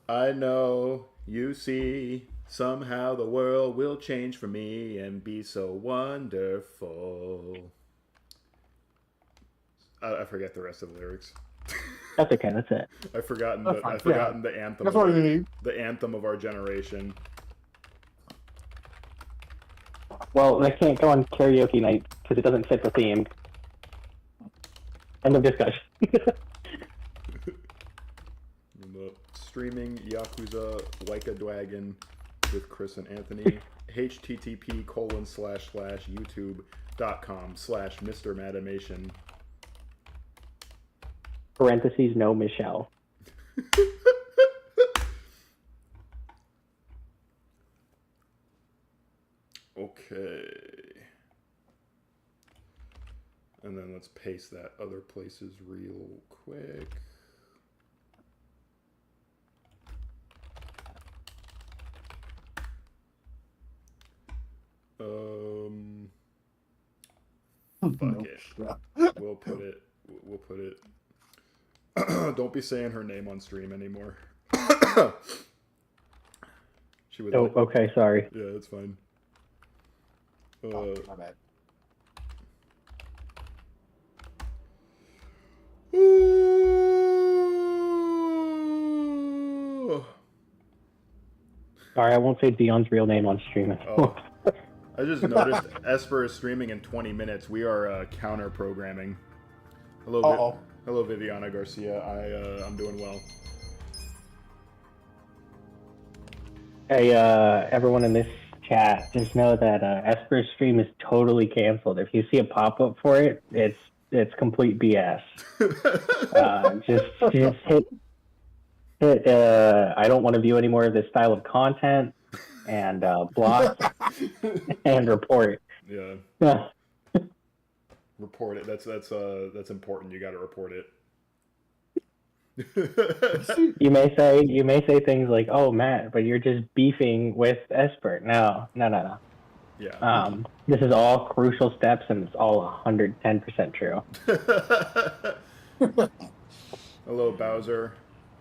I know you see. Somehow the world will change for me and be so wonderful. I forget the rest of the lyrics. That's okay. That's it. I've forgotten That's the fine. I've forgotten the anthem. That's all you need. The anthem of our generation. Well, they can't go on karaoke night because it doesn't fit the theme. End of discussion. Streaming Yakuza Like a Dragon with Chris and Anthony. http://youtube.com/MrMattimation. Parentheses, no Michelle. Okay. And then let's paste that other places real quick. Fuck it. We'll put it. We'll put it. Don't be saying her name on stream anymore. She was. Oh, like, okay. Sorry. yeah, it's fine. Oh, my bad. Sorry, I won't say Dion's real name on stream anymore. Oh. I just noticed Esper is streaming in 20 minutes. We are counter programming. Hello, hello, Viviana Garcia. I'm doing well. Hey, everyone in this chat, just know that Esper's stream is totally canceled. If you see a pop-up for it, it's complete BS. Just hit. I don't want to view any more of this style of content, and block and report. Yeah. Report it. That's important. You got to report it. You may say things like, "Oh, Matt, but you're just beefing with Esper." No. Yeah. This is all crucial steps, and it's all 110% true. Hello, Bowser.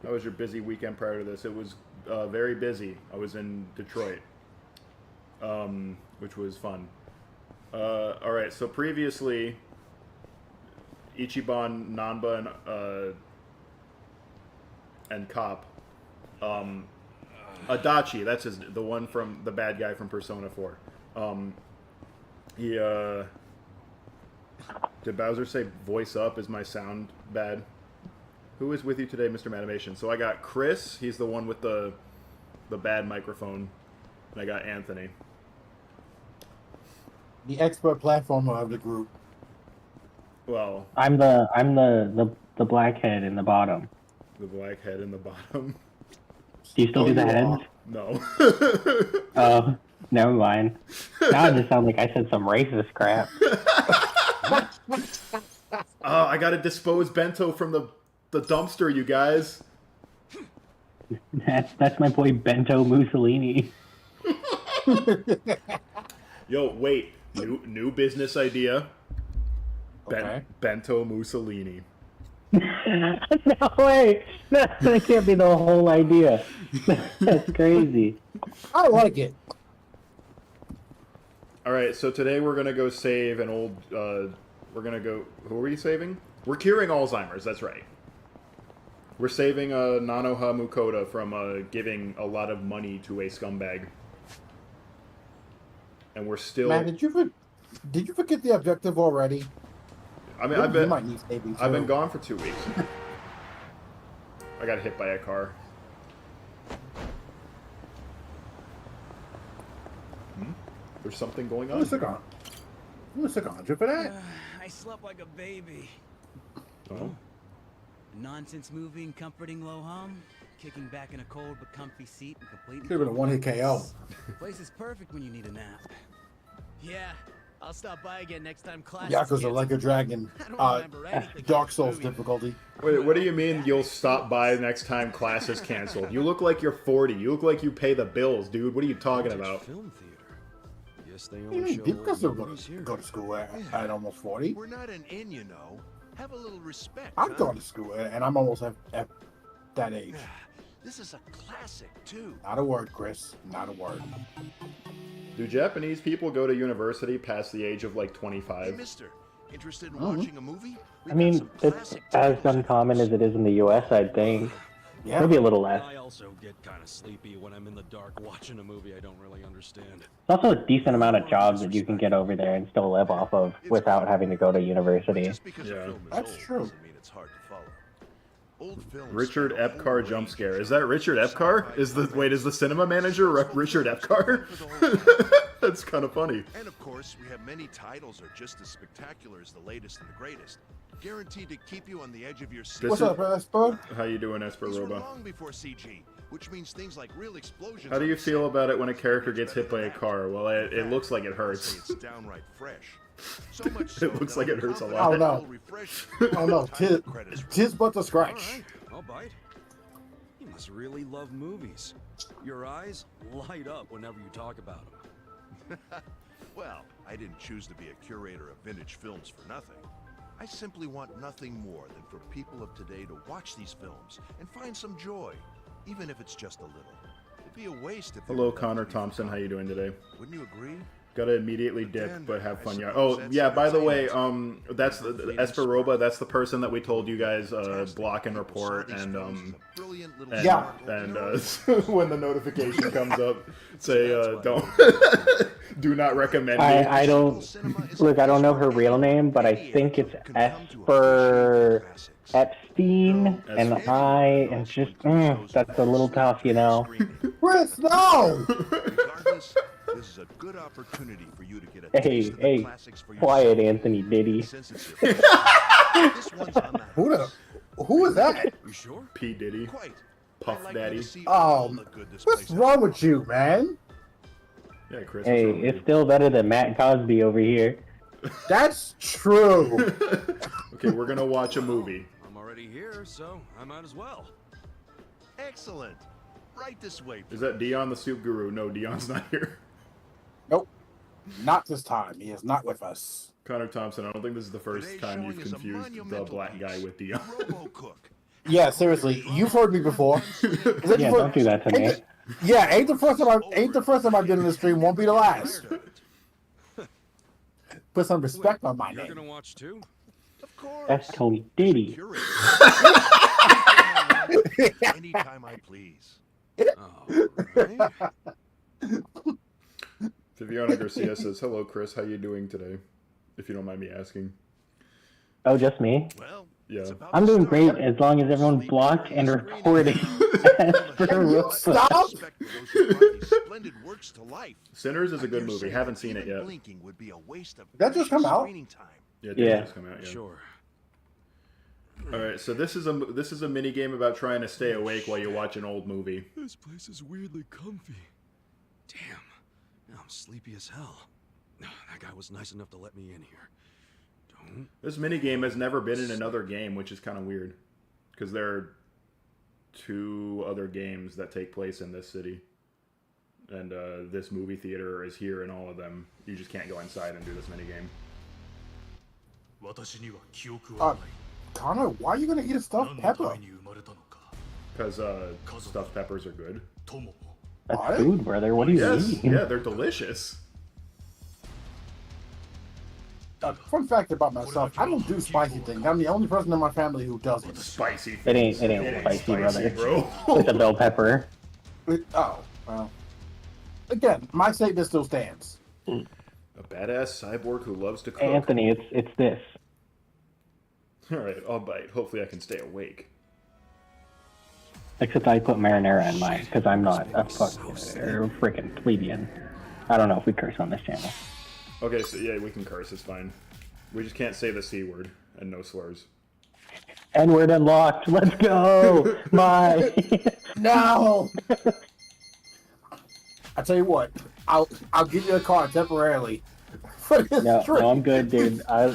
How was your busy weekend prior to this? It was very busy. I was in Detroit, which was fun. All right, so previously, Ichiban, Nanba, and Cop. Adachi, that's the one from the bad guy from Persona 4. Did Bowser say voice up? Is my sound bad? Who is with you today, MrMattimation? So I got Chris, he's the one with the bad microphone. And I got Anthony. The expert platformer of the group. Well, I'm the blackhead in the bottom. the black head in the bottom. Do you still do the heads? No. Oh, never mind. Now I just sound like I said some racist crap. Oh, I gotta dispose bento from the dumpster, you guys. That's my boy Bento Mussolini. Yo, wait. New business idea. Okay. Bento Mussolini. No way. No, that can't be the whole idea. That's crazy. I like it. All right, so today we're gonna go save an old. We're gonna go. Who are we saving? We're curing Alzheimer's. That's right. We're saving Nanoha Mukoda from giving a lot of money to a scumbag, and we're still. Man, did you forget the objective already? I mean, You might need saving I've been too. gone for 2 weeks. I got hit by a car. There's something going on. What's the conjure for that? I slept like a baby. Oh. Nonsense movie and comforting low hum. Kicking back in a cold but comfy seat and completely. Could have been a one-hit KO. Place is perfect when you need a nap. Yeah, I'll stop by again next time class. Yakuza Like a Dragon. I don't remember anything. Dark Souls difficulty. Wait, what do you mean you'll stop by next time class is canceled? You look like you're 40. You look like you pay the bills, dude. What are you talking about? Film theater. Yes, they You only mean show people can still old go movies here. to school at almost 40? We're not an inn, you know. Have a little respect. I'm huh? going to school and I'm almost at that age. This is a classic, too. Not a word, Chris. Not a word. Do Japanese people go to university past the age of like Hey, 25? mister, interested in watching a movie? I mean, it's as uncommon as it is in the U.S., I'd think. Yeah. Maybe a little less. I also get kind of sleepy when I'm in the dark watching a movie I don't really understand. There's also a decent amount of jobs that you can get over there and still live off of without having to go to university. Just because a Yeah. film is That's old true. doesn't mean it's hard to follow. Old films Richard span a whole Epcar range jump of scare. Is genres. that Richard Epcar? Is the cinema manager Richard Epcar? That's kind of funny. And of course, we have many titles are just as spectacular as the latest and the greatest. Guaranteed to keep you on the edge of your seat. What's up, Espo? How you doing, These were Esperoba? long before CG, which means things like real explosions. How do on you the feel set about it when a are character much gets better hit by than a that. car? Well, it In looks like it fact, hurts. I'd say it's downright fresh. So much so It looks that like I'm it hurts a confident lot. Oh, no. it will refresh you Oh no, by the time the credits roll. tis but the All scratch. right, I'll bite. You must really love movies. Your eyes light up whenever you talk about them. Well, I didn't choose to be a curator of vintage films for nothing. I simply want nothing more than for people of today to watch these films and find some joy, even if it's just a little. It'd be a waste if they Hello, were left to Connor be Thompson. How forgotten. you doing today? Wouldn't you agree? Gotta immediately But dip, then, but have I fun. Yeah. suppose Oh, that's yeah. By the way, entertainment. that's Hopefully Esperoba. That's the person that we told you guys Fantastic. block and People saw report, these and films as a brilliant little and, Yeah. sparkle. when the notification comes up, say don't do not recommend me. I don't look. I don't know her real name, but I think it's Esper Epstein, and I am just that's a little tough, you know. Chris, no! Regardless, this is a good opportunity for you to get a Hey, taste of the hey, classics for quiet, yourself. Anthony Diddy. Since it's your first, this one's on the Who is that? You sure? P Diddy, Quite. Puff I'd like you to Daddy. see all Um, the good this What's place wrong with you, man? Yeah, Chris. Hey, what's wrong it's still better than Matt Cosby over here. That's true. with you? Okay, we're gonna watch a movie. I'm already here, so I might as well. has. Excellent. Right this way. Is that Dion the Soup Guru? No, Dion's not here. Nope. Not this time. He is not with us. Connor Thompson. I don't think this is the first Today's time showing you've is a confused the monumental black guy piece. with Dion. RoboCook. Yeah, seriously. You've heard me before. Is it Yeah, the fir- don't do that to me. ain't the- Yeah, ain't the first time I've been in the stream. Won't be the last. Put some respect on my You're name. gonna watch too? Of course. That's Tony Diddy. Curator. Anytime I please. Oh, right. Viviana Garcia says, "Hello, Chris. How you doing today? If you don't mind me asking." Oh, just me? Well, Yeah. it's about I'm to doing start. great as long as everyone's blocked and reporting. Can you stop? Respect for those who brought these splendid works to life. Sinners is a I good dare movie. say Haven't that seen it even yet. Blinking would be a waste of That just come precious out? screening time. Yeah, it Yeah. just come out. Yeah. Sure. All right. So this is a mini game about trying to stay awake while you watch an old movie. This place is weirdly comfy. Damn. Now I'm sleepy as hell. That guy was nice enough to let me in here. Don't. This mini game has never been in another game, which is kind of weird, because there are 2 other games that take place in this city, and this movie theater is here in all of them. You just can't go inside and do this mini game. Connor, why are you gonna eat a stuffed pepper? Because stuffed peppers are good. That's What? food, brother. What do you Yes, mean? yeah, they're delicious. Fun fact about myself, I don't do spicy things. I'm the only person in my family who doesn't. Spicy. It ain't spicy, brother. It's a bell pepper. Oh, well. Again, my statement still stands. A badass cyborg who loves to cook. Anthony, it's this. All right, I'll bite. Hopefully, I can stay awake. Except I put marinara in mine because I'm not a freaking plebeian. I don't know if we curse on this channel. Okay, so yeah, we can curse. It's fine. We just can't say the C word and no slurs. N-word unlocked. Let's go. My. No! I tell you what, I'll give you a card temporarily. For this No, trip. no, I'm good, dude. I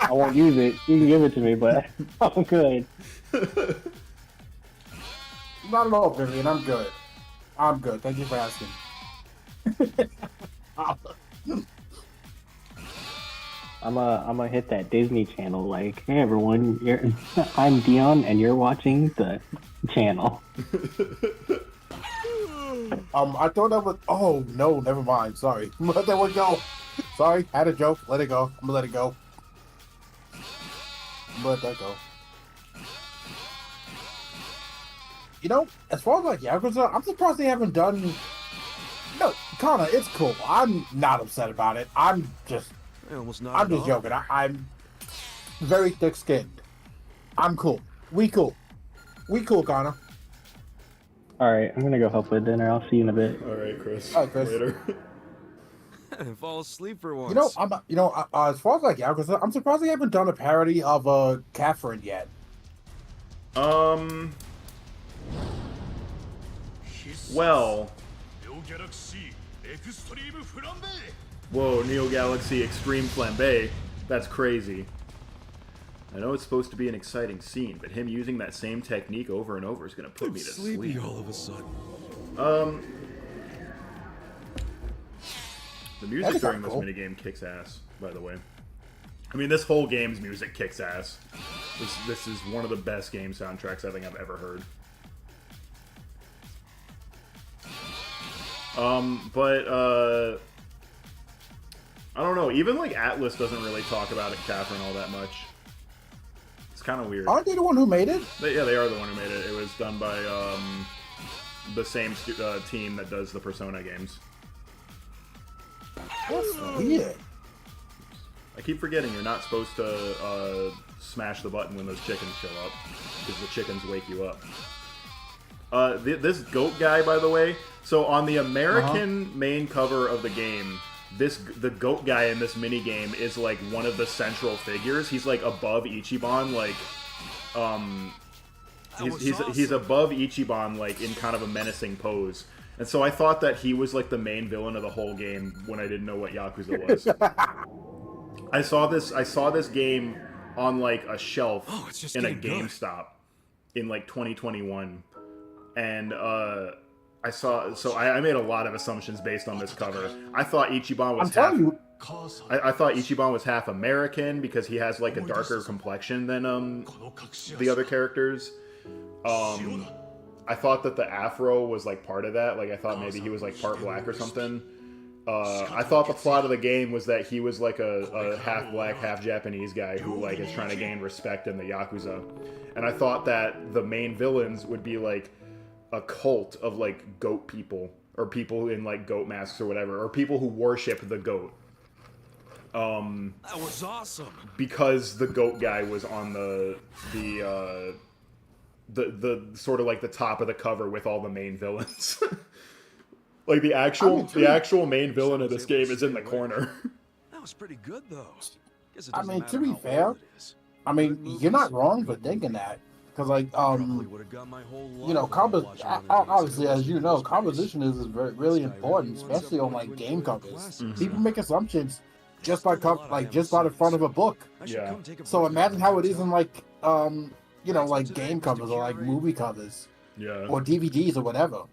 won't use it. You can give it to me, but I'm good. Not at all, Vivian. I'm good. I'm good. Thank you for asking. I'm hit that Disney Channel. Like, hey everyone, I'm Dion, and you're watching the channel. I thought that was. Oh no, never mind. Sorry, let that one go. Sorry, had a joke. Let it go. I'm gonna let it go. Let that go. You know, as far as like Yakuza, I'm surprised they haven't done. No, Kana, it's cool. I'm not upset about it. I'm just joking. I'm very thick-skinned. I'm cool. We cool. We cool, Kana. All right, I'm gonna go help with dinner. I'll see you in a bit. All right, Chris. All right, Chris. Later. Fall asleep for once. As far as like Yakuza, I'm surprised they haven't done a parody of Catherine yet. Well. Whoa, Neo Galaxy Extreme Flambe. That's crazy. I know it's supposed to be an exciting scene, but him using that same technique over and over is going to put me to sleep. All of a sudden. The music during this minigame kicks ass, by the way. I mean, this whole game's music kicks ass. This is one of the best game soundtracks I think I've ever heard. I don't know. Even like Atlas doesn't really talk about it, Catherine, all that much. It's kind of weird. Aren't they the one who made it? Yeah, they are the one who made it. It was done by the same team that does the Persona games. That's weird. I keep forgetting you're not supposed to smash the button when those chickens show up, because the chickens wake you up. This goat guy, by the way, so on the American main cover of the game, the goat guy in this mini game is like one of the central figures. He's like above Ichiban, like he's above Ichiban, like in kind of a menacing pose. And so I thought that he was like the main villain of the whole game when I didn't know what Yakuza was. I saw this game on like a shelf in a GameStop in like 2021, and I made a lot of assumptions based on this cover. I thought Ichiban was I thought Ichiban was half American because he has like a darker complexion than the other characters. I thought that the afro was like part of that. Like I thought maybe he was like part black or something. I thought the plot of the game was that he was like a half black, half Japanese guy who like is trying to gain respect in the Yakuza. And I thought that the main villains would be like a cult of like goat people, or people in like goat masks or whatever, or people who worship the goat. That was awesome. Because the goat guy was on the sort of like the top of the cover with all the main villains. Like the actual main villain of this game is in the corner. That was pretty good though. I mean, to be fair, I mean, you're not wrong for thinking that. Because like, you know, obviously, as you know, composition is really important, especially on like game covers. Mm-hmm. People make assumptions just by the front of a book. Yeah. So imagine how it is in like, you know, like game covers or like movie covers. Yeah. Or DVDs or whatever.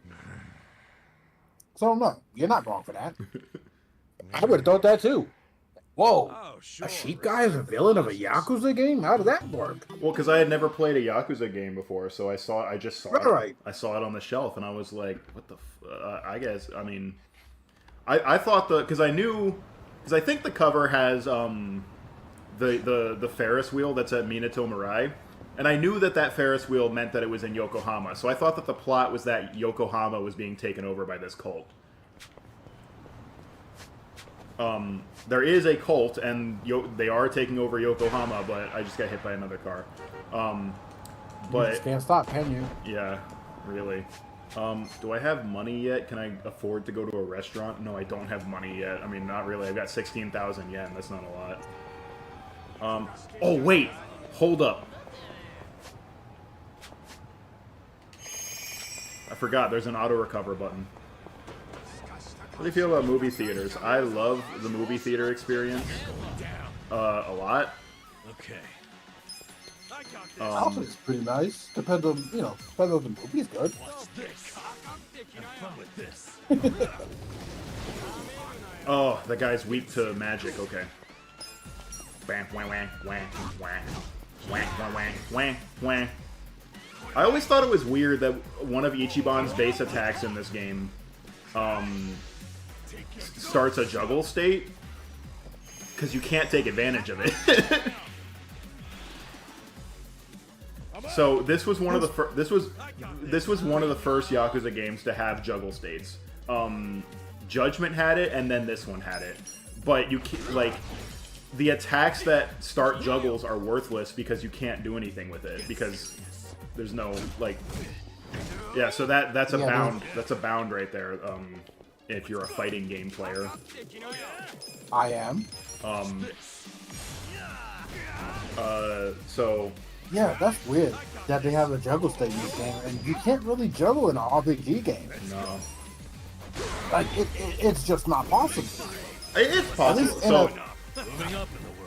So no, you're not wrong for that. I would have thought that too. Whoa, a sheep guy is a villain of a Yakuza game? How did that work? Well, because I had never played a Yakuza game before, so I just saw it. Right. I saw it on the shelf, and I was like, "What the?" I guess. I mean, I thought because I think the cover has the Ferris wheel that's at Minato Mirai, and I knew that Ferris wheel meant that it was in Yokohama. So I thought that the plot was that Yokohama was being taken over by this cult. There is a cult, and they are taking over Yokohama, but I just got hit by another car. You just can't stop, can you? Yeah, really. Do I have money yet? Can I afford to go to a restaurant? No, I don't have money yet. I mean, not really. I've got 16,000 yen. That's not a lot. Oh, wait. Hold up. I forgot. There's an auto-recover button. What do you feel about movie theaters? I love the movie theater experience a lot. Okay. I think it's pretty nice. Depends on the movie is good. Oh, the guy's weak to magic. Okay. Wah, wah, wah, wah, wah. Wah, wah, wah, wah, wah. I always thought it was weird that one of Ichiban's base attacks in this game starts a juggle state, because you can't take advantage of it. So this was one of the this was one of the first Yakuza games to have juggle states. Judgment had it, and then this one had it. But you can't, like, the attacks that start juggles are worthless because you can't do anything with it because there's no, like, yeah. So that's a bound. That's a bound right there. If you're a fighting game player, I am. So Yeah, that's weird that they have a juggle state in this game, and you can't really juggle in an RPG game. no, Like it's just not possible. it's possible. So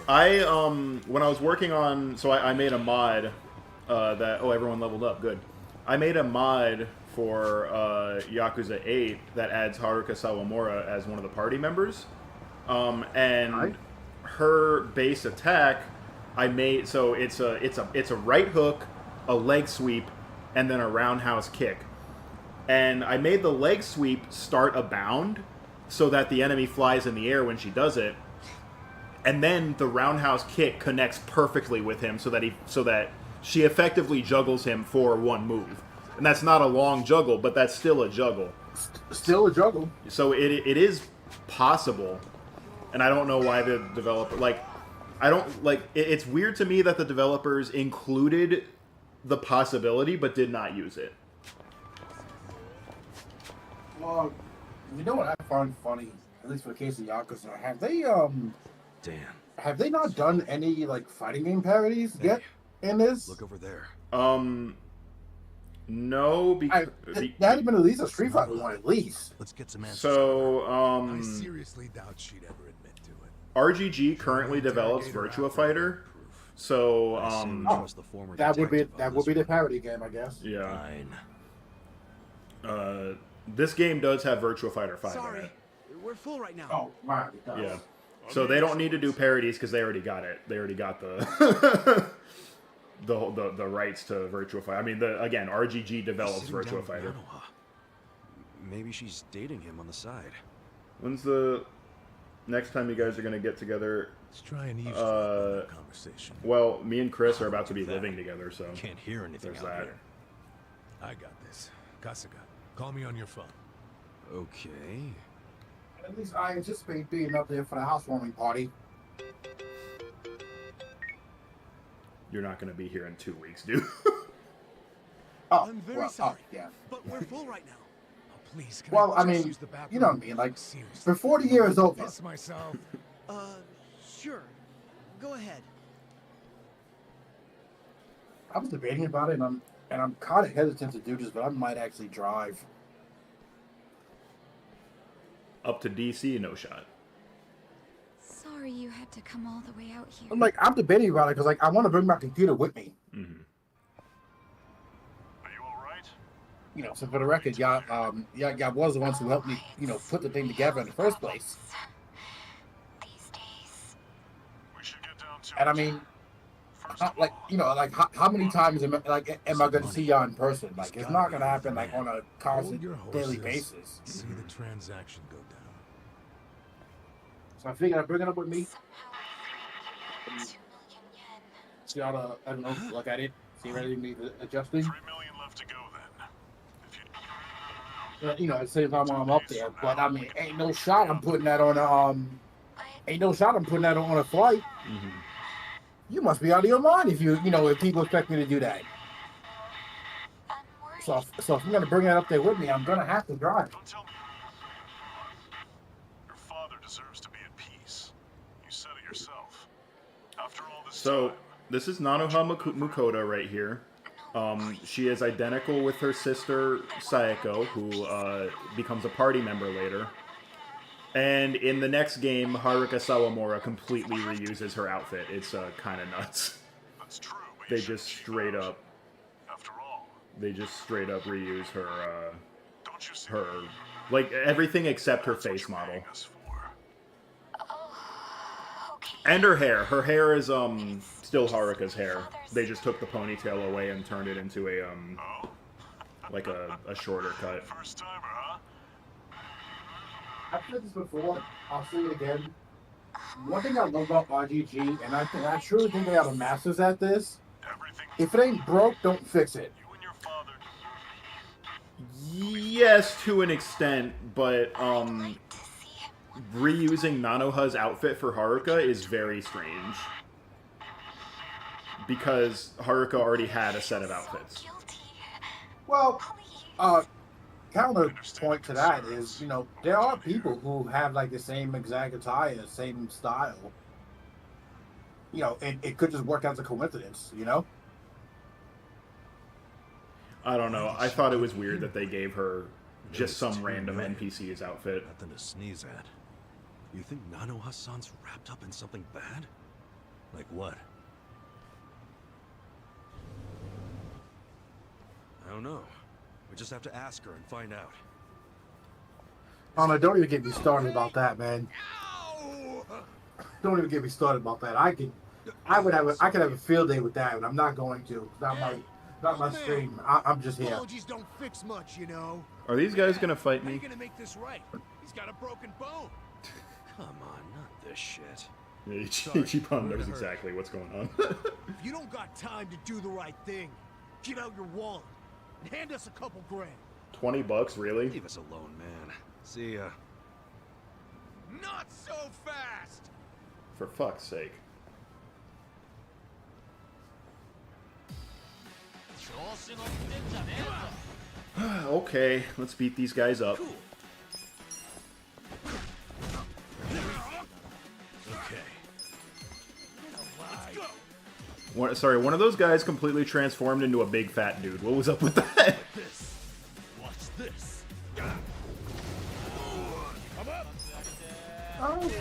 I when I was working on, so I made a mod that everyone leveled up, good. I made a mod for Yakuza 8 that adds Haruka Sawamura as one of the party members, and her base attack I made, so it's a right hook, a leg sweep, and then a roundhouse kick. And I made the leg sweep start a bound so that the enemy flies in the air when she does it. And then the roundhouse kick connects perfectly with him so that she effectively juggles him for one move. And that's not a long juggle, but that's still a juggle. Still a juggle. So it is possible. And I don't know why the developer, like, I don't, like, it's weird to me that the developers included the possibility but did not use it. Well, you know what I find funny, at least for the case of Yakuza, have they not done any, like, fighting game parodies yet in this? Look over there. No, because there had been at least a Street Fighter one, at least. Let's get some answers. so I seriously doubt she'd ever admit to it. RGG currently develops Virtua Fighter, so That would be the parody game, I guess. yeah. Fine. This game does have Virtua Fighter 5 in Sorry, it. we're full right now. Oh, right. It does. Yeah. So they don't need to do parodies because they already got it. They already got the the rights to Virtua Fighter. I mean, again, RGG develops Sitting down Virtua with Fighter. Manoa. Maybe she's dating him on the side. When's the next time you guys are going to get together? Let's try and eavesdrop on that conversation. Well, me and Chris are about to be living together, so Can't hear anything there's out that. here. I got this. Kasuga, call me on your phone. Okay. At least I anticipate being up there for the housewarming party. You're not going to be here in 2 weeks, dude. Oh, I'm very well, sorry. yeah. But we're full right now. Oh, please, can Well, I just mean, use the bathroom? you know what I mean, like, Seriously. before the year is over. Piss myself. Sure. Go ahead. I was debating about it, and I'm kind of hesitant to do this, but I might actually drive. Up to DC, no shot. Sorry you had to come all the way out here. I'm debating about it because, like, I want to bring my computer with me. Mm-hmm. Are you all right? You know, so for the record, y'all was the ones who helped me, put the thing together in the first place. These days. We should get down to And I mean, how many times am I going to see y'all in person? Like, it's not going to happen like on a Hold constant your daily horses. basis. See the transaction go down. So I figured I'd bring it up with me. Somehow 2 million yen. See y'all to, I don't know, look at it, see if anything needs adjusting. 3 million left to go then. If you At the same time while I'm up there. But I mean, ain't no shot I'm putting that on a flight. Mm-hmm. You must be out of your mind if if people expect me to do that. I'm worried. So if I'm gonna bring that up there with me, I'm gonna have to drive. don't tell me your father deserves to be at peace. You said it yourself. After all this So time, this is Nanoha Mukoda right here. She is identical with her sister Sayako, who becomes a party member later. And in the next game, Haruka Sawamura completely reuses her outfit. It's kind of nuts. that's true. But They you just shouldn't keep straight out. up, After all, reuse her, don't you see her, like everything except her that's what face you're model. paying us for? Oh, okay. And her hair. Her hair is still Haruka's hair. They just took the ponytail away and turned it into a like a shorter cut. First timer, huh? I've said this before. I'll say it again. One thing I love about RGG, and I truly think they are the masters at this. If it ain't broke, don't fix it. You and your father. Yes, to an extent, but reusing Nanoha's outfit for Haruka is very strange. Because Haruka already had a set of outfits. Well, counterpoint to that is, you know, there are people who have like the same exact attire, same style. You know, it could just work out as a coincidence, you know? I don't know. I thought it was weird that they gave her just some random NPC's outfit. Nothing to sneeze at. You think Nanoha-san's wrapped up in something bad? Like what? I don't know. We just have to ask her and find out. Oh no, don't even get me started about that, man. Don't even get me started about that. I could have a field day with that, and I'm not going to. Not my stream. I'm just here. Apologies don't fix much, you know. Are these guys gonna fight How are you me? gonna make this right? He's got a broken bone. Come on, not this shit. Yeah, Ichiban knows exactly what's going on. If you don't got time to do the right thing, get out your wallet and hand us a couple grand. $20, really? Leave us alone, man. See ya. Not so fast! For fuck's sake. Okay, let's beat these guys up. Okay. Sorry, one of those guys completely transformed into a big fat dude. What was up with that? Watch this. Oh, it's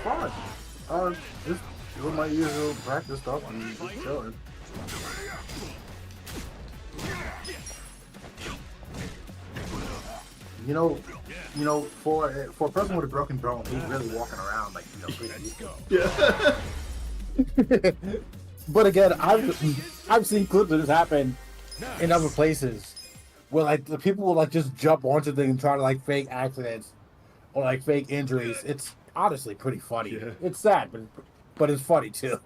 fun. Just doing my usual practice stuff and just chilling. You know, for a person with a broken bone, he's really walking around like, you know, pretty Yeah. But again, I've seen clips of this happen in other places where like the people will like just jump onto things and try to like fake accidents or like fake injuries. It's honestly pretty funny. Yeah. It's sad, but it's funny too.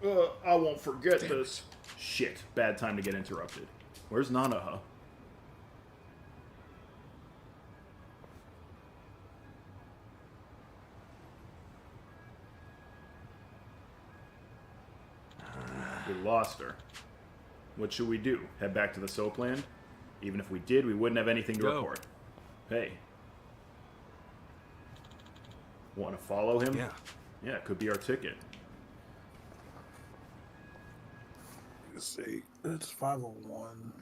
I won't forget this. Shit, bad time to get interrupted. Where's Nanoha? We lost her. What should we do? Head back to the soapland? Even if we did, we wouldn't have anything to report. Hey. Want to follow him? Yeah. Yeah, it could be our ticket. Let's see. It's 501.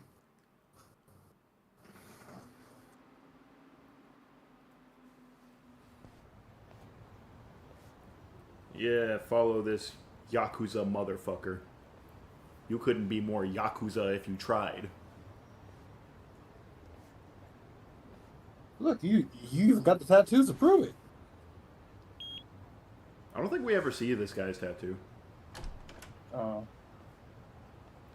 Yeah, follow this YAKUZA motherfucker. You couldn't be more YAKUZA if you tried. Look, you've got the tattoos to prove it. I don't think we ever see this guy's tattoo. Oh.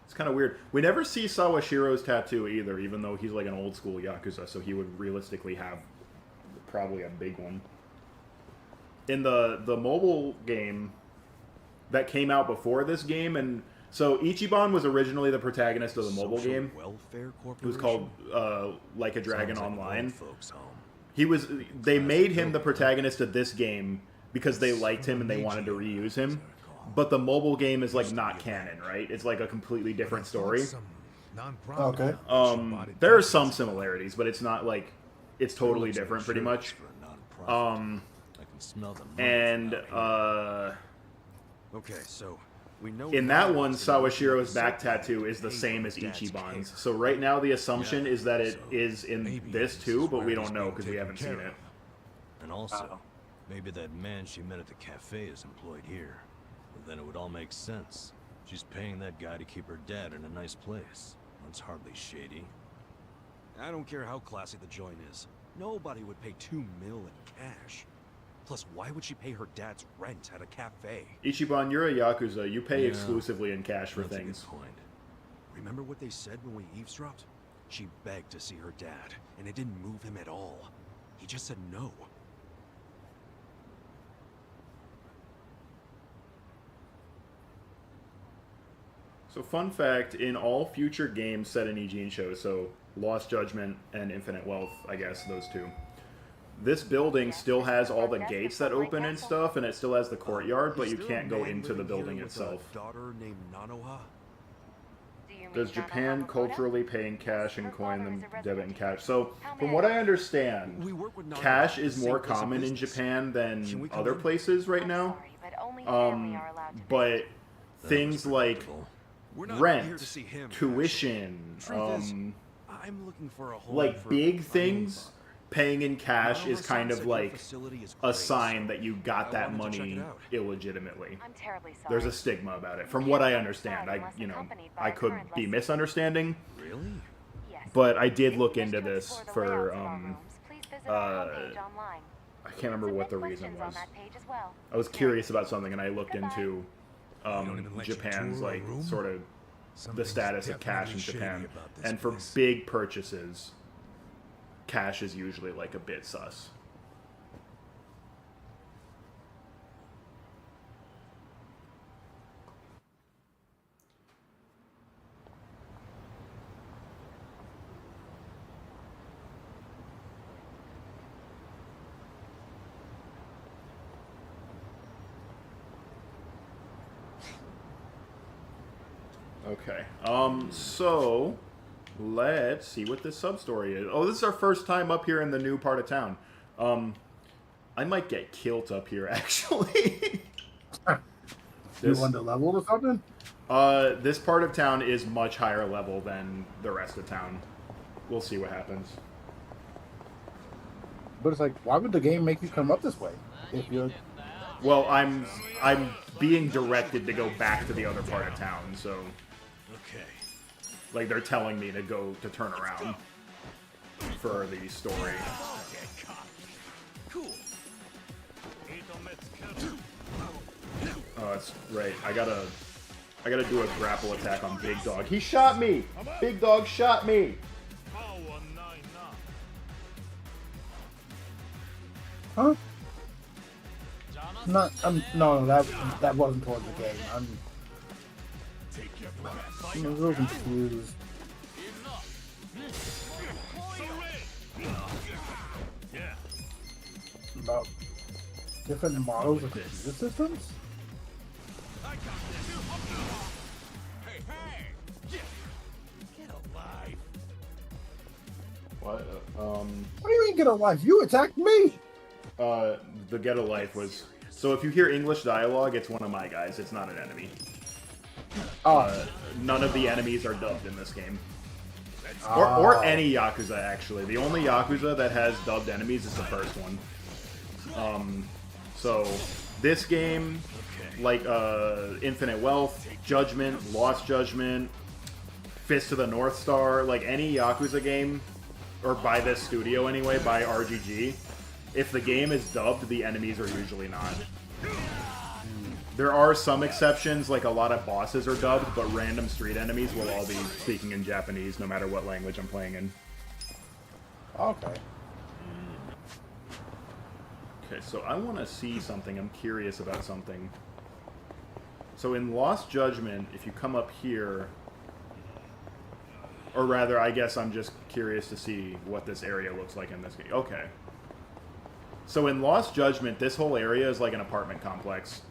It's kind of weird. We never see Sawashiro's tattoo either, even though he's like an old school Yakuza, so he would realistically have probably a big one. In the mobile game that came out before this game, and so Ichiban was originally the protagonist of the mobile Social game. Welfare It was Corporation? called Like a Dragon Sounds like Online. old folks' home. They made him the protagonist of this game because they liked him and they wanted to reuse him. But the mobile game is like not canon, right? It's like a completely different story. Okay. There are some similarities, but it's not like it's totally different pretty much. I can smell the money And from out here. Okay, so we know in that one, Nanoha's gonna Sawashiro's be back so bad tattoo is the they same hate as Dad's Ichiban's. care. So right now the assumption Yeah, is that it so is in maybe this this too, is but we where don't he's know being because we taken haven't seen care it. of. And also, maybe that man she met at the cafe is employed here. Well, then it would all make sense. She's paying that guy to keep her dad in a nice place. That's hardly shady. I don't care how classy the joint is. Nobody would pay $2 million in cash. Plus, why would she pay her dad's rent at a cafe? Ichiban, you're a Yakuza. You pay Yeah, exclusively in cash for That's a things. good point. Remember what they said when we eavesdropped? She begged to see her dad, and it didn't move him at all. He just said no. So fun fact, in all future games set in Eugene shows, so Lost Judgment and Infinite Wealth, I guess, those two, this building still has all the gates that open and stuff, and it still has the courtyard, but you can't go into the building itself. Daughter named Nanoha? Does Japan culturally pay in cash and coin them debit and cash? So, from what I understand, cash is more common in Japan than other places right now. But things like rent, tuition, I'm looking for a home like for big things, paying in cash is kind of like a great. sign that you got I that wanted to check money it out. illegitimately. I'm terribly sorry. There's a stigma about it. From what I understand, I could be misunderstanding, Really? Yes. but I did If look you wish into to this explore the for layouts of our rooms, please visit our homepage online. I can't remember what the reason Submit was. questions on that page as well. I was curious about something, and I looked Goodbye. into don't even let you Japan's tour a like room? sort of the Something's status of cash in definitely shady Japan, about this and for place. big purchases, cash is usually like a bit sus. Okay. So let's see what this sub story is. Oh, this is our first time up here in the new part of town. I might get killed up here actually. You want to level or something? This part of town is much higher level than the rest of town. We'll see what happens. But it's like, why would the game make you come up this way? If you're Well, I'm being directed to go back to the other part of town, so Okay. like they're telling me to go to turn around for the story. Cool. Oh, that's right. I gotta do a grapple attack on Big Dog. He shot me! Big Dog shot me! Huh? No, that wasn't towards the game. I'm a little confused. About different models of computer systems? What? What do you mean get a life? You attacked me! The Get a Life was... So if you hear English dialogue, it's one of my guys. It's not an enemy. None of the enemies are dubbed in this game. Or any Yakuza, actually. The only Yakuza that has dubbed enemies is the first one. So, this game, like Infinite Wealth, Judgment, Lost Judgment, Fist of the North Star, like any Yakuza game, or by this studio anyway, by RGG, if the game is dubbed, the enemies are usually not. There are some exceptions, like a lot of bosses are dubbed, but random street enemies will all be speaking in Japanese, no matter what language I'm playing in. Okay. Okay, so I want to see something. I'm curious about something. So in Lost Judgment, if you come up here... Or rather, I guess I'm just curious to see what this area looks like in this game. Okay. So in Lost Judgment, this whole area is like an apartment complex.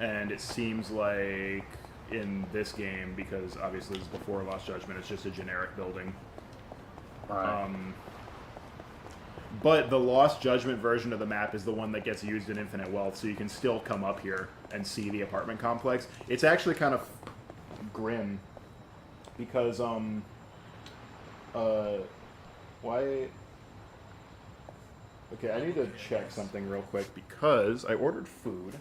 And it seems like in this game, because obviously this is before Lost Judgment, it's just a generic building. Right. But the Lost Judgment version of the map is the one that gets used in Infinite Wealth, so you can still come up here and see the apartment complex. It's actually kind of grim, because, why... Okay, I need to check something real quick, because I ordered food,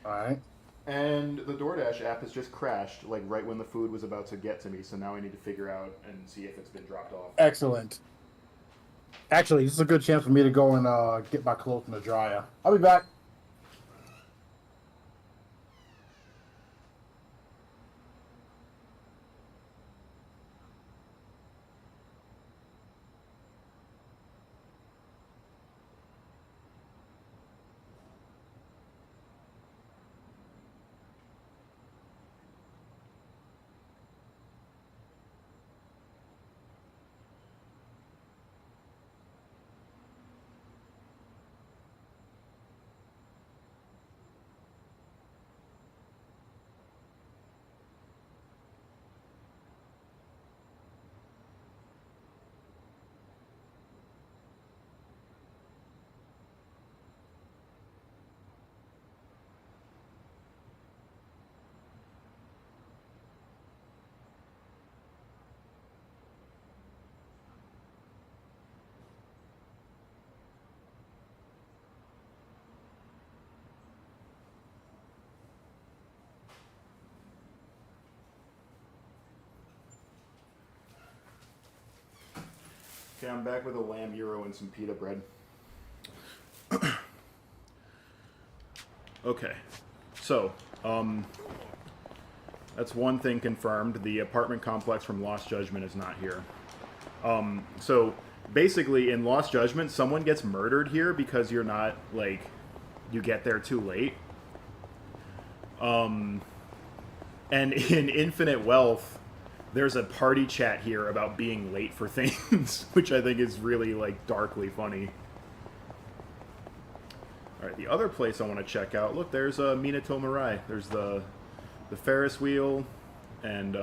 Alright. and the DoorDash app has just crashed, like, right when the food was about to get to me, so now I need to figure out and see if it's been dropped off. Excellent. Actually, this is a good chance for me to go and get my clothes in the dryer. I'll be back. Okay, I'm back with a lamb gyro and some pita bread. Okay, so, that's one thing confirmed. The apartment complex from Lost Judgment is not here. So, basically, in Lost Judgment, someone gets murdered here because you're not, like, you get there too late. And in Infinite Wealth, there's a party chat here about being late for things, which I think is really, like, darkly funny. Alright, the other place I want to check out, look, there's Minato Mirai. There's the Ferris wheel, and,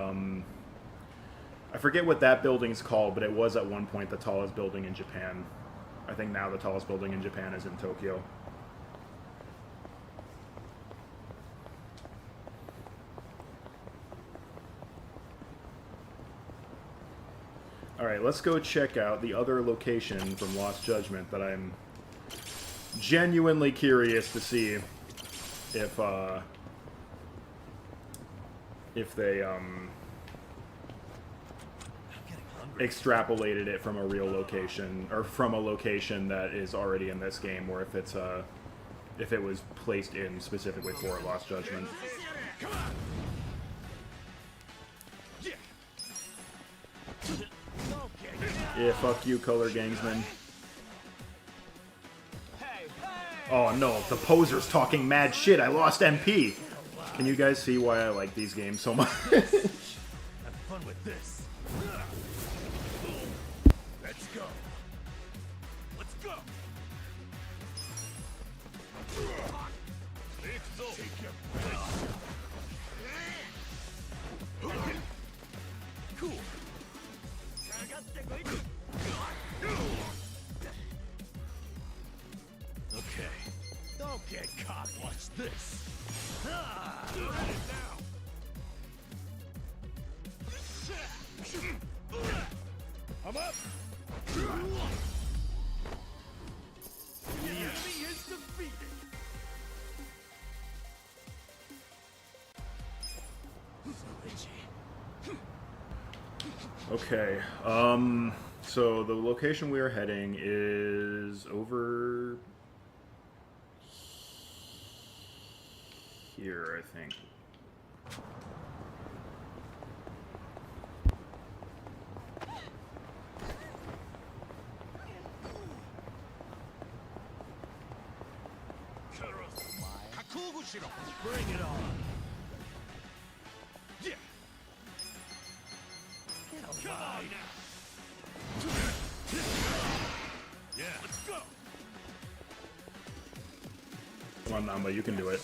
I forget what that building's called, but it was at one point the tallest building in Japan. I think now the tallest building in Japan is in Tokyo. Alright, let's go check out the other location from Lost Judgment that I'm genuinely curious to see if they, extrapolated it from a real location, or from a location that is already in this game, or if it's, if it was placed in specifically for Lost Judgment. Yeah, fuck you, Color Gangsman. Oh no, the poser's talking mad shit, I lost MP! Can you guys see why I like these games so much? Have fun with this. Let's go. Let's go. Take your place. Cool. Okay. Don't get caught. Watch this. You're at it now. I'm up. The enemy is defeated. Okay, so the location we are heading is over here, I think. Bring it on. Yeah. Come on now. Yeah. Let's go. Come on, Namba, you can do it.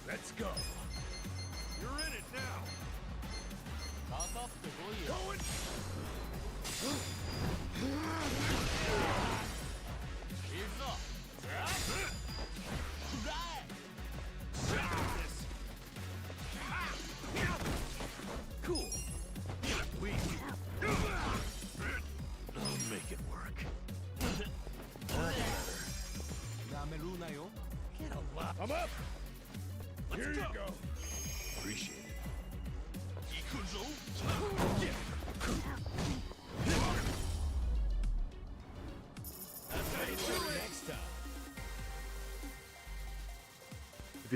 Let's go. You're in it now. Going. Cool. I'll make it work. Get a lot. I'm up. Here you go. Appreciate it. YAKUZA. Yeah.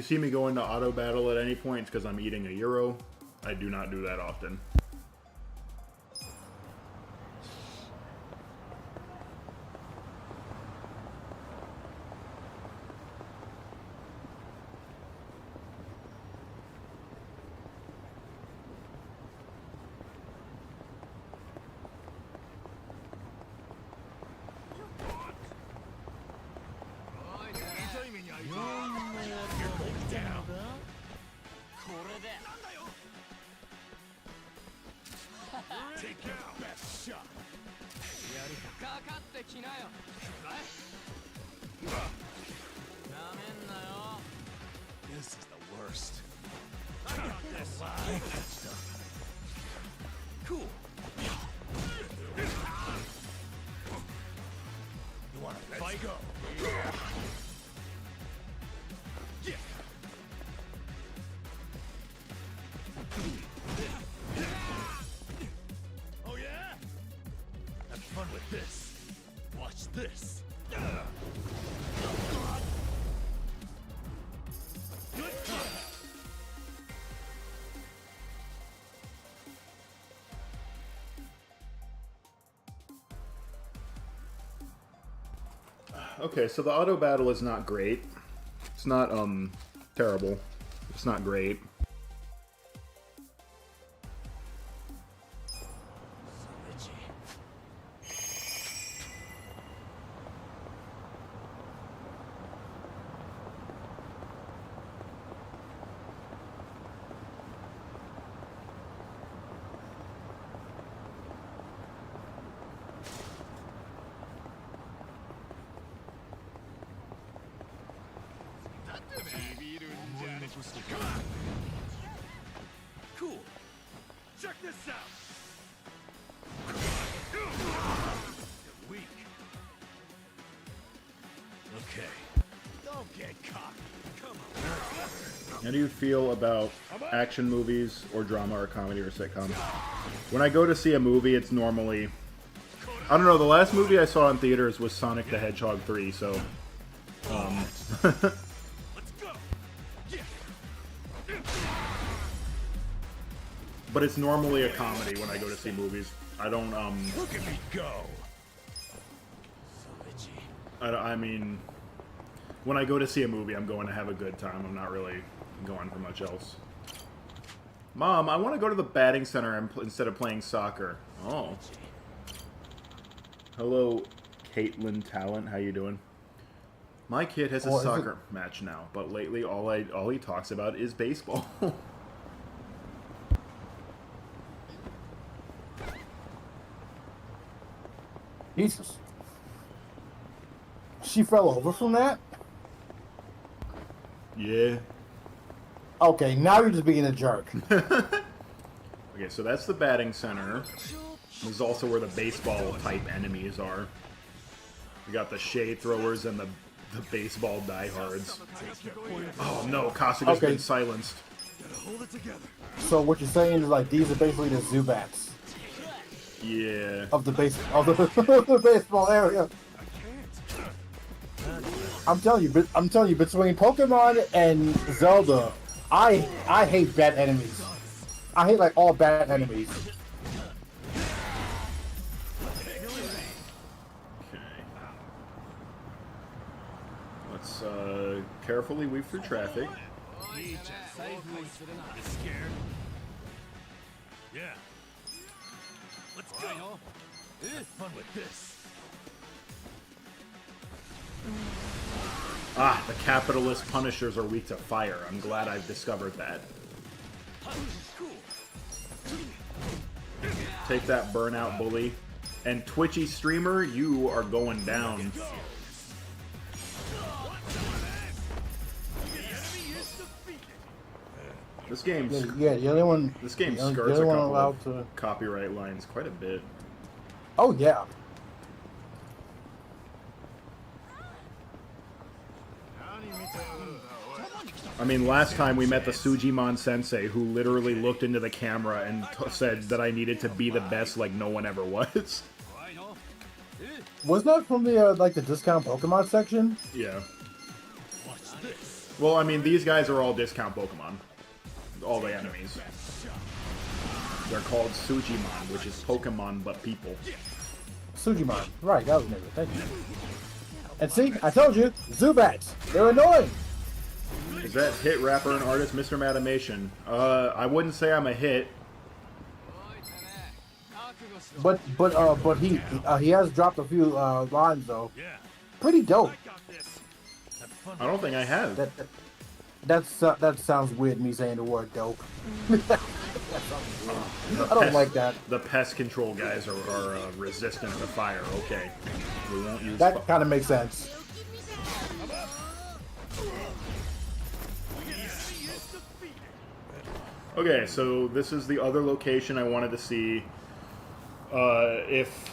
you see me go into auto battle at any point, it's because I'm eating a euro. I do not do that often. This is the worst. Cool. You wanna fight? Go. Yeah. Oh yeah? Have fun with this. Watch this. Okay, so the auto battle is not great. It's not, terrible. It's not great. Cool. Check this out. You're weak. Okay. Don't get cocky. Come on. How do you feel about action movies or drama or comedy or sitcom? When I go to see a movie, it's normally... I don't know, the last movie I saw in theaters was Sonic the Hedgehog 3, so... Let's go. Yeah. But it's normally a comedy when I go to see movies. I don't, Look at me go. I mean... When I go to see a movie, I'm going to have a good time. I'm not really going for much else. Mom, I want to go to the batting center instead of playing soccer. Oh. Hello, Caitlin Talent. How you doing? My kid has a soccer match now, but lately all he talks about is baseball. Jesus. She fell over from that? Yeah. Okay, now you're just being a jerk. Okay, so that's the batting center. This is also where the baseball type enemies are. We got the shade throwers and the baseball diehards. Oh no, Kasuga's been silenced. Hold it together. So what you're saying is like these are basically the Zubats Yeah. of the the baseball area. I'm telling you, between Pokemon and Zelda, I hate bad enemies. I hate like all bad enemies. Let's carefully weave through traffic. You scared? Yeah. Let's go. Have fun with this. Ah, the capitalist punishers are weak to fire. I'm glad I've discovered that. Take that, burnout bully. And Twitchy streamer, you are going down. This game's the other one. This game the skirts other a one couple allowed of to. copyright lines quite a bit. Oh yeah. I mean, last time we met the Sujimon Sensei, who literally looked into the camera and said that I needed to be the best like no one ever was. Was that from the like the discount Pokemon section? Yeah. Watch this. Well, I mean, these guys are all discount Pokemon. All the enemies. They're called Sujimon, which is Pokemon but people. Sujimon. Right, that was the name of it. Thank you. And see, I told you, Zubats. They're annoying. Is that hit rapper and artist MrMattimation? I wouldn't say I'm a hit. But he has dropped a few lines though. Pretty dope. I don't think I have. That sounds weird. Me saying the word dope. I don't like that. The pest control guys are resistant to fire. Okay, we won't use that. Kind of makes sense. Okay, so this is the other location I wanted to see. If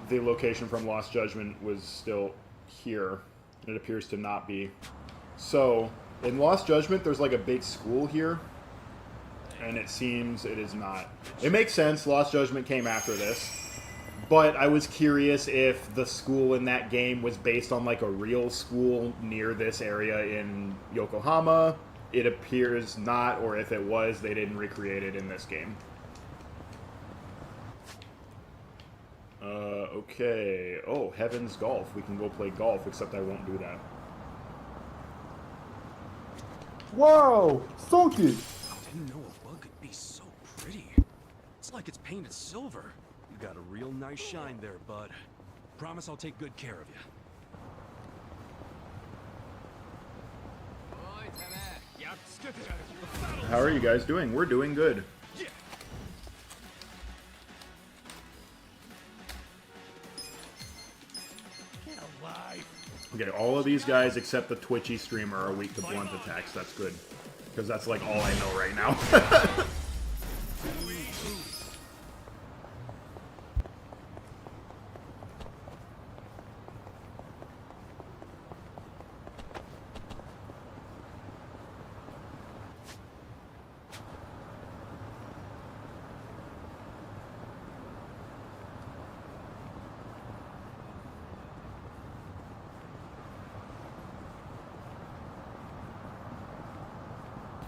the location from Lost Judgment was still here. It appears to not be. So, in Lost Judgment, there's like a big school here. And it seems it is not. It makes sense, Lost Judgment came after this. But I was curious if the school in that game was based on like a real school near this area in Yokohama. It appears not, or if it was, they didn't recreate it in this game. Okay. Oh, Heaven's Golf. We can go play golf, except I won't do that. Whoa! Funky! Didn't know a bug could be so pretty. It's like it's painted silver. You got a real nice shine there, bud. Promise I'll take good care of you. How are you guys doing? We're doing good. Okay, all of these guys except the Twitchy streamer are weak to blunt attacks. That's good. Because that's like all I know right now.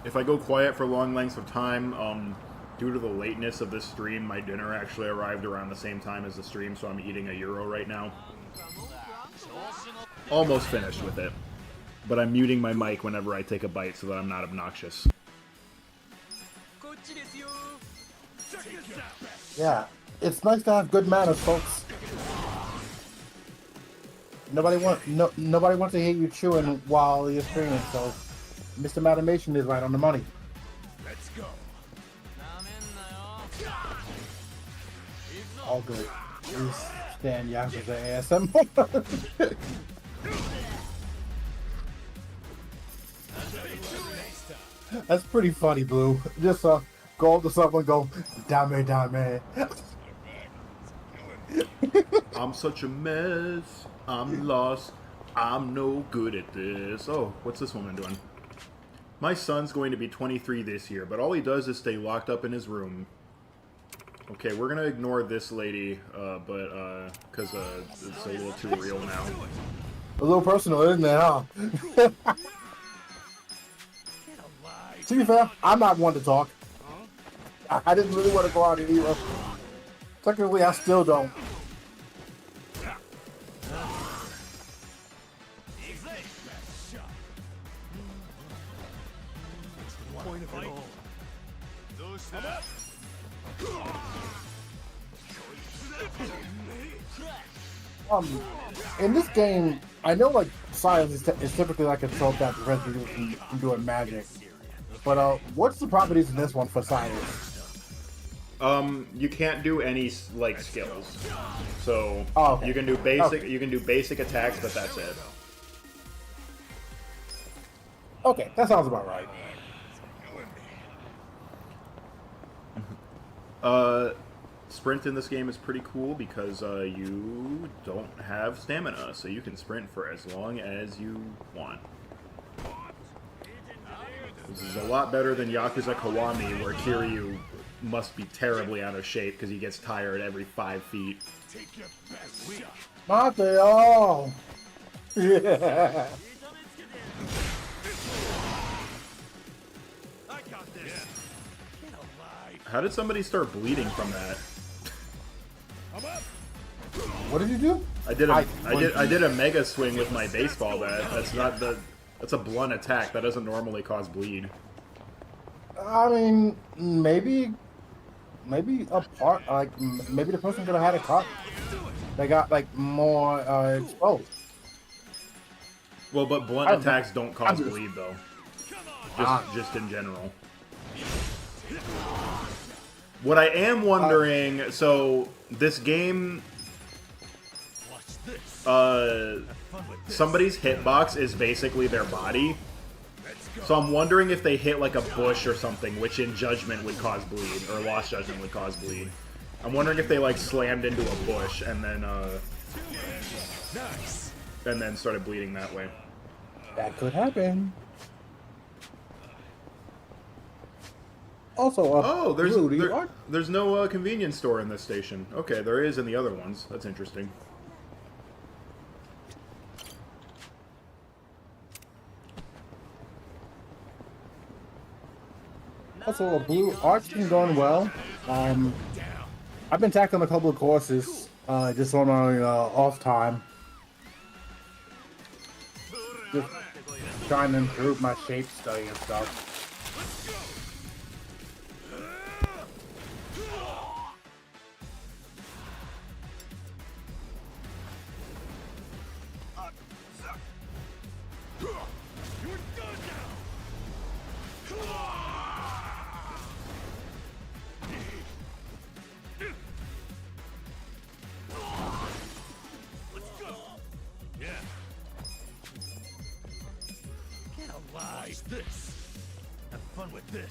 If I go quiet for long lengths of time, due to the lateness of this stream, my dinner actually arrived around the same time as the stream, so I'm eating a gyro right now. Almost finished with it. But I'm muting my mic whenever I take a bite so that I'm not obnoxious. Yeah, it's nice to have good manners, folks. Nobody wants to hear you chewing while you're streaming, so MrMattimation is right on the money. Let's go. All good. We stand YAKUZA ASM. That's pretty funny, Blue. Just go up to someone and go, dame, dame. I'm such a mess. I'm lost. I'm no good at this. Oh, what's this woman doing? My son's going to be 23 this year, but all he does is stay locked up in his room. Okay, we're going to ignore this lady, because it's a little too real now. A little personal, isn't it, huh? To be fair, I'm not one to talk. I didn't really want to go out and either. Technically, I still don't. In this game, I know like science is typically like a trope that prevents you from doing magic. But what's the properties in this one for science? You can't do any like skills. So okay. You can do basic attacks, but that's it. Okay, that sounds about right. Sprint in this game is pretty cool because you don't have stamina, so you can sprint for as long as you want. This is a lot better than Yakuza Kiwami, where Kiryu must be terribly out of shape because he gets tired every 5 feet. Not they all. Yeah. How did somebody start bleeding from that? What did you do? I did a mega swing with my baseball bat. That's a blunt attack. That doesn't normally cause bleed. I mean, maybe a part, like, maybe the person could have had a cut. They got, like, more exposed. Well, but blunt attacks don't cause bleed, though. Just in general. What I am wondering, so this game, somebody's hitbox is basically their body. So I'm wondering if they hit like a bush or something, which in Judgment would cause bleed, or Lost Judgment would cause bleed. I'm wondering if they like slammed into a bush and then started bleeding that way. That could happen. Also, there's no convenience store in this station. Okay, there is in the other ones. That's interesting. Also, Blue, art's been going well. I've been tackling a couple of courses just on my off time. Just trying to improve my shape study and stuff.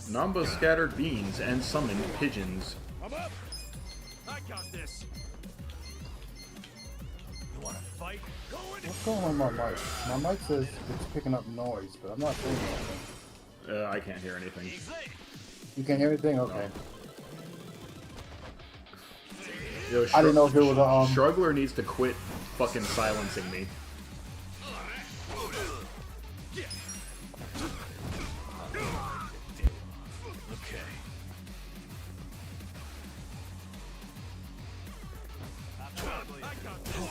Namba scattered beans and summoned pigeons. I got this. You want to fight? What's going on with my mic? My mic says it's picking up noise, but I'm not saying anything. I can't hear anything. You can't hear anything? Okay. Yo, I didn't know if it was a Struggler needs to quit fucking silencing me.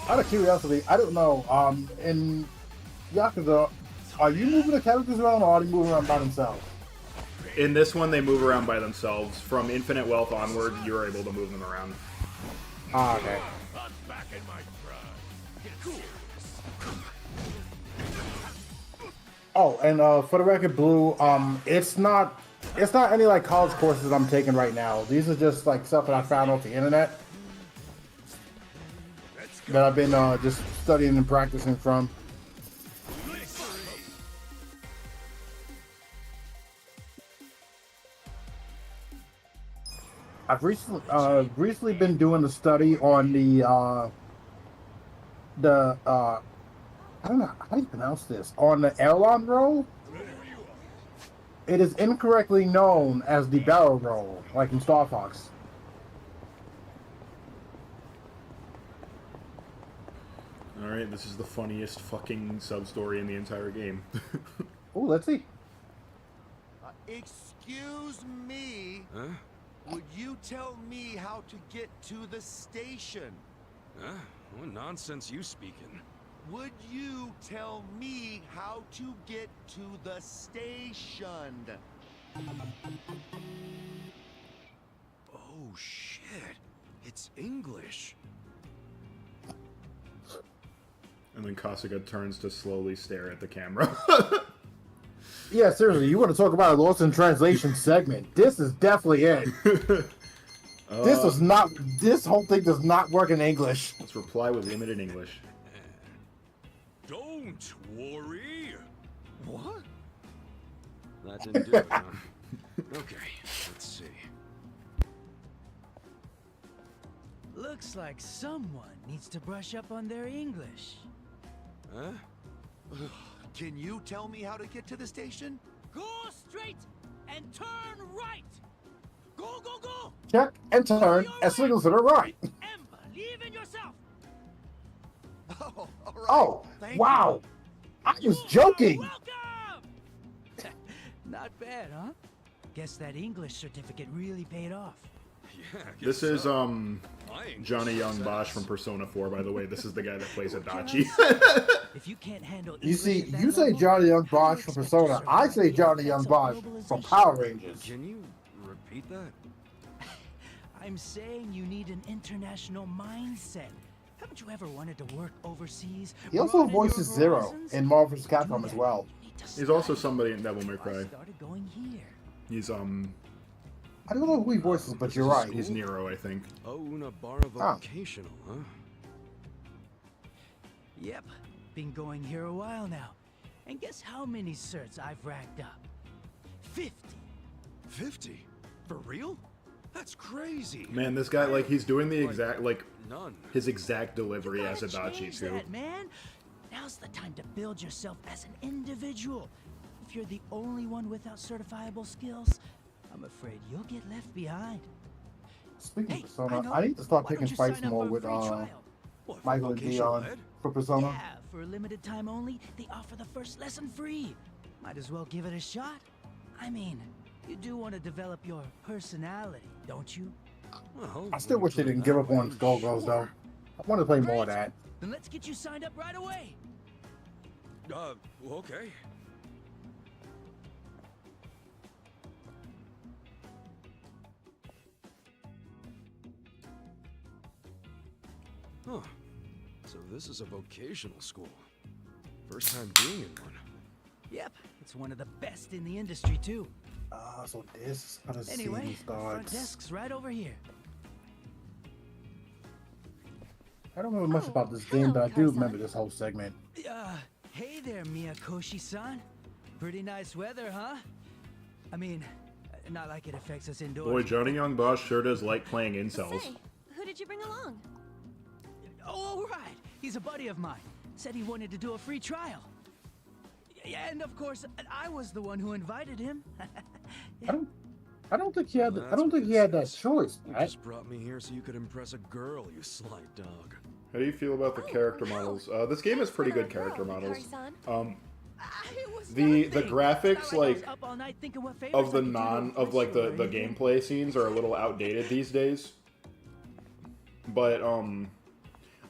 Out of curiosity, I don't know, in Yakuza, are you moving the characters around or are they moving around by themselves? In this one, they move around by themselves. From Infinite Wealth onward, you're able to move them around. Ah, okay. Oh, and for the record, Blue, it's not any like college courses I'm taking right now. These are just like stuff that I found off the internet that I've been just studying and practicing from. I've recently been doing a study on the I don't know how do you pronounce this, on the aileron roll. It is incorrectly known as the barrel roll, like in Star Fox. Alright, this is the funniest fucking sub-story in the entire game. Oh, let's see. Excuse me. Huh? Would you tell me how to get to the station? Huh? What nonsense you speaking? Would you tell me how to get to the station? Oh shit. It's English. And then Kasuga turns to slowly stare at the camera. Yeah, seriously, you want to talk about a lost in translation segment? This is definitely it. This whole thing does not work in English. Let's reply with limited English. Don't worry. What? That didn't do it, huh? Okay, let's see. Looks like someone needs to brush up on their English. Huh? Can you tell me how to get to the station? Go straight and turn right. Go, go, go. Check and turn and signals to the right. And believe in yourself. Oh, all right. Oh, Thank wow. you. I was joking. Welcome. Not bad, huh? Guess that English certificate really paid off. Yeah, I guess This is so. My English Johnny Young sucks. Bosch from Persona 4, by the way. This is the guy that plays Adachi. If you can't handle You see, English at you that say level, Johnny Young how do you Bosch from expect to Persona. I survive say the Johnny effects Young of Bosch from globalization? Power Rangers. Can you repeat that? I'm saying you need an international mindset. Haven't you ever wanted to work overseas? He also broaden your voices Zero horizons? in Marvel vs. To do Capcom as that, well. you need to He's also study. somebody in Devil May So I Cry. started going here. He's I don't know who he voices, but you're right. he's Nero, I think. Oh, Unabara Ah. Vocational, huh? Yep, been going here a while now. And guess how many certs I've racked up? 50. 50? For real? That's crazy. Man, this guy, like, he's doing the exact, like, None. his exact delivery as Gotta Adachi, change too. that, man. Now's the time to build yourself as an individual. If you're the only one without certifiable skills, I'm afraid you'll get left behind. Speaking Hey, of Persona, know. I need to start Why don't picking you fights sign up more for a with free trial? What, for Michael and vocational Dion ed? for Persona. Yeah, for a limited time only, they offer the first lesson free. Might as well give it a shot. I mean, you do want to develop your personality, don't you? Well, I still when wish you they put it didn't give that up on way, Skullgirls though. sure. I want to play more of Great. that. Then let's get you signed up right away. Okay. Huh. So this is a vocational school. First time being in one. Yep, it's one of the best in the industry too. So this is how the Anyway, scene the front starts. desk's right over here. I don't remember much Oh, about this hello, game, but I do Tarzan. remember this whole segment. Hey there, Miyakoshi-san. Pretty nice weather, huh? I mean, not like it affects us indoors. Boy, Johnny Young Bosch sure does like playing incels. Say, who did you bring along? Oh, right. He's a buddy of mine. Said he wanted to do a free trial. Yeah, and of course, I was the one who invited him. I don't think he had. Well, I don't that's think he had that what this choice, is. You Matt. just brought me here so you could impress a girl, you sly dog. How do you feel about the character wow. models? This game has pretty good Thanks for character the models. Hikari-san. It was The nothing. graphics, It's not I like, was up all night thinking what favors of the I could do to impress like you or the anything. gameplay scenes are a little outdated these days. But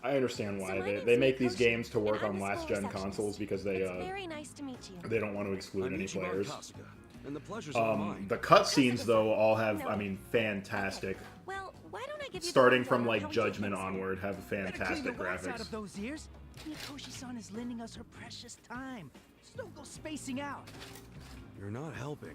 I understand So why my they name's make these Mikoshi, games to and work I'm on the last school gen receptionist. consoles because It's very nice to meet you. they don't want to exclude any players. Kasuga, and the pleasure's all mine. The cutscenes though all have, No. I mean, fantastic. Well, why don't I give you the Starting from rundown on like how we do Judgment things here? onward, have Better clean fantastic the wax out graphics. of those ears. Miyakoshi-san is lending us her precious time. Just don't go spacing out. You're not helping.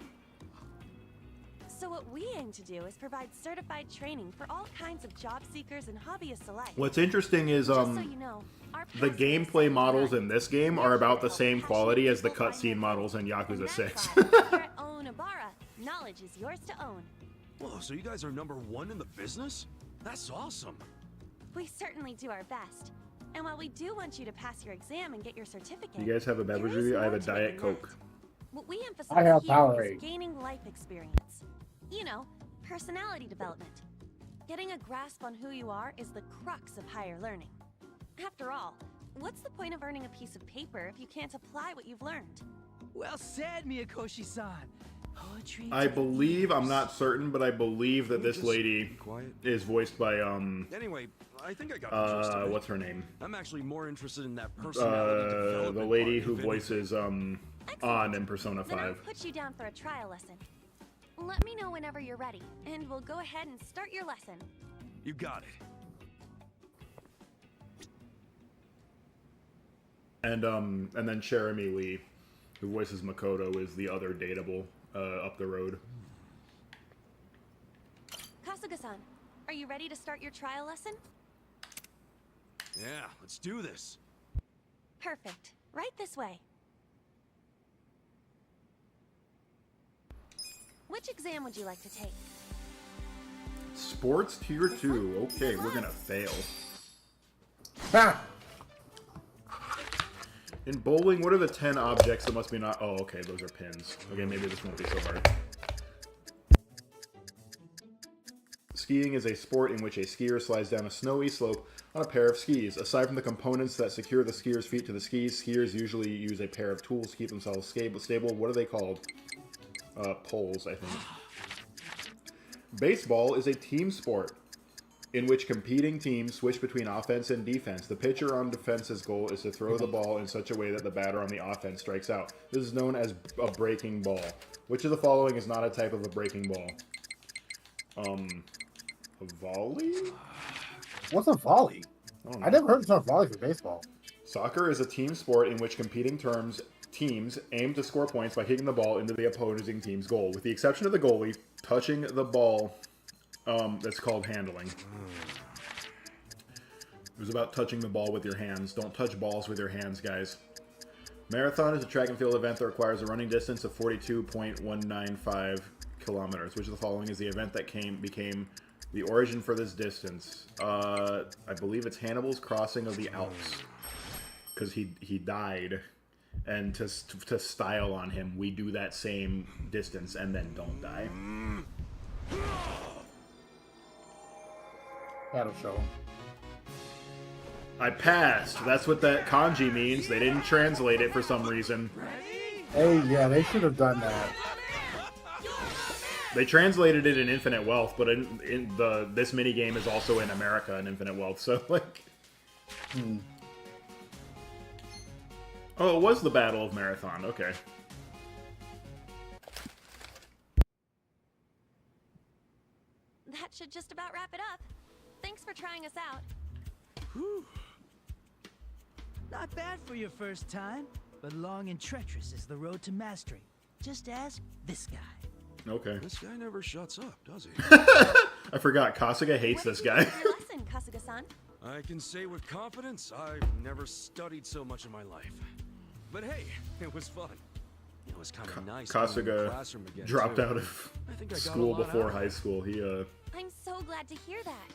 So what we aim to do is provide certified training for all kinds of job seekers and hobbyists alike. What's interesting is Just so you know, our the past is gameplay second to models none. in this game We're are here about to the help same passionate quality as the people find cutscene their models in And Yakuza that's 6. why, here at Onabara, knowledge is yours to own. Whoa, so you guys are #1 in the business? That's awesome. We certainly do our best. And while we do want you to pass your exam and get your certificate, You guys have a there beverage is with you? I have more a to it Diet than that. Coke. What we emphasize I have here Powerade. is gaining life experience. You know, personality development. Getting a grasp on who you are is the crux of higher learning. After all, what's the point of earning a piece of paper if you can't apply what you've learned? Well said, Miyakoshi-san. Poetry. I to the believe, I'm ears. not certain, but I believe that Can we this just lady be quiet? is voiced by Anyway, I think I got the gist of it. what's her name? I'm actually more interested in that personality development The lady part, who if anything. voices An in Persona Then I'll 5. put you down for a trial lesson. Let me know whenever you're ready, and we'll go ahead and start your lesson. You got it. And then Jeremy Lee, who voices Makoto, is the other dateable up the road. Kasuga-san, are you ready to start your trial lesson? Yeah, let's do this. Perfect. Right this way. Which exam would you like to take? Sports Tier 2. Okay, we're gonna fail. Ha! In bowling, what are the 10 objects that must be not... Oh, okay, those are pins. Okay, maybe this won't be so hard. Skiing is a sport in which a skier slides down a snowy slope on a pair of skis. Aside from the components that secure the skier's feet to the skis, skiers usually use a pair of tools to keep themselves stable. What are they called? Poles, I think. Baseball is a team sport in which competing teams switch between offense and defense. The pitcher on defense's goal is to throw the ball in such a way that the batter on the offense strikes out. This is known as a breaking ball. Which of the following is not a type of a breaking ball? A volley? What's a volley? I never heard the term volley for baseball. Soccer is a team sport in which competing teams aim to score points by kicking the ball into the opposing team's goal. With the exception of the goalie touching the ball, that's called handling. It was about touching the ball with your hands. Don't touch balls with your hands, guys. Marathon is a track and field event that requires a running distance of 42.195 kilometers. Which of the following is the event that became the origin for this distance? I believe it's Hannibal's crossing of the Alps. Because he died. And to style on him, we do that same distance and then don't die. That'll show him. I passed. That's what that kanji means. They didn't translate it for some reason. Hey, yeah, they should have done that. They translated it in Infinite Wealth, but this minigame is also in America in Infinite Wealth, so like... Oh, it was the Battle of Marathon, okay. That should just about wrap it up. Thanks for trying us out. Whew. Not bad for your first time, but long and treacherous is the road to mastery. Just ask this guy. Okay. This guy never shuts up, does he? I forgot, Kasuga hates this guy. Your lesson, Kasuga-san. I can say with confidence, I've never studied so much in my life. But hey, it was fun. It was kind of nice. Kasuga Again, dropped too. out of I think I got school a lot before out of high it. school. He I'm so glad to hear that.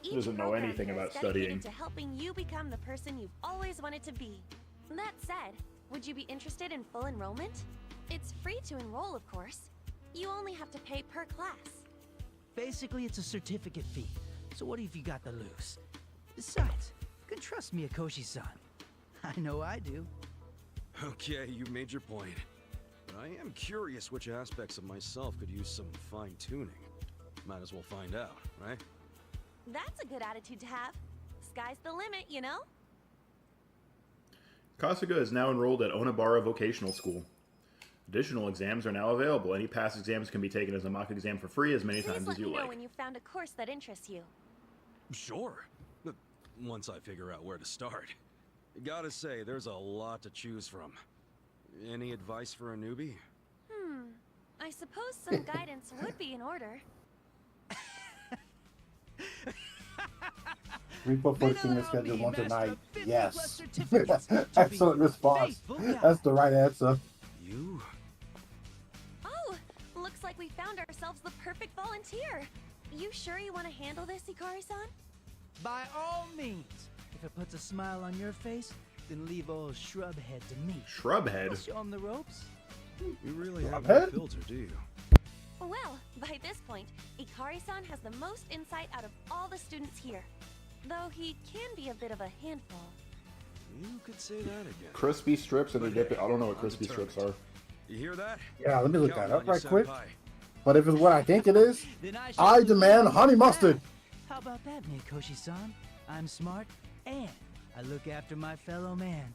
Each doesn't know program anything here about is dedicated studying. to helping you become the person you've always wanted to be. That said, would you be interested in full enrollment? It's free to enroll, of course. You only have to pay per class. Basically, it's a certificate fee. So what if you got the loose? Besides, you can trust me, Akoshi-san. I know I do. Okay, you made your point. But I am curious which aspects of myself could use some fine-tuning. Might as well find out, right? That's a good attitude to have. Sky's the limit, you know? Kasuga is now enrolled at Onabara Vocational School. Additional exams are now available. Any past exams can be taken as a mock exam for free as many times as you Please let me know like. when you found a course that interests you. Sure. But once I figure out where to start. Gotta say, there's a lot to choose from. Any advice for a newbie? I suppose some guidance would be in order. Repo 14 is scheduled once a night. Yes. Excellent response. That's the right answer. You? Oh, looks like we found ourselves the perfect volunteer. You sure you want to handle this, Ikari-san? By all means. If it puts a smile on your face, then leave old Shrubhead to me. Shrubhead? I'll show him the ropes. You really have Shrubhead? no filter, do you? Well, by this point, Ikari-san has the most insight out of all the students here. Though he can be a bit of a handful. You could say that again. Crispy strips and a dip. I don't know what crispy strips are. You hear that? Yeah, let me look Counting that up on you, right quick. senpai. But if it's what I think it is, Then I shall demand do honey that. mustard. How about that, Mikoshi-san? I'm smart, and I look after my fellow man.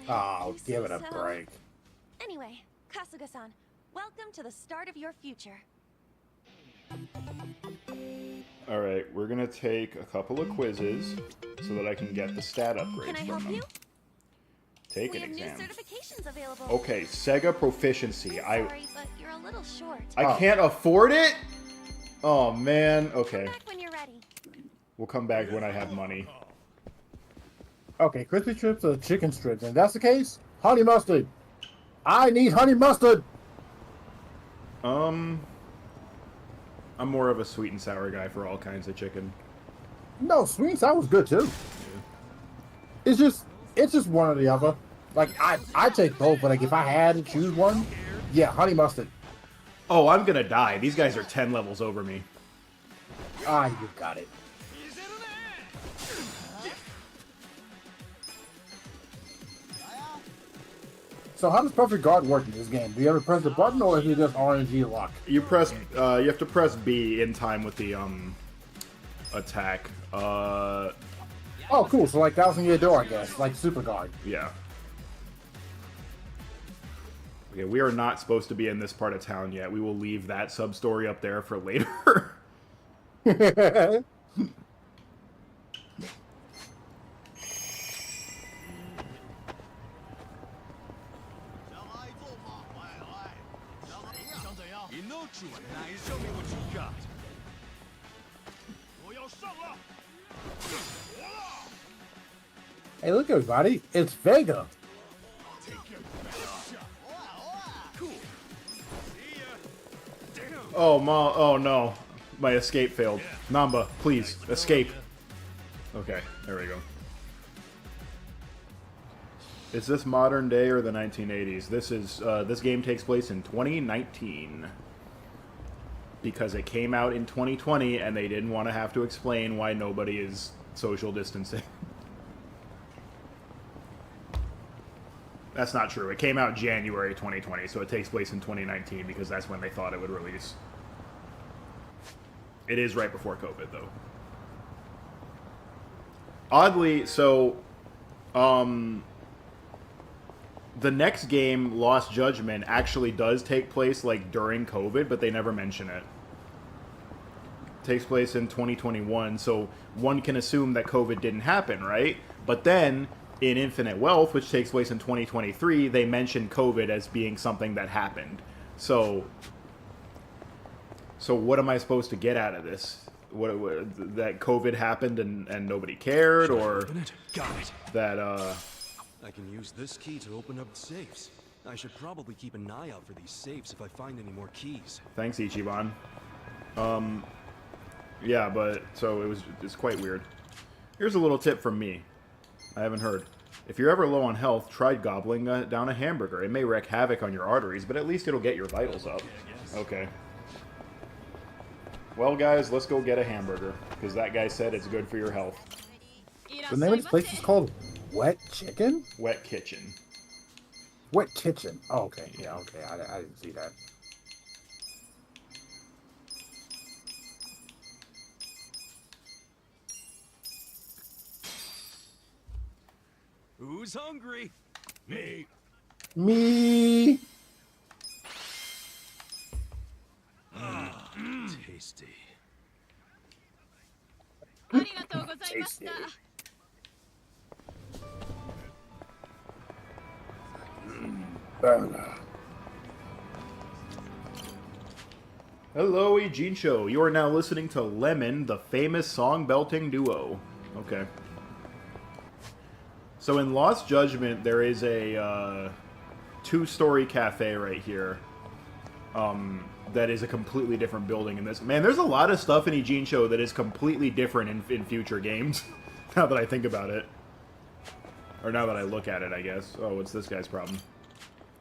Oh, You give say it a so. break. Anyway, Kasuga-san, welcome to the start of your future. Alright, we're gonna take a couple of quizzes so that I can get the stat upgrades Can I from help them. you? Take We an have exam. new certifications available. Okay, Sega Proficiency. I'm sorry, but you're a little short. I can't afford it? Oh man, okay. Come back when you're ready. We'll come back when I have money. Okay, crispy strips or chicken strips. And if that's the case, honey mustard. I need honey mustard. I'm more of a sweet and sour guy for all kinds of chicken. No, sweet and sour was good too. It's just one or the other. Like I take both, but like if I had to choose one, yeah, honey mustard. Oh, I'm gonna die. These guys are 10 levels over me. Ah, you got it. So how does Perfect Guard work in this game? Do you ever press the button, or is it just RNG luck? You press. You have to press B in time with the attack. Oh, cool. So like Thousand Year Door, I guess, like Super Guard. Yeah. Okay, we are not supposed to be in this part of town yet. We will leave that sub-story up there for later. Show me what you got. Hey, look, everybody. It's Vega. Oh no. My escape failed. Namba, please, escape. Okay, there we go. Is this modern day or the 1980s? This game takes place in 2019. Because it came out in 2020 and they didn't want to have to explain why nobody is social distancing. That's not true. It came out January 2020, so it takes place in 2019 because that's when they thought it would release. It is right before COVID, though. Oddly, so, the next game, Lost Judgment, actually does take place, like, during COVID, but they never mention it. It takes place in 2021, so one can assume that COVID didn't happen, right? But then, in Infinite Wealth, which takes place in 2023, they mention COVID as being something that happened. So what am I supposed to get out of this? What that COVID happened and nobody cared, or Got it. that I can use this key to open up safes. I should probably keep an eye out for these safes if I find any more keys. Thanks, Ichiban. Yeah, but so it's quite weird. Here's a little tip from me. I haven't heard. If you're ever low on health, try gobbling down a hamburger. It may wreak havoc on your arteries, but at least it'll get your vitals up. Okay. Well, guys, let's go get a hamburger, because that guy said it's good for your health. The name of this place is called Wet Chicken? Wet Kitchen. Wet Kitchen. Oh, okay. Yeah, okay. I didn't see that. Who's hungry? Me. Me. Tasty. Tasty. Burger. Hello, Ejincho. You are now listening to Lemon, the famous song-belting duo. Okay. So in Lost Judgment, there is a two-story cafe right here that is a completely different building in this. Man, there's a lot of stuff in Ejincho that is completely different in future games, now that I think about it. Or now that I look at it, I guess. Oh, what's this guy's problem?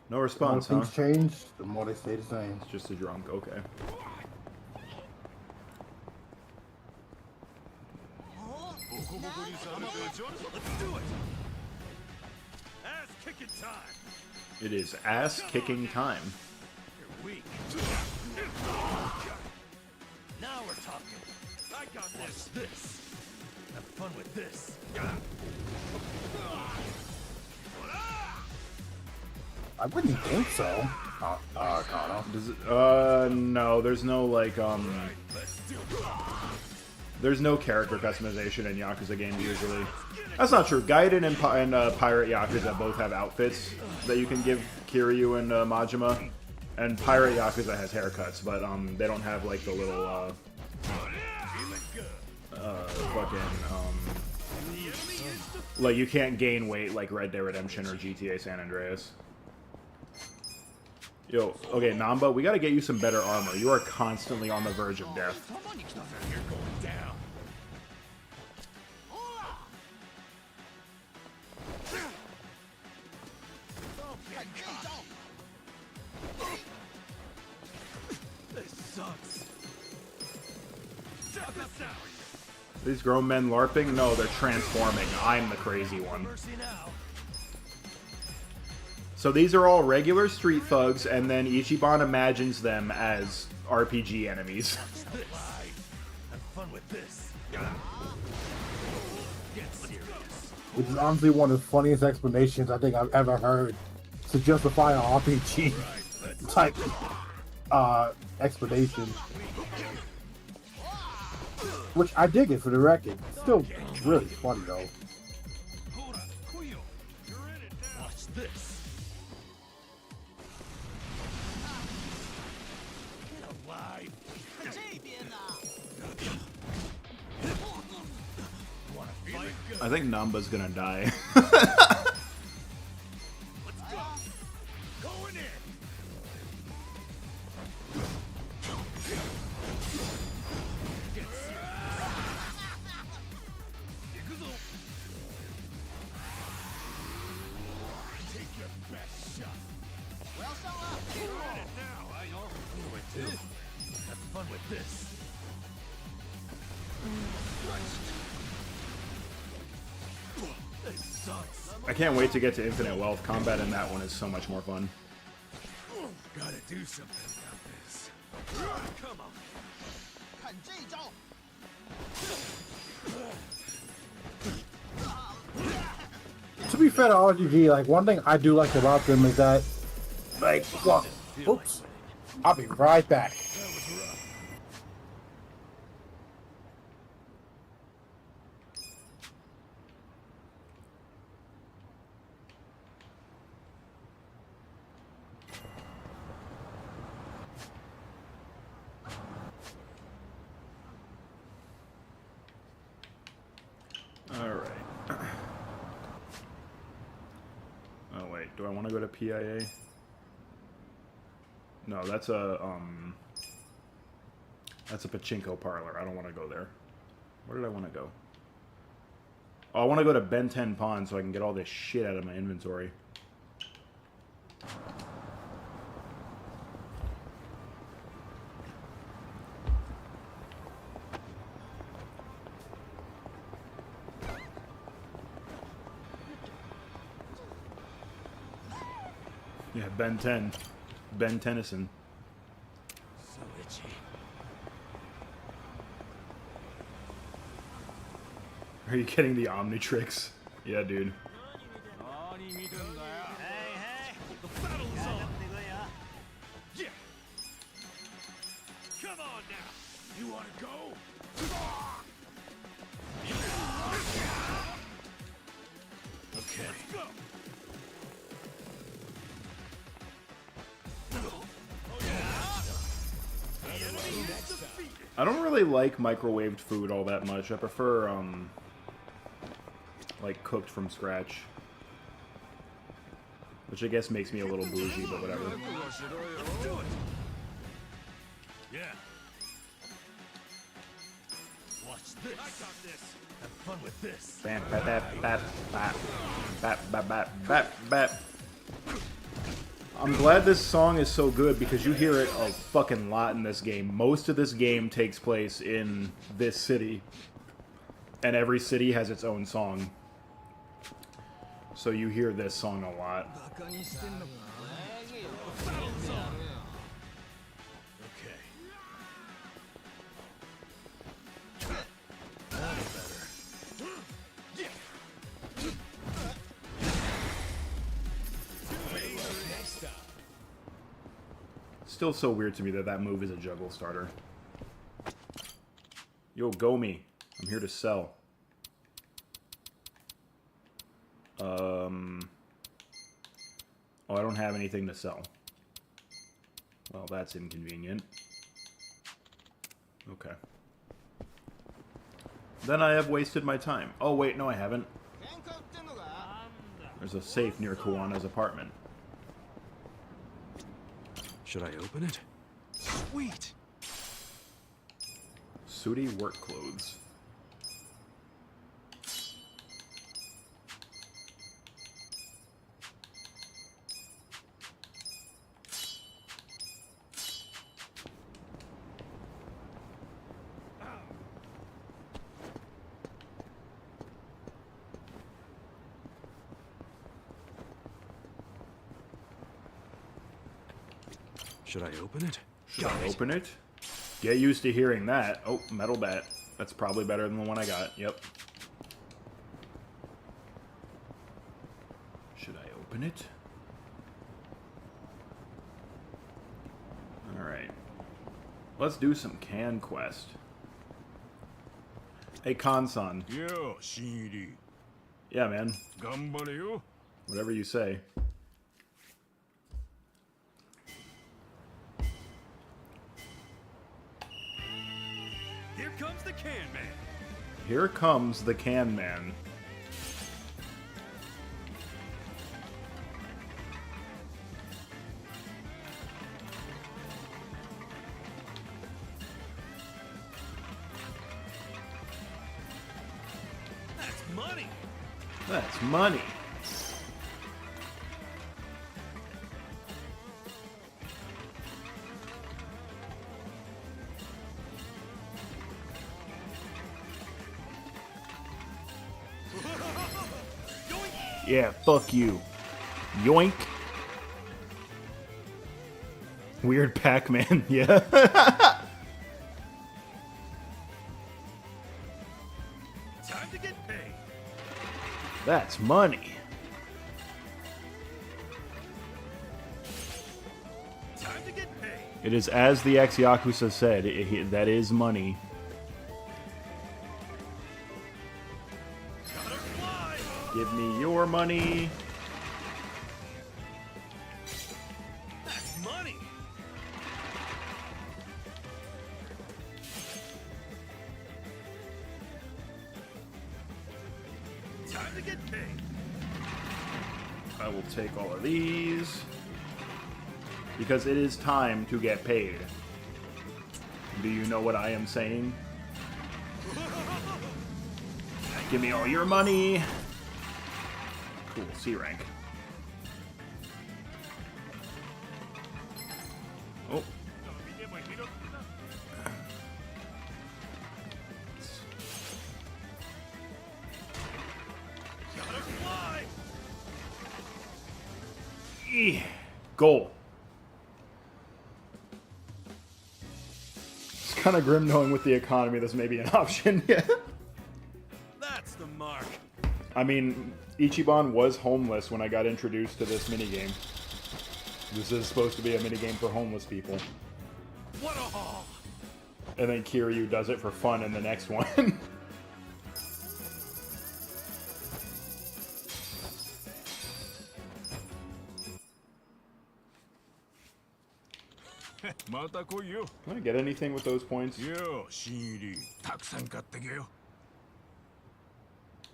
No response, The more huh? things change, the more they stay the same. It's just a drunk, okay. Let's do it. Ass kicking time. It is ass-kicking time. You're weak. Now we're talking. I got this. This. Have fun with this. I wouldn't think so. Kano. Does it, no, there's no, like, there's no character customization in Yakuza games, usually. That's not true. Gaiden and Pirate Yakuza both have outfits that you can give Kiryu and Majima. And Pirate Yakuza has haircuts, but, they don't have, like, the little, like, you can't gain weight like Red Dead Redemption or GTA San Andreas. Yo, okay, Namba, we gotta get you some better armor. You are constantly on the verge of death. You're going down. This sucks. Check this out. These grown men LARPing? No, they're transforming. I'm the crazy one. Mercy now. So these are all regular street thugs, and then Ichiban imagines them as RPG enemies. Have fun with this. Get serious. Which is honestly one of the funniest explanations I think I've ever heard to justify an RPG type explanation. Which I dig it for the record. Still really funny though. Watch this. Get alive. Wanna fight? I think Namba's gonna die. Let's go. Going in. Get YAKUZA. Take your best shot. You're in it now. What do I do? Have fun with this. This sucks. I can't wait to get to Infinite Wealth. Combat in that one is so much more fun. Gotta do something about this. Come on. To be fair to RGG, like one thing I do like about them is that, like, well, oops, I'll be right back. All right. Oh wait, do I want to go to PIA? No, that's a pachinko parlor. I don't want to go there. Where did I want to go? Oh, I want to go to Ben 10 Pond so I can get all this shit out of my inventory. Yeah, Ben 10. Ben Tennyson. So itchy. Are you getting the Omnitrix? Yeah, dude. The battle is on. Yeah. Come on now. You wanna go? Okay. Let's go. I don't really like microwaved food all that much. I prefer, like, cooked from scratch. Which I guess makes me a little bougie, but whatever. Let's do it. Yeah. Watch this. I got this. Have fun with this. Bam, bap, bap, bap, bap, bap, bap, bap, bap, bap. I'm glad this song is so good because you hear it a fucking lot in this game. Most of this game takes place in this city. And every city has its own song. So you hear this song a lot. Okay. Still so weird to me that that move is a juggle starter. Yo, Gomi. I'm here to sell. Oh, I don't have anything to sell. Well, that's inconvenient. Okay. Then I have wasted my time. Oh, wait, no, I haven't. There's a safe near Kuwana's apartment. Should I open it? Sweet! Sooty work clothes. Should I open it? Should I open it? Get used to hearing that. Oh, metal bat. That's probably better than the one I got. Yep. Should I open it? Alright. Let's do some can quest. Hey, Kansan. Yo, Shinri. Yeah, man. Ganbare yo. Whatever you say. Here comes the can man. Here comes the can man. That's money. That's money. Yeah, fuck you. Yoink. Weird Pac-Man, yeah. Time to get paid. That's money. Time to get paid. It is as the ex-Yakuza said, that is money. Gotta fly. Give me your money. That's money. Time to get paid. I will take all of these. Because it is time to get paid. Do you know what I am saying? Give me all your money. Cool, C rank. Oh. Gotta fly. Goal. It's kind of grim knowing with the economy this may be an option. Yeah. That's the mark. I mean, Ichiban was homeless when I got introduced to this minigame. This is supposed to be a minigame for homeless people. What a haul. And then Kiryu does it for fun in the next one. Mata koi yo. Can I get anything with those points? Yo, Shinri. Takusan katte ge yo.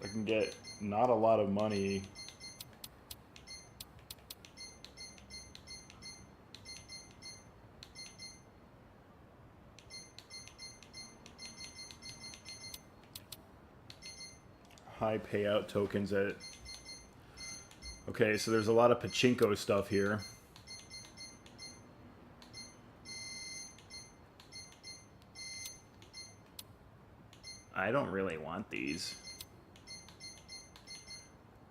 I can get not a lot of money. High payout tokens at... Okay, so there's a lot of pachinko stuff here. I don't really want these.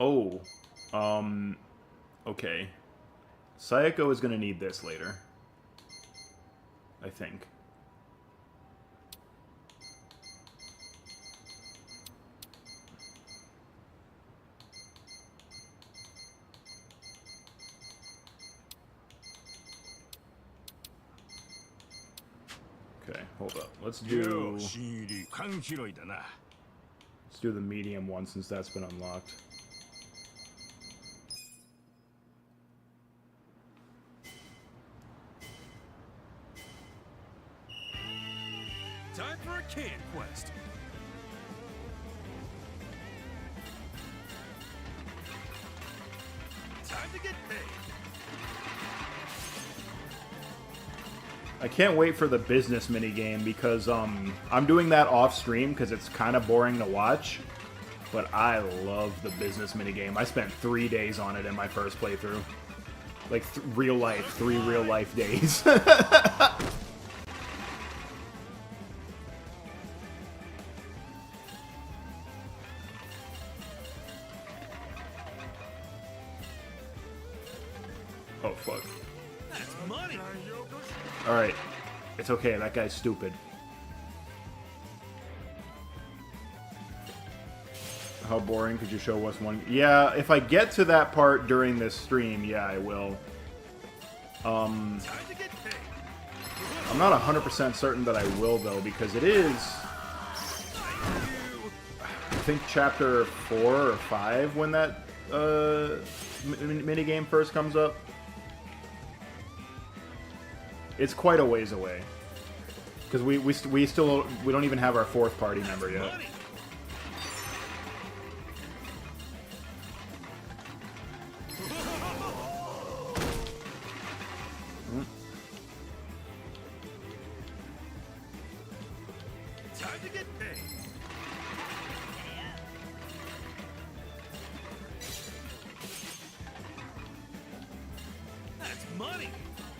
Oh, okay. Sayako is gonna need this later. I think. Okay, hold up. Let's Yo, do Shinri. Kan hiroi da na. let's do the medium one since that's been unlocked. Time for a can quest. Time to get paid. I can't wait for the business minigame because I'm doing that off stream because it's kind of boring to watch. But I love the business minigame. I spent 3 days on it in my first playthrough. Like real life, 3 real life days. Oh fuck. That's money. Alright. It's okay, that guy's stupid. How boring, could you show us one? Yeah, if I get to that part during this stream, yeah, I will. I'm not 100% certain that I will, though, because it is... I think chapter 4 or 5 when that minigame first comes up. It's quite a ways away. Because we still... We don't even have our 4th party member yet.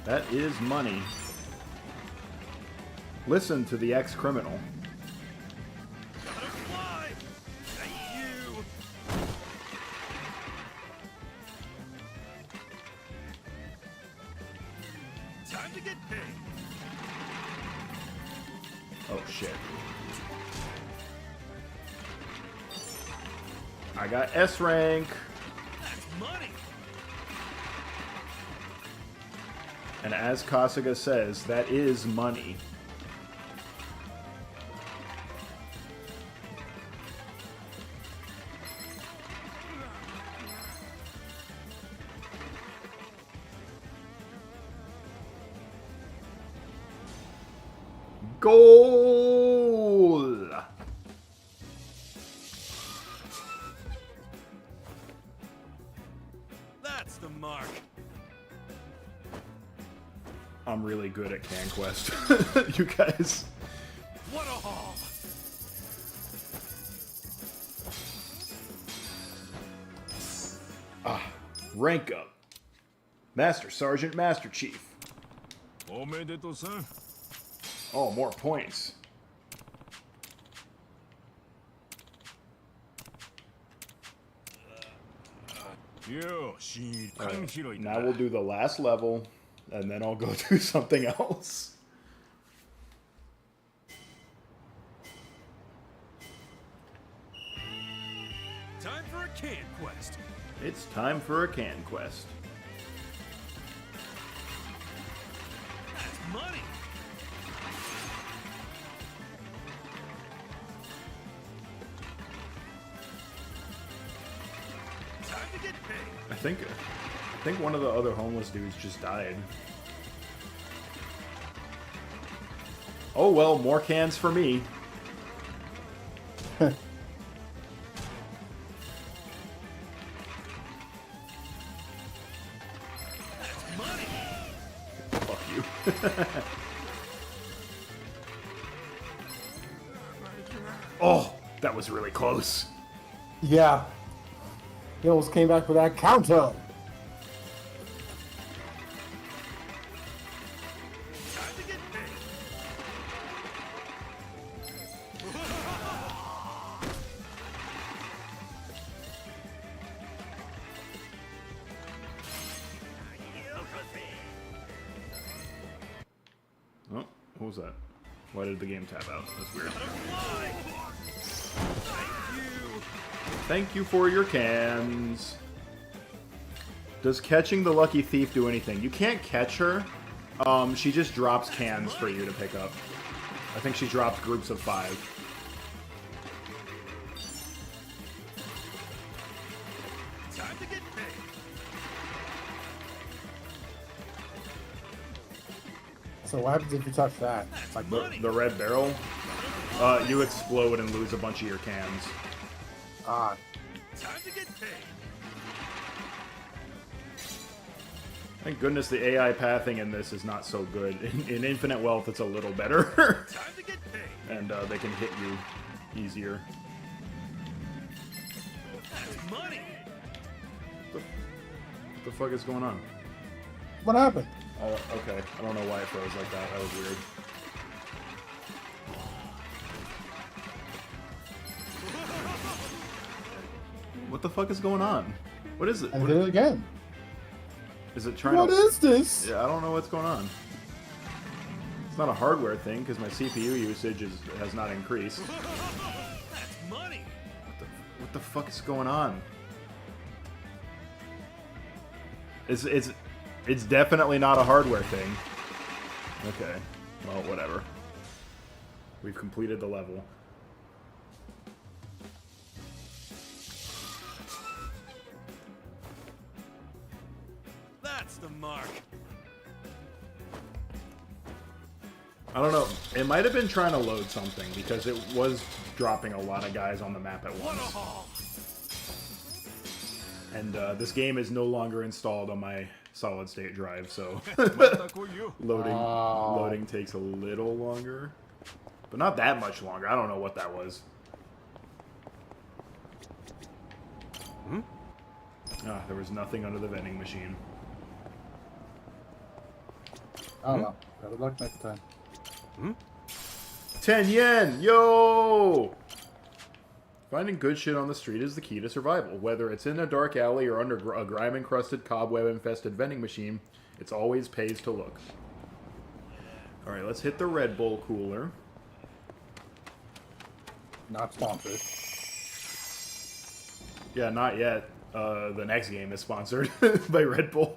That is money. Listen to the ex-criminal. Time to get paid. Oh shit. I got S rank. That's money. And as Kasuga says, that is money. Goal! That's the mark. I'm really good at CanQuest. You guys. What a haul. Rank up. Master Sergeant, Master Chief. Omedetou-san. Oh, more points. Alright, now we'll do the last level, and then I'll go do something else. Time for a can quest. It's time for a can quest. That's money. Time to get paid. I think one of the other homeless dudes just died. Oh well, more cans for me. That's money. Fuck you. Oh, that was really close. Yeah. He almost came back with that counter. Time to get paid. Oh, what was that? Why did the game tap out? That's weird. Thank you for your cans. Does catching the lucky thief do anything? You can't catch her. She just drops cans for you to pick up. I think she drops groups of 5. Time to get paid. So what happens if you touch that? Like The red barrel, you explode and lose a bunch of your cans. ah, Time to get paid. Thank goodness the AI pathing in this is not so good. In Infinite Wealth, it's a little better. Time to get paid. And they can hit you easier. That's money. What the fuck is going on? what happened? Okay, I don't know why it froze like that. That was weird. What the fuck is going on? What is it? I What did it again. is it trying What to... is this? Yeah, I don't know what's going on. not a hardware thing because my CPU usage has not increased. That's money. What the fuck is going on? It's definitely not a hardware thing. Okay. Well, whatever. We've completed the level. That's the mark. I don't know. It might have been trying to load something because it was dropping a lot of guys on the map at once. And this game is no longer installed on my solid state drive, so loading takes a little longer, but not that much longer. I don't know what that was. Ah, there was nothing under the vending machine. I don't know. Better luck next time. 10 yen! Yo! Finding good shit on the street is the key to survival. Whether it's in a dark alley or under a grime-encrusted, cobweb-infested vending machine, it always pays to look. Alright, let's hit the Red Bull cooler. Not sponsored. Yeah, not yet. The next game is sponsored by Red Bull.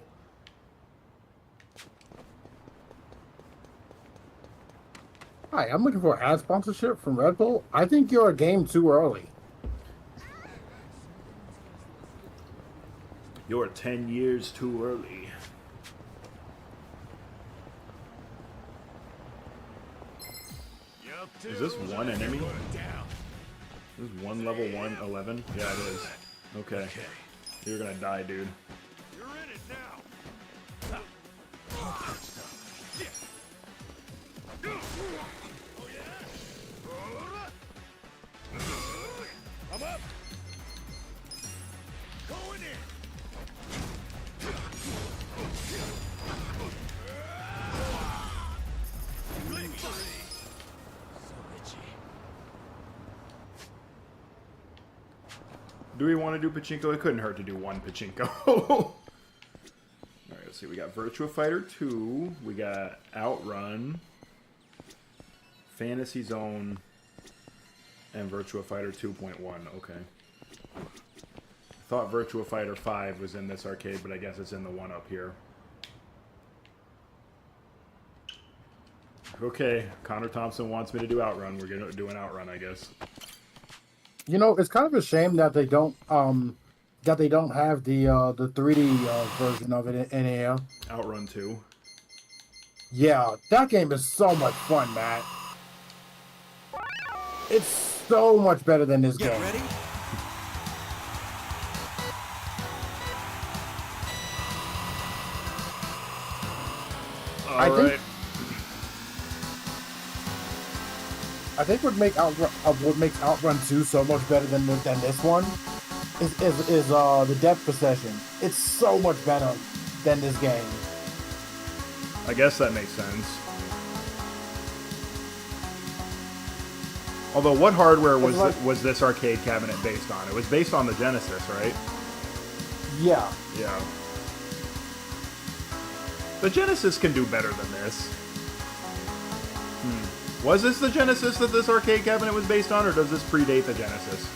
Hi, I'm looking for ad sponsorship from Red Bull. I think you're a game too early. You're 10 years too early. Is this one enemy? This is one level 111? Yeah, it is. Okay. You're gonna die, dude. You're in it now. I'm up. Going in. Do we want to do pachinko? It couldn't hurt to do one pachinko. Alright, let's see. We got Virtua Fighter 2. We got Outrun. Fantasy Zone. And Virtua Fighter 2.1. Okay. I thought Virtua Fighter 5 was in this arcade, but I guess it's in the one up here. Okay, Connor Thompson wants me to do Outrun. We're gonna do an Outrun, I guess. You know, it's kind of a shame that they don't have the 3D version of it in here. Outrun 2. Yeah, that game is so much fun, Matt. It's so much better than this game. Ready? I think what makes Outrun 2 so much better than this one is the depth perception. It's so much better than this game. I guess that makes sense. Although, what hardware was this arcade cabinet based on? It was based on the Genesis, right? Yeah. Yeah. The Genesis can do better than this. Was this the Genesis that this arcade cabinet was based on, or does this predate the Genesis?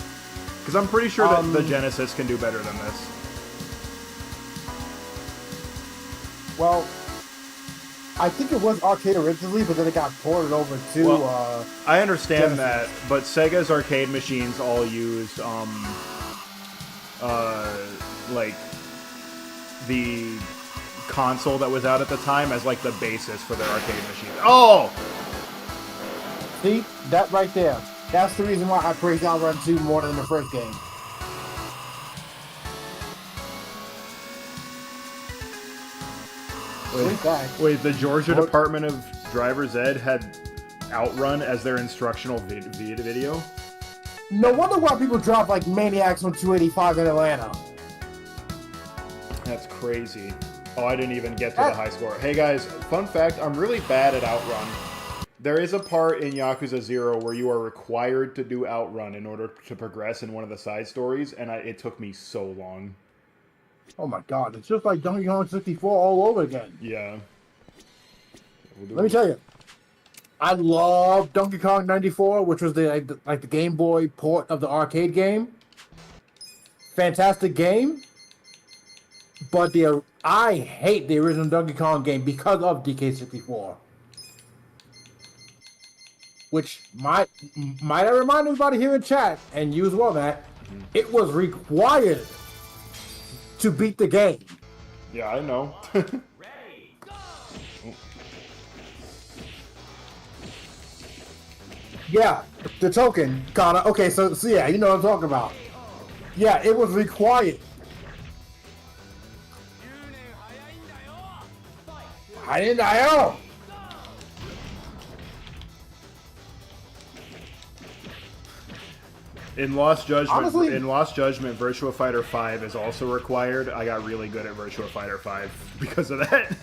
Because I'm pretty sure that the Genesis can do better than this. Well, I think it was arcade originally, but then it got ported over to. Well, I understand Genesis. that, but Sega's arcade machines all used like the console that was out at the time as like the basis for their arcade machine. Oh! See, that right there. That's the reason why I praise Outrun 2 more than the first game. Wait, the Georgia Department of Driver's Ed had Outrun as their instructional video? No wonder why people drive like maniacs on 285 in Atlanta. That's crazy. Oh, I didn't even get to the high score. Hey guys, fun fact, I'm really bad at Outrun. There is a part in Yakuza 0 where you are required to do Outrun in order to progress in one of the side stories, and it took me so long. Oh my god, it's just like Donkey Kong 64 all over again. Yeah. Let me tell you, I love Donkey Kong 94, which was the like the Game Boy port of the arcade game. Fantastic game, but I hate the original Donkey Kong game because of DK64. Which might I remind everybody here in chat, and you as well, Matt, it was required to beat the game. Yeah, I know. Yeah, the token, Connor. Okay, so yeah, you know what I'm talking about. Yeah, it was required. I didn't know. In Lost Judgment, Honestly, Virtua Fighter 5 is also required. I got really good at Virtua Fighter 5 because of that.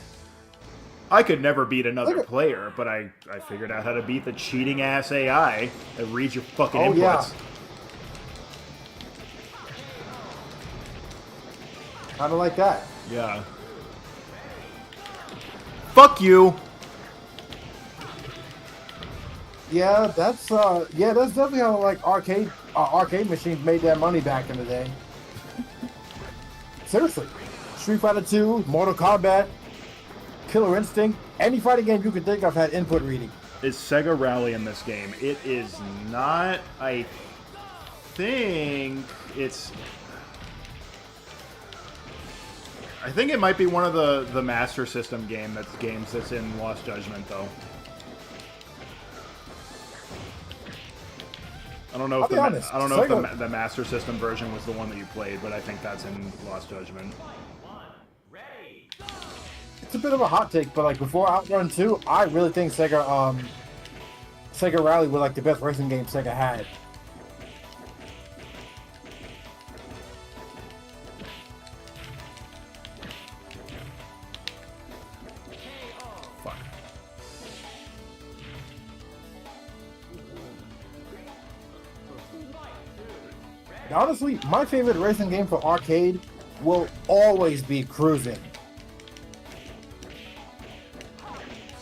I could never beat another player, but I figured out how to beat the cheating ass AI that reads your fucking inputs. Yeah. Kind of like that. Yeah. Fuck you. Yeah, that's definitely how like arcade machines made their money back in the day. Seriously, Street Fighter 2, Mortal Kombat, Killer Instinct, any fighting game you could think of had input reading. Is Sega Rally in this game? It is not. I think it's. I think it might be one of the Master System games that's in Lost Judgment though. I don't know if the Master System version was the one that you played, but I think that's in Lost Judgment. It's a bit of a hot take, but like before Outrun 2, I really think Sega Rally was like the best racing game Sega had. Fuck. Honestly, my favorite racing game for arcade will always be Cruisin'.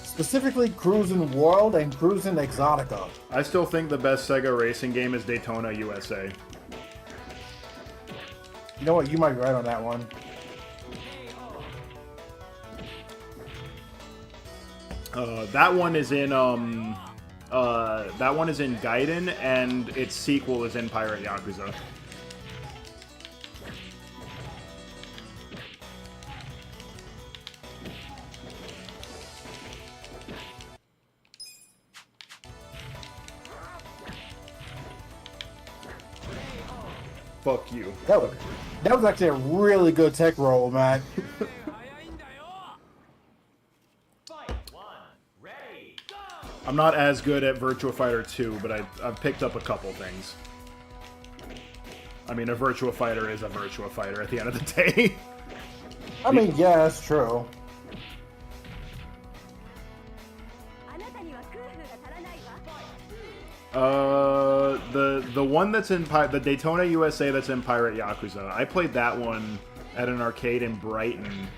Specifically Cruisin' World and Cruisin' Exotica. I still think the best Sega racing game is Daytona USA. You know what? You might be right on that one. That one is in Gaiden, and its sequel is in Pirate Yakuza. Fuck you. That was actually a really good tech roll, man. I'm not as good at Virtua Fighter 2, but I've picked up a couple things. I mean, a Virtua Fighter is a Virtua Fighter at the end of the day. I mean, yeah, that's true. The one that's in the Daytona USA that's in Pirate Yakuza. I played that one at an arcade in Brighton.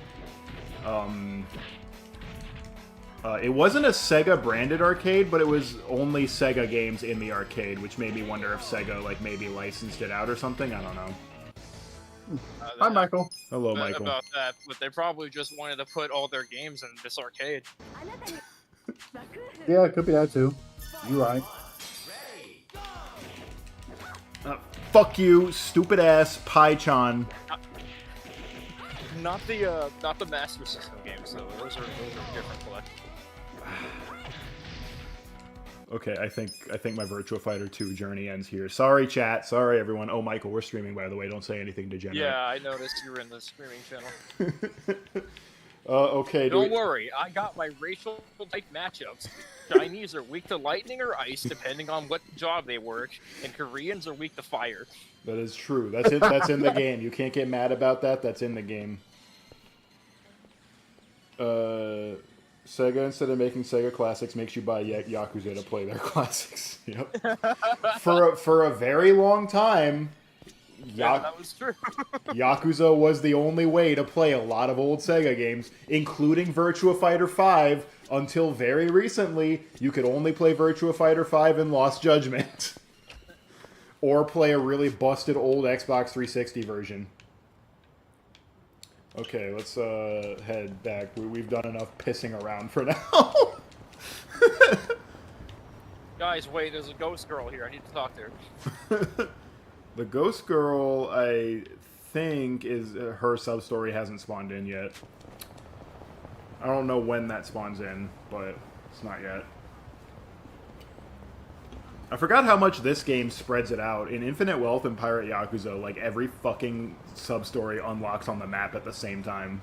It wasn't a Sega branded arcade, but it was only Sega games in the arcade, which made me wonder if Sega like maybe licensed it out or something. I don't know. Hi, Michael. Hello, Michael. About that, but they probably just wanted to put all their games in this arcade. Yeah, it could be that too. You're right. Fuck you, stupid ass Pai-chan. Not the Master System games though. Those are different collections. Okay, I think my Virtua Fighter 2 journey ends here. Sorry, chat. Sorry, everyone. Oh, Michael, we're streaming, by the way. Don't say anything degenerate. Yeah, I noticed you were in the streaming channel. Okay. Don't worry, I got my racial type matchups. Chinese are weak to lightning or ice, depending on what job they work, and Koreans are weak to fire. That is true. That's it. That's in the game. You can't get mad about that. That's in the game. Sega, instead of making Sega classics, makes you buy Yakuza to play their classics. Yep. For a very long time, Yeah, that was true. Yakuza was the only way to play a lot of old Sega games, including Virtua Fighter 5. Until very recently, you could only play Virtua Fighter 5 in Lost Judgment. Or play a really busted old Xbox 360 version. Okay, let's head back. We've done enough pissing around for now. Guys, wait, there's a ghost girl here. I need to talk to her. The ghost girl, I think, is her sub-story hasn't spawned in yet. I don't know when that spawns in, but it's not yet. I forgot how much this game spreads it out. In Infinite Wealth and Pirate Yakuza, like, every fucking sub-story unlocks on the map at the same time.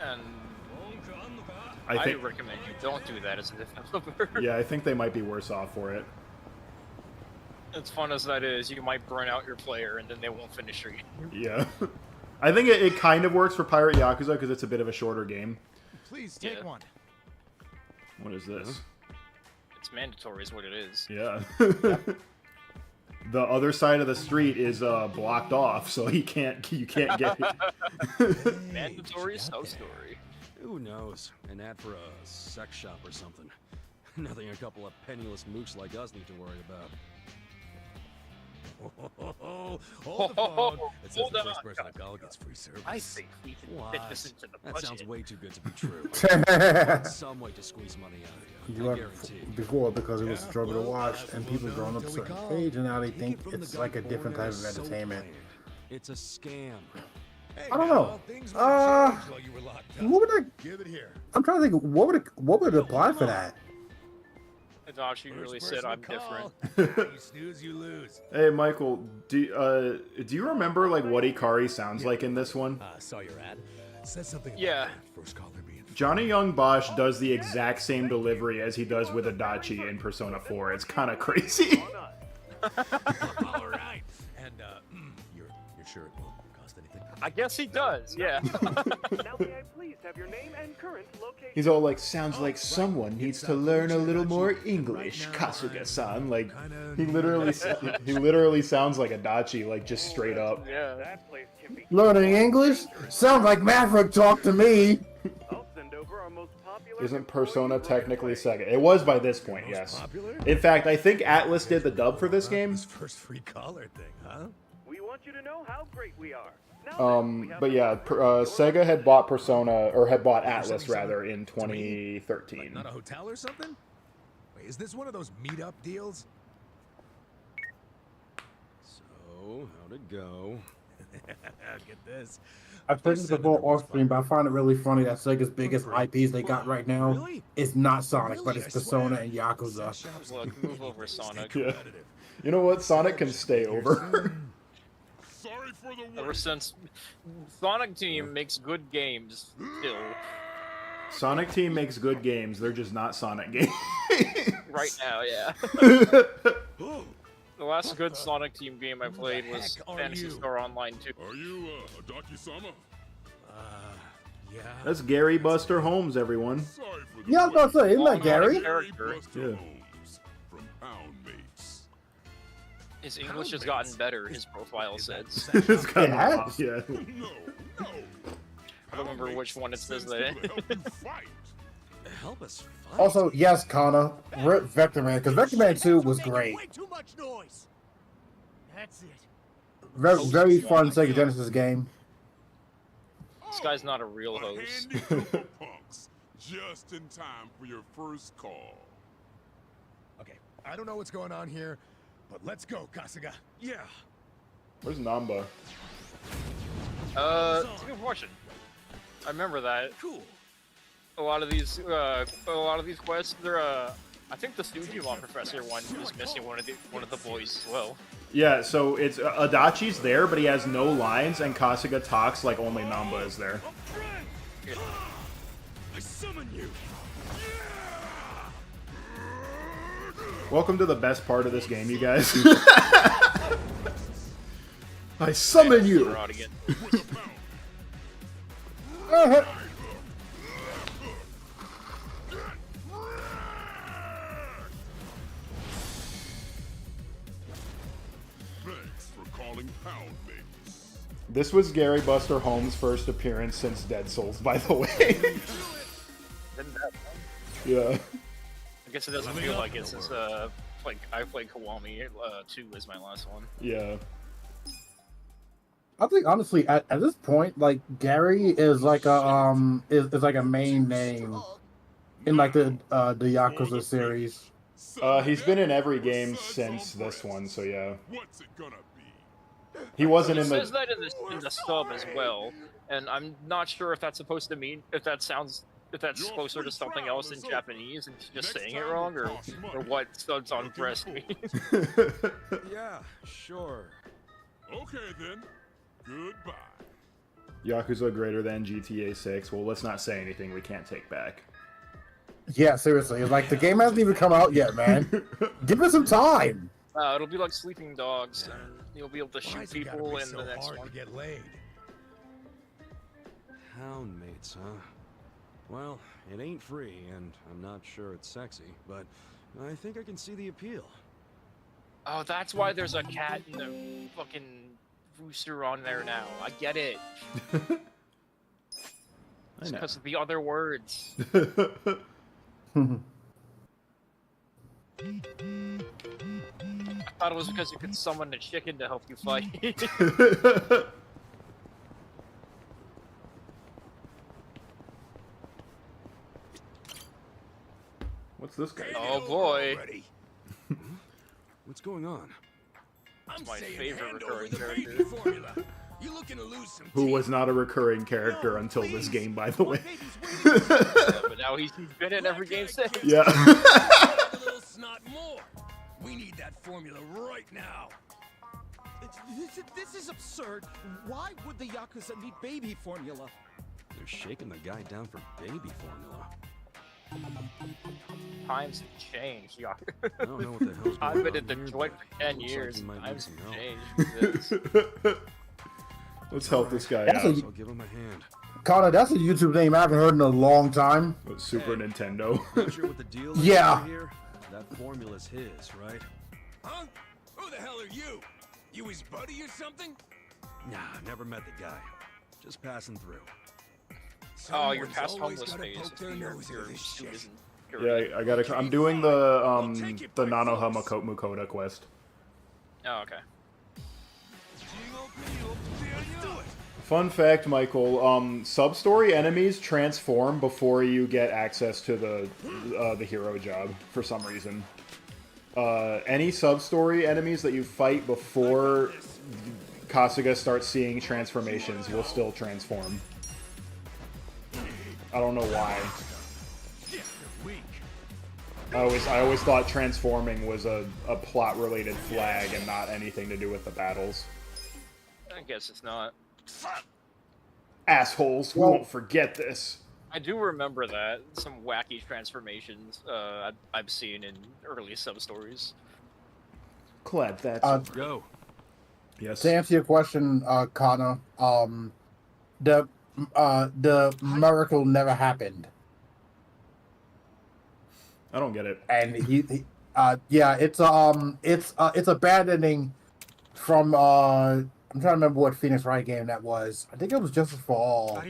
And I think, recommend you don't do that as a developer. yeah, I think they might be worse off for it. As fun as that is, you might burn out your player and then they won't finish your game. Yeah. I think it kind of works for Pirate Yakuza because it's a bit of a shorter game. Please take one. What is this? It's mandatory is what it is. Yeah. The other side of the street is blocked off, so you can't get it. Mandatory sub-story. Who knows? An ad for a sex shop or something. Nothing a couple of penniless mooks like us need to worry about. Hold the phone. It says Hold the on, first person guys. to call gets free service. I think we can fit this into the That budget. sounds way too good to be true. Find some way to squeeze money out of you. You I were guarantee. before because it was Yeah, struggle to well, watch and we'll people know growing up a until we certain call. age and now they Keep think from the it's like a gun different type It's of so entertainment. plain. It's a scam. Hey, I don't know. now, things might have changed while you were locked up. What would I? Give it here. I'm trying to think. What would apply for that? Adachi really First said person I'm to call. different. You snooze, you lose. Hey, Michael, do you remember like what Ikari sounds like in this one? Saw your ad. Said something about Yeah. that first caller being Johnny Young Bosch does the exact same delivery as he does with Adachi in Persona 4. It's kind of crazy. all right. And you're sure it won't cost anything? I guess he does, yeah. Now may I please have your name and current location? He's all like, sounds like someone needs to learn a little more English, Kasuga-san. Like, he literally sounds like Adachi, like just straight up. Yeah. That place can be. Learning English sounds like Maverick talk to me. I'll send over our most popular. Isn't Persona technically Sega? It was by this point, yes. In fact, I think Atlas did the dub for this game. This first free caller thing, huh? We want you to know how great we are. Now then, we have But yeah, Sega had bought Persona, or had bought Atlas rather, in 2013. Not a hotel or something? Wait, is this one of those meet-up deals? So, how'd it go? Get this. I've said this before off screen, but I find it really funny that Sega's biggest IPs they got right now is not Sonic, but it's Persona and Yakuza. Look, move over, Sonic. Yeah. You know what? Sonic can stay over. Sorry for the Ever since Sonic Team makes good games, still. Sonic Team makes good games. They're just not Sonic games. Right now, yeah. The last good Sonic Team game I played was heck are Fantasy you? Star Online 2. Are you, Adaki-sama? Yeah. That's Gary Buster Holmes, everyone. Sorry for the Yeah, I was about to say, isn't that Gary? Character. Buster Yeah. Holmes from Pound Mates. His English has gotten better, his profile says. It's kind It of has. yeah. No. I don't remember which one it says that. Help you fight. Help us fight. Also, yes, Kana, rip Vector Man, because Vector Man 2 was great. Way too much noise. That's it. Very, very fun Sega Genesis game. This guy's not a real A host. handy group of punks, just in time for your first call. Okay, I don't know what's going on here, but let's go, Kasuga. Yeah. Where's Namba? It's a good question. I remember that. Cool. A lot of these quests, they're I think the Sujimon Professor one is missing one of the boys as well. Yeah, so it's Adachi's there, but he has no lines, and Kasuga talks like only Namba is there. I summon you. Welcome to the best part of this game, you guys. I summon you. They're out again. Thanks for calling Pound Mates. This was Gary Buster Holmes' first appearance since Dead Souls, by the way. Yeah. I guess it doesn't feel like it since like I played Kiwami 2 as my last one. Yeah. I think honestly, at this point, like Gary is like a is like a main name in like the Yakuza series. He's been in every game since this one, so yeah. He wasn't in the. It says that in the sub as well, and I'm not sure if that's supposed to mean if that's closer to something else in Japanese and just saying it wrong, or what studs on breast means. Yeah, sure. Okay then. Goodbye. Yakuza greater than GTA 6. Well, let's not say anything we can't take back. Yeah, seriously, like the game hasn't even come out yet, man. Give it some time. It'll be like Sleeping Dogs, and you'll be able to shoot people in the next one. To get laid? Houndmates, huh? Well, it ain't free, and I'm not sure it's sexy, but I think I can see the appeal. Oh, that's why there's a cat and a fucking rooster on there now. I get it. It's because of the other words. Hmm. I thought it was because you could summon a chicken to help you fight. What's this guy? Oh boy. What's going on? That's my favorite recurring character. You looking to lose some Who was not a recurring character until this game, by the way. Yeah, but now he's been in every game since. Yeah. a little snot more. We need that formula right now. This is absurd. Why would the Yakuza need baby formula? They're shaking the guy down for baby formula. Times have changed. Yeah. I don't know what the hell's going I've been on in the here, joint but for 10 looks like years. he might need Times some have help. changed. Let's help this guy That's out. I'll give him a hand. Connor, that's a YouTube name I haven't heard in a long time. Super Nintendo. Not sure what the deal is Yeah. over here. That formula's his, right? Huh? Who the hell are you? You his buddy or something? Nah, never met the guy. Just passing through. Oh, you're Someone's past always homeless gotta phase. poke their Your nose into this suit shit. isn't Yeah, I gotta. I'm doing the Nanoha Mukoda quest. Oh, okay. Fun fact, Michael. Sub-story enemies transform before you get access to the hero job for some reason. Any sub-story enemies that you fight before Kasuga starts seeing transformations will still transform. I don't know why. I always thought transforming was a plot-related flag and not anything to do with the battles. I guess it's not. Assholes, we won't forget this. I do remember that. Some wacky transformations I've seen in early sub-stories. Glad that's go. Yes. To answer your question, Connor, the miracle never happened. I don't get it. And yeah, it's a bad ending from I'm trying to remember what Phoenix Wright game that was. I think it was Justice for All.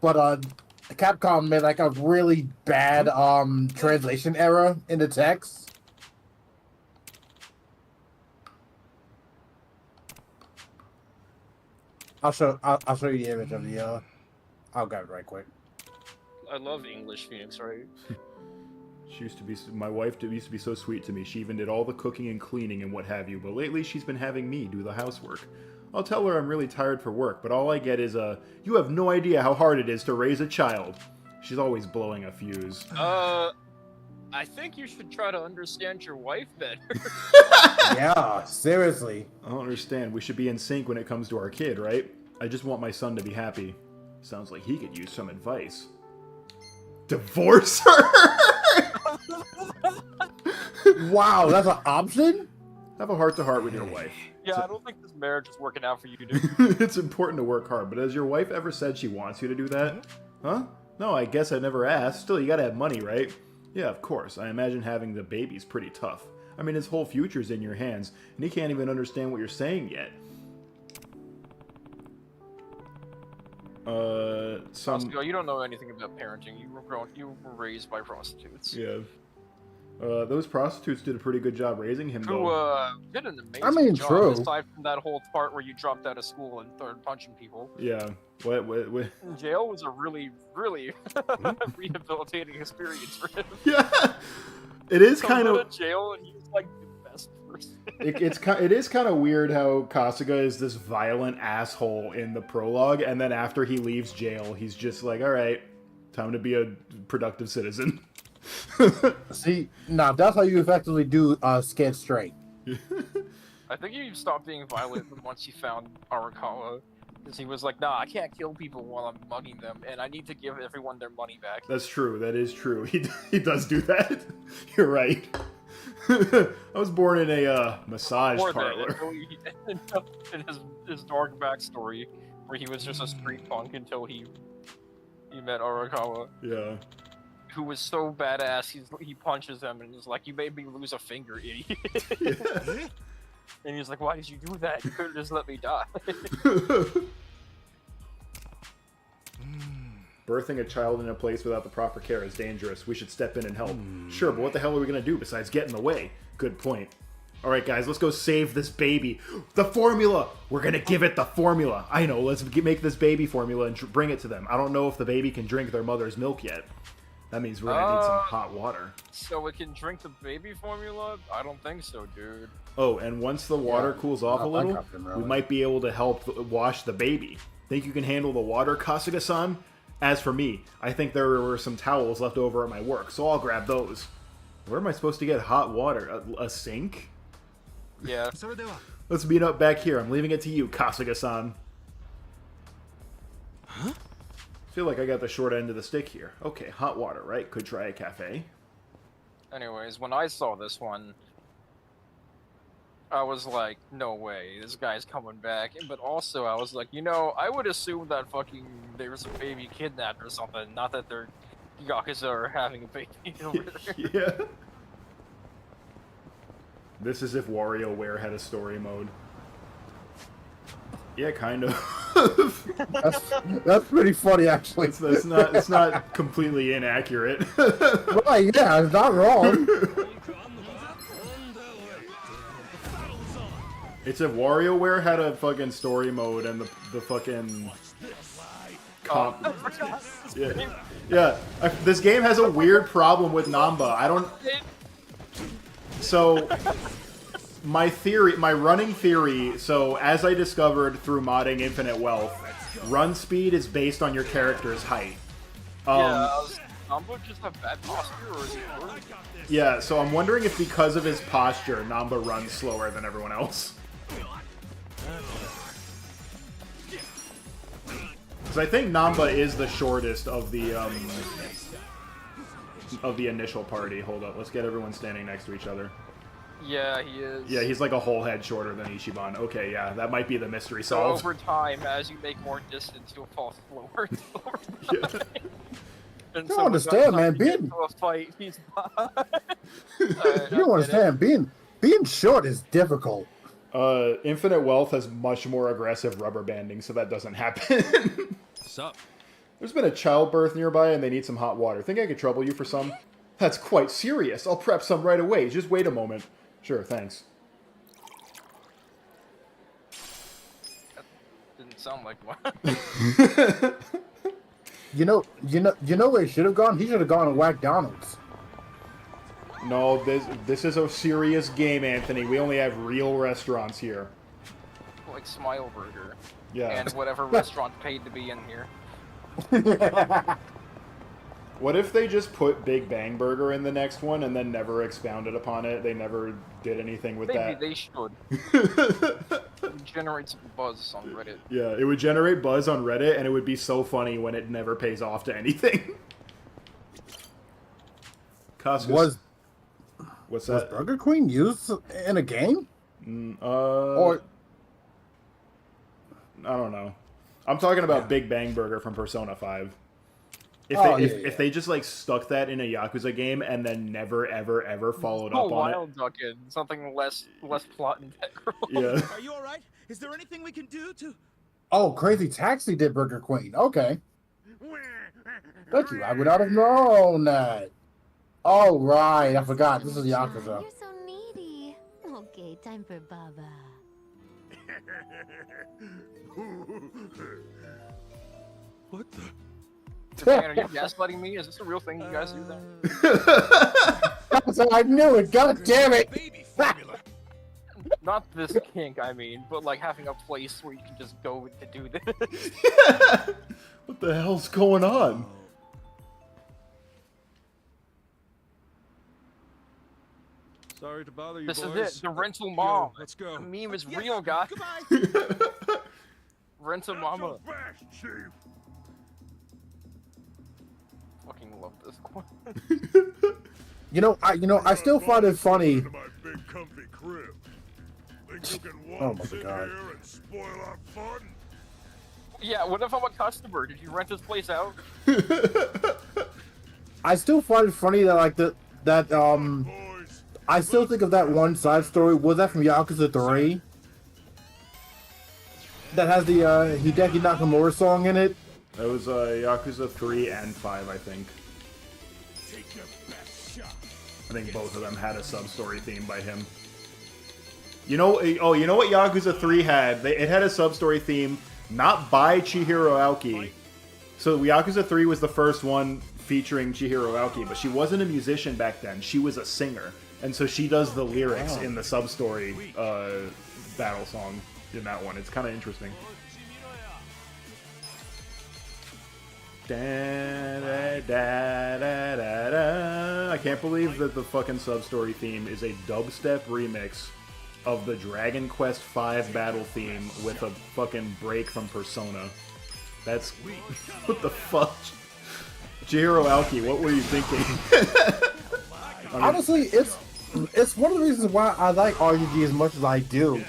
But Capcom made like a really bad translation error in the text. I'll show you the image of the I'll grab it right quick. I love English Phoenix, right? She used to be, my wife used to be so sweet to me. She even did all the cooking and cleaning and what have you, but lately she's been having me do the housework. I'll tell her I'm really tired for work, but all I get is you have no idea how hard it is to raise a child. She's always blowing a fuse. I think you should try to understand your wife better. Yeah, seriously. I don't understand. We should be in sync when it comes to our kid, right? I just want my son to be happy. Sounds like he could use some advice. Divorce her? Wow, that's an option? Have a heart-to-heart with your wife. Yeah, I don't think this marriage is working out for you, dude. It's important to work hard, but has your wife ever said she wants you to do that? Huh? No, I guess I never asked. Still, you gotta have money, right? Yeah, of course. I imagine having the baby's pretty tough. I mean, his whole future's in your hands, and he can't even understand what you're saying yet. Oscar, you don't know anything about parenting. You were raised by prostitutes. Yeah. Those prostitutes did a pretty good job raising him, Who though. did an amazing job, true. aside from that whole part where you dropped out of school and started punching people. Yeah. What? Jail was a really, really rehabilitating experience for him. Yeah. It is kind Out of jail, and he was like the best person. it is kind of weird how Kasuga is this violent asshole in the prologue, and then after he leaves jail, he's just like, all right, time to be a productive citizen. See, now that's how you effectively do Skid Straight. I think he stopped being violent once he found Arakawa. Because he was like, nah, I can't kill people while I'm mugging them, and I need to give everyone their money back. That's true. That is true. He does do that. You're right. I was born in a massage parlor. In his dark backstory, where he was just a street punk until he met Arakawa. Yeah. Who was so badass, he punches him and is like, you made me lose a finger, idiot. Yeah. And he's like, why did you do that? You could've just let me die. Birthing a child in a place without the proper care is dangerous. We should step in and help. Sure, but what the hell are we gonna do besides get in the way? Good point. Alright guys, let's go save this baby. The formula! We're gonna give it the formula. I know, let's make this baby formula and bring it to them. I don't know if the baby can drink their mother's milk yet. That means we're gonna need some hot water. So it can drink the baby formula? I don't think so, dude. Oh, and once the water cools off a little, we might be able to help wash the baby. Think you can handle the water, Kasuga-san? As for me, I think there were some towels left over at my work, so I'll grab those. Where am I supposed to get hot water? A sink? Yeah. Let's meet up back here. I'm leaving it to you, Kasuga-san. Huh? I feel like I got the short end of the stick here. Okay, hot water, right? Could try a cafe. Anyways, when I saw this one, I was like, no way, this guy's coming back. But also, I was like, you know, I would assume that fucking there's a baby kidnapped or something, not that they're Yakuza are having a baby over there. Yeah. This is if WarioWare had a story mode. Yeah, kind of. That's pretty funny, actually. It's not completely inaccurate. Right, yeah, it's not wrong. It's if WarioWare had a fucking story mode and the fucking comp. Yeah. This game has a weird problem with Namba. I don't. So, my running theory. So, as I discovered through modding Infinite Wealth, run speed is based on your character's height. Namba just have bad posture, or is it worse? Yeah. So I'm wondering if because of his posture, Namba runs slower than everyone else. Because I think Namba is the shortest of the initial party. Hold up, let's get everyone standing next to each other. Yeah, he is. Yeah, he's like a whole head shorter than Ichiban. Okay, yeah, that might be the mystery So solved. over time, as you make more distance, you'll fall slower and slower. And You don't understand, man. Into a fight, he's not. You don't understand. Being short is difficult. Infinite Wealth has much more aggressive rubber banding, so that doesn't happen. Sup? There's been a childbirth nearby and they need some hot water. Think I could trouble you for some? That's quite serious. I'll prep some right away. Just wait a moment. Sure, thanks. That didn't sound like one. You know where he should have gone? He should have gone to McDonald's. No, this is a serious game, Anthony. We only have real restaurants here. Like Smile Burger. Yeah. And whatever restaurant paid to be in here. What if they just put Big Bang Burger in the next one and then never expounded upon it? They never did anything with that. Maybe they should. Generate some buzz on Reddit. Yeah, it would generate buzz on Reddit, and it would be so funny when it never pays off to anything. What's Was that? Burger Queen used in a game? Or I don't know. I'm talking about Big Bang Burger from Persona 5. If they just like stuck that in a Yakuza game and then never ever ever followed up on Wild Duckin, something less plot integral. Yeah. Are you all right? Is there anything we can do to? Oh, Crazy Taxi did Burger Queen. Okay. Thank you. I would not have known that. Oh, right. I forgot. This is Yakuza. You're so needy. Okay, time for Baba. What the? Man, are you gaslighting me? Is this a real thing you guys do there? I knew it. God damn it. Not this kink, I mean, but like having a place where you can just go to do this. What the hell's going on? Sorry to bother you, This boys. is it. The rental mom. Let's go. The meme is real, guys. Rental mama. Fucking love this one. I still find it funny. My big comfy crib. Think you can Oh waltz my in God. here and spoil our fun? Yeah, what if I'm a customer? Did you rent this place out? I still find it funny that I still think of that one side story. Was that from Yakuza 3? That has the Hideki Nakamura song in it. That was Yakuza 3 and 5, I think. Take your best shot. I think both of them had a sub-story theme by him. You know what Yakuza 3 had? It had a sub-story theme, not by Chihiro Aoki. So Yakuza 3 was the first one featuring Chihiro Aoki, but she wasn't a musician back then. She was a singer. And so she does the lyrics in the sub-story battle song in that one. It's kind of interesting. I can't believe that the fucking sub-story theme is a dubstep remix of the Dragon Quest V battle theme with a fucking break from Persona. That's... what the fuck? Chihiro Aoki, what were you thinking? I mean, Honestly, it's one of the reasons why I like RGG as much as I do.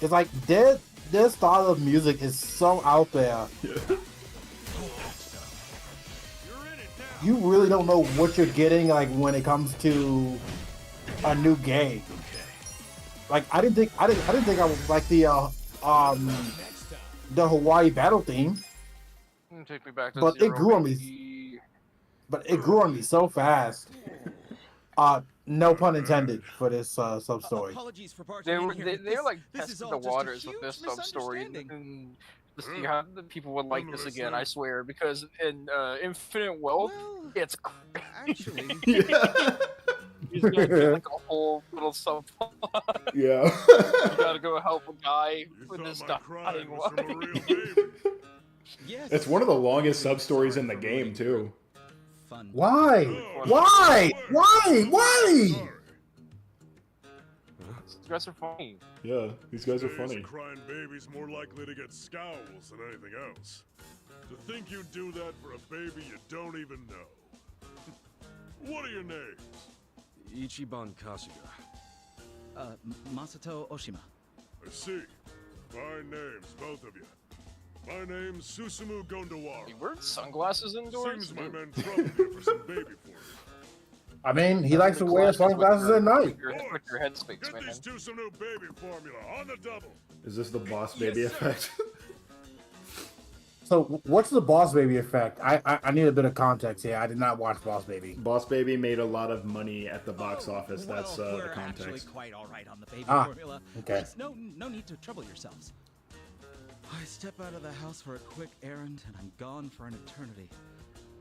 It's like their style of music is so out there. You really don't know what you're getting like when it comes to a new game. Like I didn't think I would like the Hawaii battle theme. Take me back to But zero, it grew on baby. me. But it grew on me so fast. No pun intended for this sub story. Apologies for They're barging in here, but like this is testing all the just a waters with huge this sub story misunderstanding. to see how the people would like this again. I swear, because in Infinite Wealth, it's actually. He's gonna get like a whole little subplot. Yeah. You gotta go help a guy with his dying wife. Yes. it's one of the longest sub-stories in the game, too. Fun. Why? Why? These guys are funny. Yeah, these guys are funny. Crying baby's more likely to get scowls than anything else. To think you'd do that for a baby you don't even know. What are your names? Ichiban Kasuga. Masato Oshima. I see. Fine names, both of you. My name's Susumu Gondawara. You wear sunglasses indoors? Seems my men troubled you for some baby formula. I mean, he likes to wear sunglasses at night. With your headspace, Get man. these two some new baby formula on the double. Is this the Boss Baby effect? So, what's the Boss Baby effect? I need a bit of context here. I did not watch Boss Baby. Boss Baby made a lot of money at the box office. That's the We're actually context. quite all right on the baby Ah, formula. okay. Please, no need to trouble yourselves. I step out of the house for a quick errand, and I'm gone for an eternity.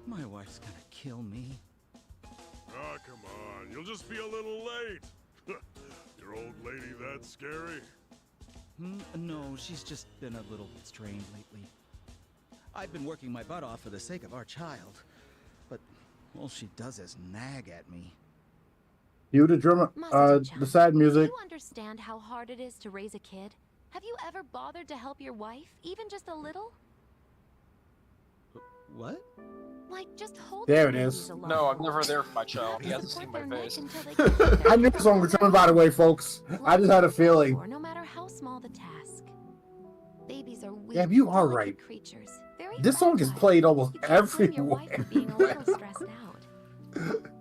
My wife's gonna kill me. Ah, come on. You'll just be a little late. Your old lady that scary? No, she's just been a little strained lately. I've been working my butt off for the sake of our child, but all she does is nag at me. You, the drummer, the sad music. Do you understand how hard it is to raise a kid? Have you ever bothered to help your wife, even just a little? What? Like, just hold There the it babies is. alone. No, I'm never there for my child. He hasn't seen my face. I knew the song was coming, by the way, folks. I just had a feeling. No matter how small the task. Babies are weak, Yeah, you are delicate right. creatures. Very This song is fragile. played almost You can't blame your wife everywhere. for being a little stressed out.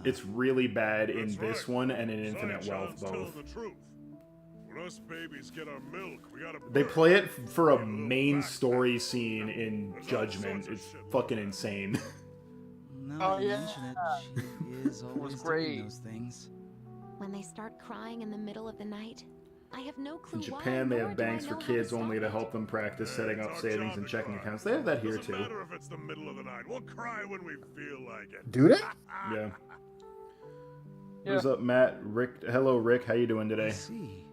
It's really bad in That's this right. one and in Infinite Wealth Science telling both. the truth. When us babies get our milk, we gotta They burn play it it. for a Get little main backpack. story scene in There's all Judgment. sorts of It's shit like fucking that. insane. Now Oh, that you yeah. mention it, she is always doing great. those things. When they start crying in the middle of the night, I have no clue In why. Japan, they nor have do I banks for know how to kids only stop to it. help them practice Hey, setting it's up our savings job and to checking cry. accounts. They have that here Doesn't too. matter if it's the middle of the night. We'll cry when we feel like it. Do they? Yeah. Yeah. What's up, Matt? Rick. Hello, Rick. How you doing I today? see.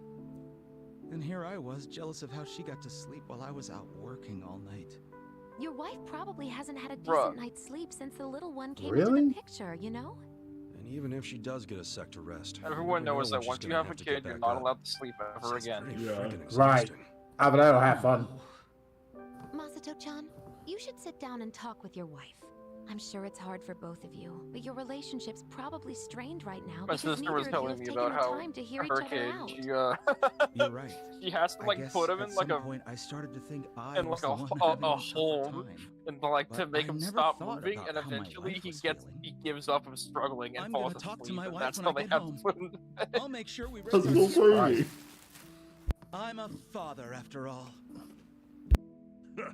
And here I was, jealous of how she got to sleep while I was out working all night. Your wife probably hasn't had a decent Bruh. night's sleep since the little one came into Really? the picture, you know? And even if she does get a sec to rest, Everyone you never knows know that when she's once you gonna have a to get kid, you're back not up. allowed to sleep ever Sounds again. pretty Yeah. friggin' Right. exhausting. Ah, but that'll have fun. Masato-chan, you should sit down and talk with your wife. I'm sure it's hard for both of you, but your relationship's probably strained right now My because sister neither was of you telling have me taken about the how time to hear each her other kid, out. You're right. she has to I like guess put him at in like some a point I started to think I in was like the one a having a tougher home time. and like to But make I him never stop thought moving, about and how my eventually wife was feeling. he gives up of struggling and I'm falls gonna talk to asleep, my and wife that's when how I they get have home. to put him to bed. I'll make sure we raise That's our so kid funny. right. I'm a father after all. Yeah,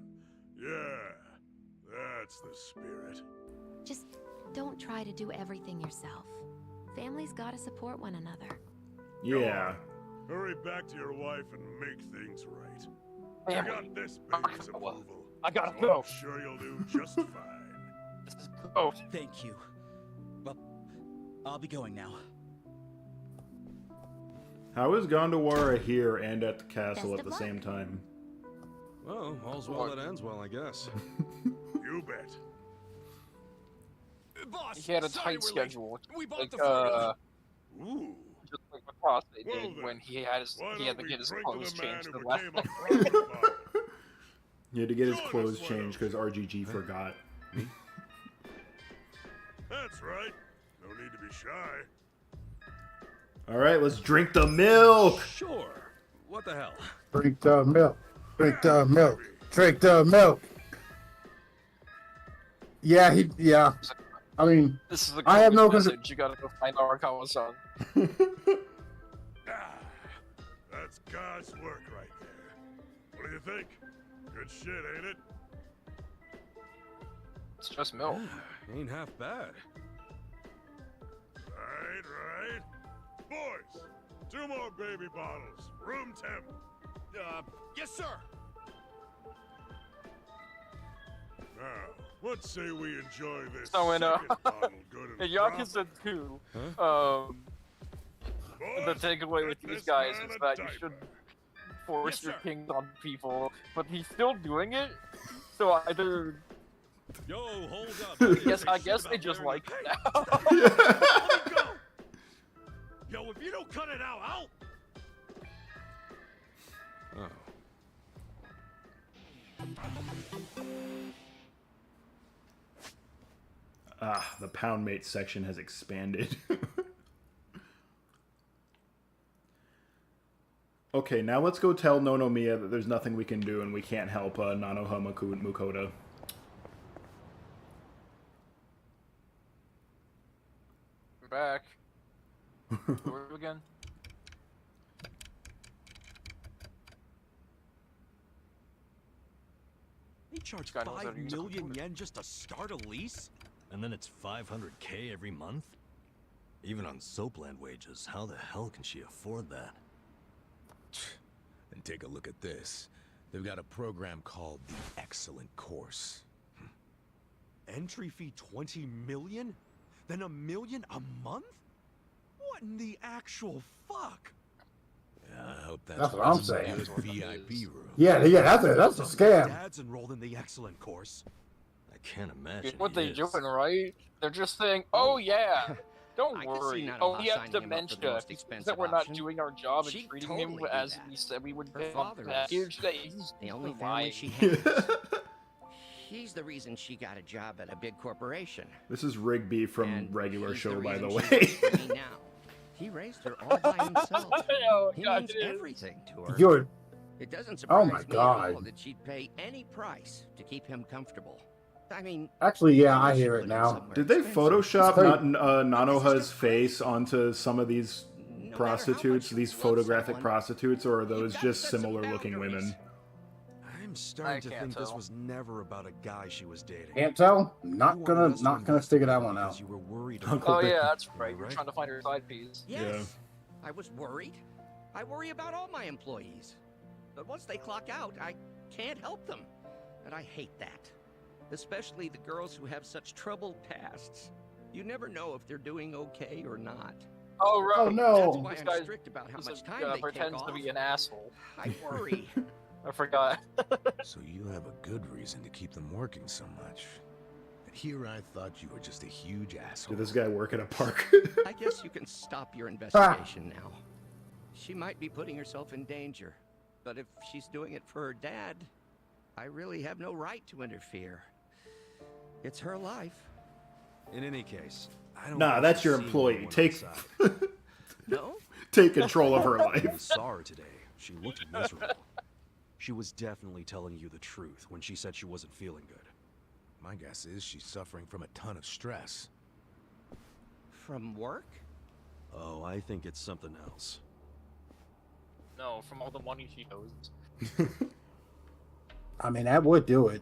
that's the spirit. Just don't try to do everything yourself. Family's gotta support one another. Yeah. Hurry back to your wife and make things right. Damn You it. got this baby's approval. I gotta so go. I'm sure you'll do just fine. Oh, Thank you. Well, I'll be going now. How is Gondawara here and at the castle Best at of the same time? Well, all's well that ends well, I guess. You bet. Boss, he had a sorry tight we're late. schedule. We bought Like the formula. Ooh. just like lacrosse they Well did then, when he had his Why he had don't to we get his drink clothes to the man changed who to last. became a proud father? He had to get his Join us, clothes why changed don't because RGG forgot. That's right. No need to be shy. Alright, let's drink the milk! Sure. What the hell? Drink the milk. Drink the milk. Drink the milk. Yeah, yeah. I mean, This is a I have no message. You gotta go find Arakawa-san. Ah, that's God's work right there. What do you think? Good shit, ain't it? It's just milk. Ain't half bad. Right. Boys, 2 more baby bottles. Room temp. Yes, sir. Now, let's say we enjoy this So in second bottle good and in proper. Yakuza 2, Boys, the takeaway with get these this guys man is a that you diaper. should force Yes, your sir. kings on people, but he's still doing it. So either Yo, hold up. I guess they just like it now. Let me go. Yo, if you don't cut it out, I'll... Oh. Ah, the pound mate section has expanded. Okay, now let's go tell Nonomiya that there's nothing we can do and we can't help Nanoha Mukoda. I'm back. Where are we again? They charge God knows how 5 to use a million computer. yen just to start a lease? And then it's 500K every month? Even on Soapland wages, how the hell can she afford that? And take a look at this. They've got a program called the Excellent Course. Entry fee 20 million? Then $1 million a month? What in the actual fuck? I hope That's what I'm saying. Good VIP room. Yeah, that's a scam. Dad's enrolled in the Excellent Course. I can't imagine. What he they is. doing, right? They're just saying, "Oh yeah, don't I can see worry. Nanoha Oh, he has signing him up for the dementia. most He thinks expensive that we're not option. doing our job and She'd treating totally him do as that. we said we would Her pay him father back." is He's just the only lying. family she has. He's the reason she got a job at a big corporation. This is Rigby from And regular he's show, the by the reason she way. works for me now. He raised her all by himself. Oh, He God, means it is. everything to her. You're It doesn't Oh surprise my me at God. all that she'd pay any price to keep him comfortable. I mean, Actually, yeah, I maybe she hear it put him now. somewhere Did they expensive. Photoshop Hey. Nanoha's face onto some of these prostitutes, these photographic prostitutes, or are those just similar-looking women? I'm starting to can't think this tell. was never about a guy she was dating. Can't tell. Not You wanted gonna us to not gonna figure that investigate one because out. You were worried Uncle Oh Rick. yeah, that's Am I right. You're right? trying to find her side piece. Yes, I was worried. I worry about all my employees. But once they clock out, I can't help them. And I hate that. Especially the girls who have such troubled pasts. You never know if they're doing okay or not. Oh right. Oh, no. That's why This I'm guy strict about how This much is, time they pretends take to off. be an asshole. I worry. I forgot. So you have a good reason to keep them working so much. And here I thought you were just a huge asshole. Did this guy work at a park? I guess you can stop your investigation now. She might be putting herself in danger. But if she's doing it for her dad, I really have no right to interfere. It's her life. In any case, I don't Nah, think that's she's your seeing employee. anyone Take outside. No? take control of her When we life. saw her today, she looked miserable. She was definitely telling you the truth when she said she wasn't feeling good. My guess is she's suffering from a ton of stress. From work? Oh, I think it's something else. No, from all the money she owes. I mean, that would do it.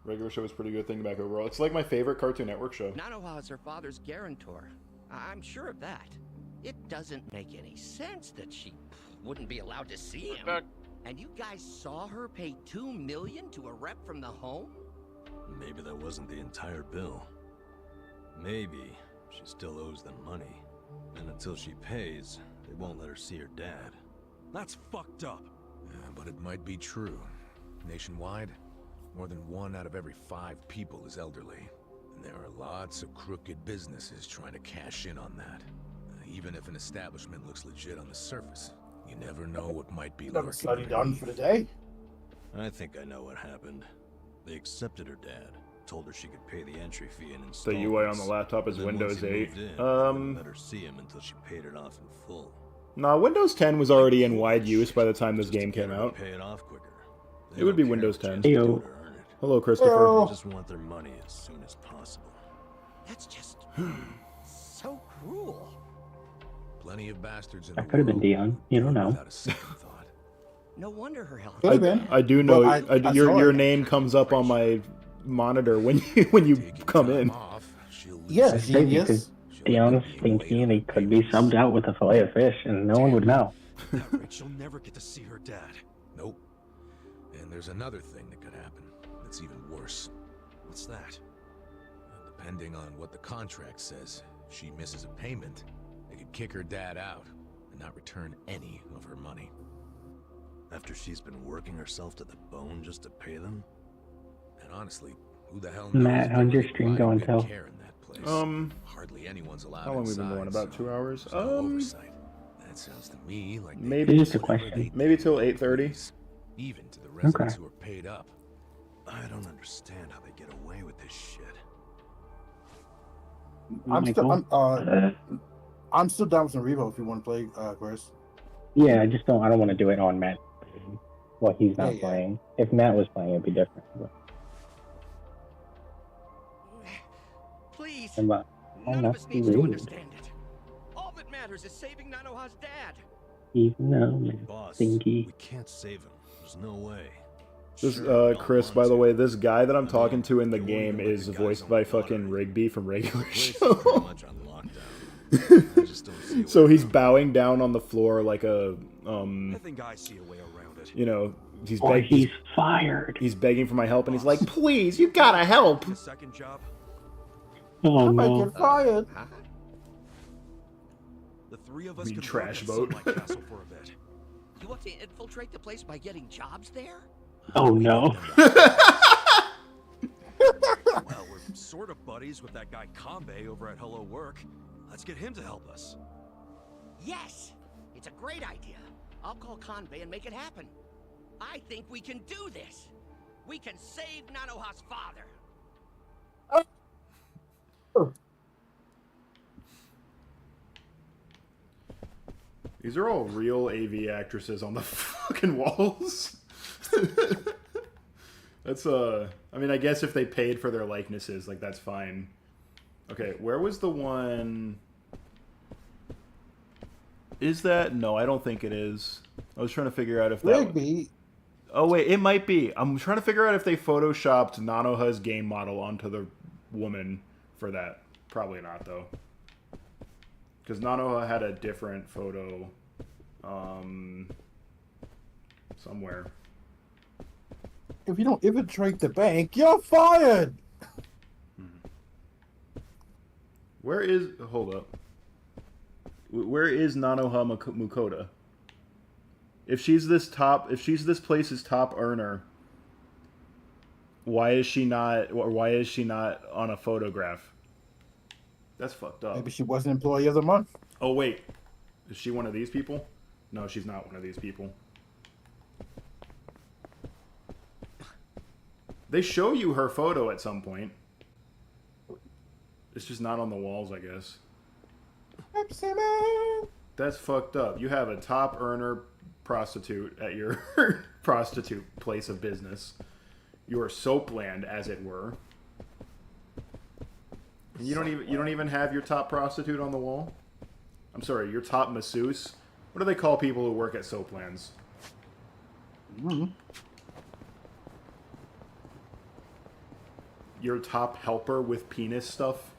Regular show is pretty good thing back overall. It's like my favorite Cartoon Network show. Nanoha is her father's guarantor. I'm sure of that. It doesn't make any sense that she wouldn't be allowed to see him. And you guys saw her pay $2 million to a rep from the home? Maybe that wasn't the entire bill. Maybe she still owes them money. And until she pays, they won't let her see her dad. That's fucked up. But it might be true. Nationwide, more than 1 out of every 5 people is elderly. And there are lots of crooked businesses trying to cash in on that. Even if an establishment looks legit on the surface, you never know what might be Another lurking study done underneath. for the day. I think I know what happened. They accepted her dad, told her she could pay the entry fee and The installments. UI on the laptop is And then Windows once he 8. moved in, they wouldn't let her see him until she paid it off in full. Nah, Windows 10 was already in wide use by the time this game came out. Pay it off quicker. It would be Windows 10. Ew. Hello, Christopher. They just want their money as soon as possible. That's just so cruel. Plenty of bastards in That the could have been world Dion. You don't know. without a second thought. No wonder her health. I do know Well, I saw your it. name comes up on my monitor when you come in. Yes, It's crazy genius. because Dion's thinking they could be subbed out with a fillet of fish, and no one would know. That rate, she'll never get to see her dad. Nope. And there's another thing that could happen that's even worse. What's that? Depending on what the contract says, if she misses a payment, they could kick her dad out and not return any of her money. After she's been working herself to the bone just to pay them? And honestly, who the hell knows? Matt, if how's they your really stream provide going good till? care in that place. Hardly anyone's allowed How long we been inside, going? About so 2 hours? there's no oversight. That sounds to me like they Maybe do Just a whatever question. they maybe till 8:30. even to the residents Okay. who are paid up. I don't understand how they get away with this shit. I'm still down with some Revo if you want to play, Chris. Yeah, I don't want to do it on Matt. Well, he's not Yeah. playing. If Matt was playing, it'd be different. But Please. I'm not. None of us needs to understand it. All that matters is saving Nanoha's dad. Even though Boss, thingy. we can't save him. There's no way. This Sure, Chris, don't by want the to. way, this guy that I'm I talking mean, to in the they won't game even let is the guys voiced on by the water fucking Rigby from Regular Place is Show. pretty much on lockdown. I just don't see a So way he's around bowing down on the floor like a I think I see a way around it. you know, he's Or begging. he's fired. He's begging for my help, and he's like, "Please, you gotta help." A second job? Oh I might no. get fired. The three of us We could trash work boat. at Sunlight Castle for a bit. You want to infiltrate the place by getting jobs there? Oh no. Well, we're sort of buddies with that guy Kanbei over at Hello Work. Let's get him to help us. Yes, it's a great idea. I'll call Kanbei and make it happen. I think we can do this. We can save Nanoha's father. These are all real AV actresses on the fucking walls. That's I mean, I guess if they paid for their likenesses, like, that's fine. Okay, where was the one? Is that? No, I don't think it is. I was trying to figure out if that Rigby. Oh wait, it might be. I'm trying to figure out if they photoshopped Nanoha's game model onto the woman for that. Probably not, though. Because Nanoha had a different photo somewhere. If you don't infiltrate the bank, you're fired. Where is... Hold up. Where is Nanoha Mukoda? If she's this place's top earner, why is she not on a photograph? That's fucked up. Maybe she wasn't Employee of the Month. Oh wait, is she one of these people? No, she's not one of these people. They show you her photo at some point. It's just not on the walls, I guess. That's fucked up. You have a top earner prostitute at your prostitute place of business. Your soapland, as it were. And you don't even have your top prostitute on the wall? I'm sorry, your top masseuse? What do they call people who work at soaplands? Your top helper with penis stuff?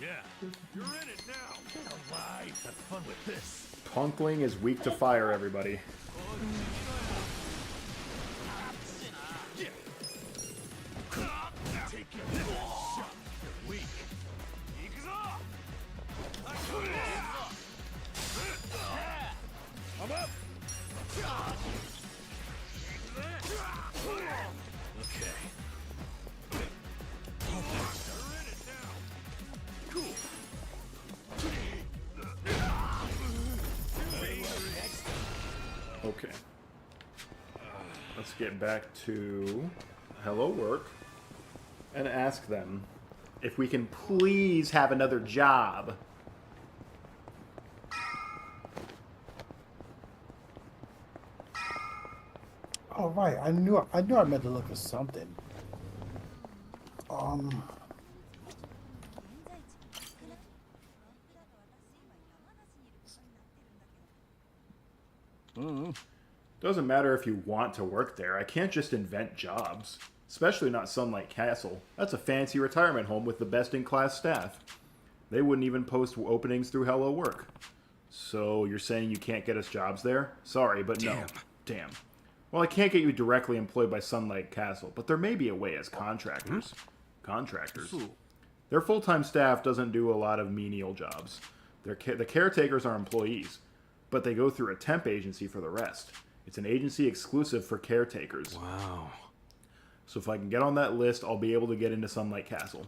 Yeah, you're in it now. Alright, have fun with this. Punkling is weak to fire, everybody. I'm up. Okay. Okay. Let's get back to Hello Work and ask them if we can please have another job. Oh right, I knew I meant to look at something. Doesn't matter if you want to work there. I can't just invent jobs. Especially not Sunlight Castle. That's a fancy retirement home with the best-in-class staff. They wouldn't even post openings through Hello Work. So you're saying you can't get us jobs there? Sorry, but no. Damn. Well, I can't get you directly employed by Sunlight Castle, but there may be a way as contractors. Contractors. Their full-time staff doesn't do a lot of menial jobs. The caretakers are employees, but they go through a temp agency for the rest. It's an agency exclusive for caretakers. Wow. So if I can get on that list, I'll be able to get into Sunlight Castle.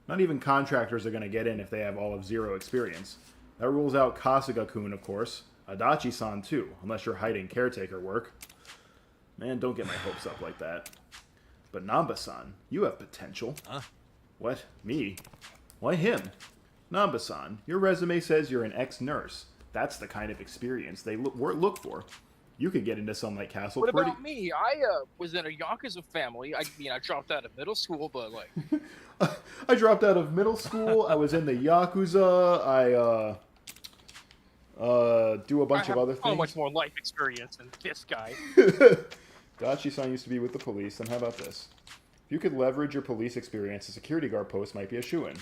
Not even contractors are going to get in if they have all of 0 experience. That rules out Kasuga-kun, of course. Adachi-san, too, unless you're hiding caretaker work. Man, don't get my hopes up like that. But Namba-san, you have potential. Huh? What? Me? Why him? Namba-san, your resume says you're an ex-nurse. That's the kind of experience they look for. You could get into Sunlight Castle What about me? I was in a YAKUZA family. I mean, I dropped out of middle school, but like... I dropped out of middle school. I was in the YAKUZA. I do a bunch of other things. I have so much more life experience than this guy. Dachi-san used to be with the police, and how about this? If you could leverage your police experience, a security guard post might be a shoo-in.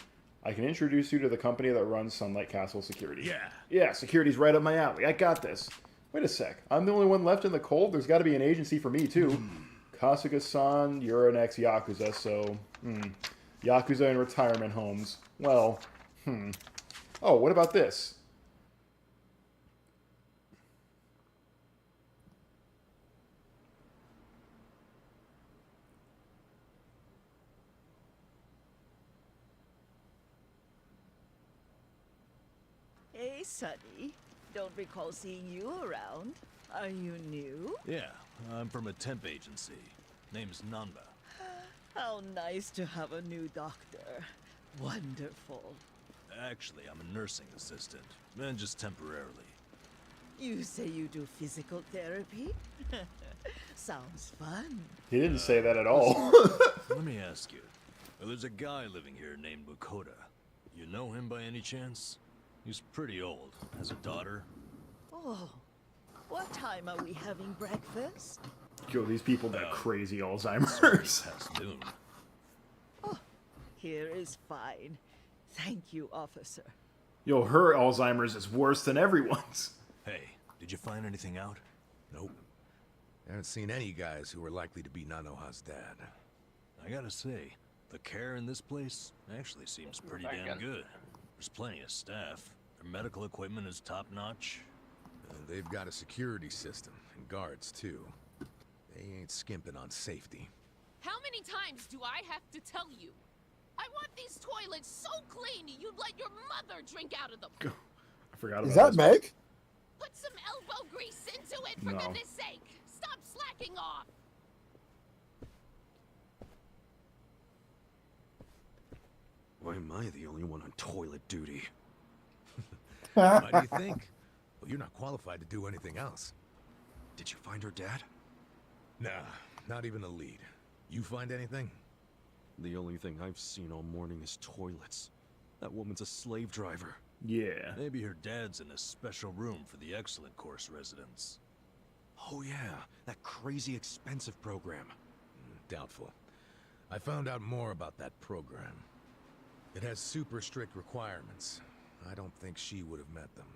I can introduce you to the company that runs Sunlight Castle Security. Yeah. Yeah, security's right up my alley. I got this. Wait a sec. I'm the only one left in the cold? There's got to be an agency for me, too. Kasuga-san, you're an ex-Yakuza, so... Yakuza in retirement homes. Well, Oh, what about this? Hey, Sonny. Don't recall seeing you around. Are you new? Yeah, I'm from a temp agency. Name's Namba. How nice to have a new doctor. Wonderful. Actually, I'm a nursing assistant, and just temporarily. You say you do physical therapy? Sounds fun. He didn't say that at all. Let me ask you. There's a guy living here named Mukoda. You know him by any chance? He's pretty old. Has a daughter. Oh, what time are we having breakfast? Yo, these people got crazy Alzheimer's. Past noon. Here is fine. Thank you, officer. Yo, her Alzheimer's is worse than everyone's. Hey, did you find anything out? Nope. I haven't seen any guys who are likely to be Nanoha's dad. I gotta say, the care in this place actually seems pretty damn good. There's plenty of staff. Their medical equipment is top-notch. And they've got a security system, and guards, too. They ain't skimping on safety. How many times do I have to tell you? I want these toilets so clean you'd let your mother drink out of them. I forgot about Is that this. Meg? Put some elbow grease into it, for No. goodness sake. Stop slacking off. Why am I the only one on toilet duty? Why do you think? Well, you're not qualified to do anything else. Did you find her dad? Nah, not even a lead. You find anything? The only thing I've seen all morning is toilets. That woman's a slave driver. Yeah. Maybe her dad's in a special room for the excellent course residents. Oh yeah, that crazy expensive program. Doubtful. I found out more about that program. It has super strict requirements. I don't think she would have met them.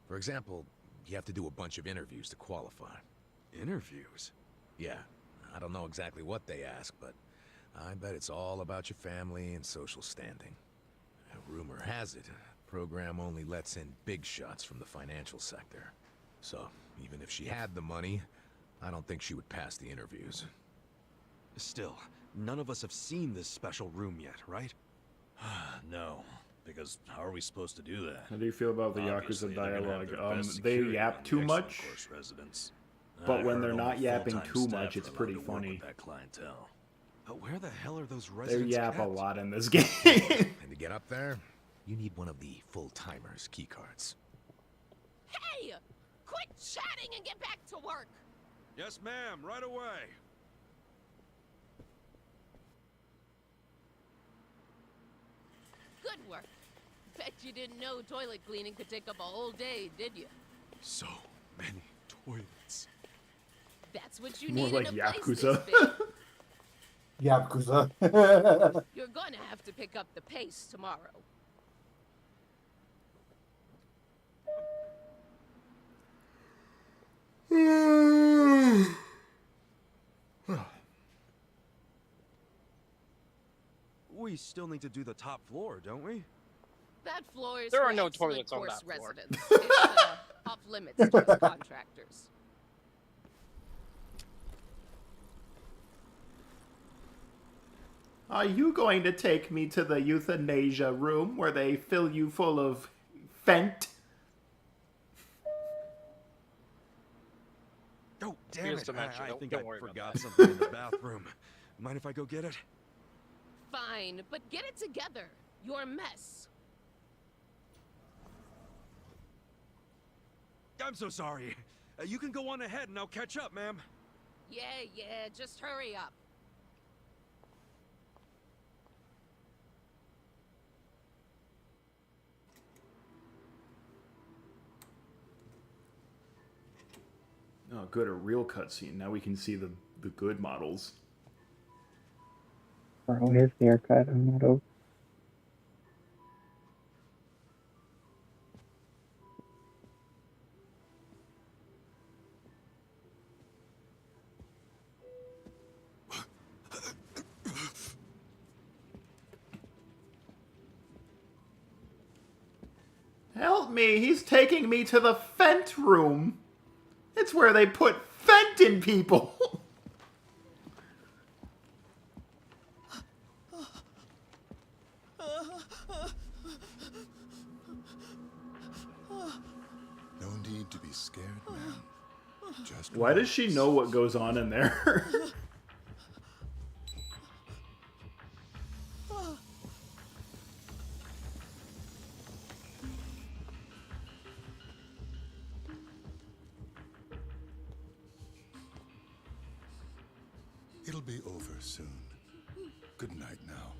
For example, you have to do a bunch of interviews to qualify. Interviews? Yeah, I don't know exactly what they ask, but I bet it's all about your family and social standing. Rumor has it, the program only lets in big shots from the financial sector. So, even if she had the money, I don't think she would pass the interviews. Still, none of us have seen this special room yet, right? No, because how are we supposed to do that? How do you feel about the Obviously, Yakuza they're gonna have dialogue? their best They security yap on the too excellent much, course residents. but I when heard they're only not yapping full-time too staff much, are it's allowed pretty to work funny. with that clientele. But where the hell are those They residents yap a kept? lot in this game. And to get up there, you need one of the full-timers keycards. Hey! Quit chatting and get back to work. Yes, ma'am, right away. Good work. Bet you didn't know toilet cleaning could take up a whole day, did you? So many toilets. That's what you More need like in a place Yakuza. this big. Yakuza. You're gonna have to pick up the pace tomorrow. We still need to do the top floor, don't we? That floor is There for are no excellent toilets on course that floor. residents. It's off limits to us contractors. Are you going to take me to the euthanasia room where they fill you full of fent? Oh, damn Here's it. dementia. I think Don't I worry about forgot that. something in the bathroom. Mind if I go get it? Fine, but get it together. You're a mess. I'm so sorry. You can go on ahead and I'll catch up, ma'am. Yeah, just hurry up. Oh, good, a real cutscene. Now we can see the good models. Oh, his haircut. I'm not over. Help me, he's taking me to the fent room. It's where they put fent in people. No need to be scared, ma'am. Just Why does she know what goes on in there? It'll be over soon. Good night now.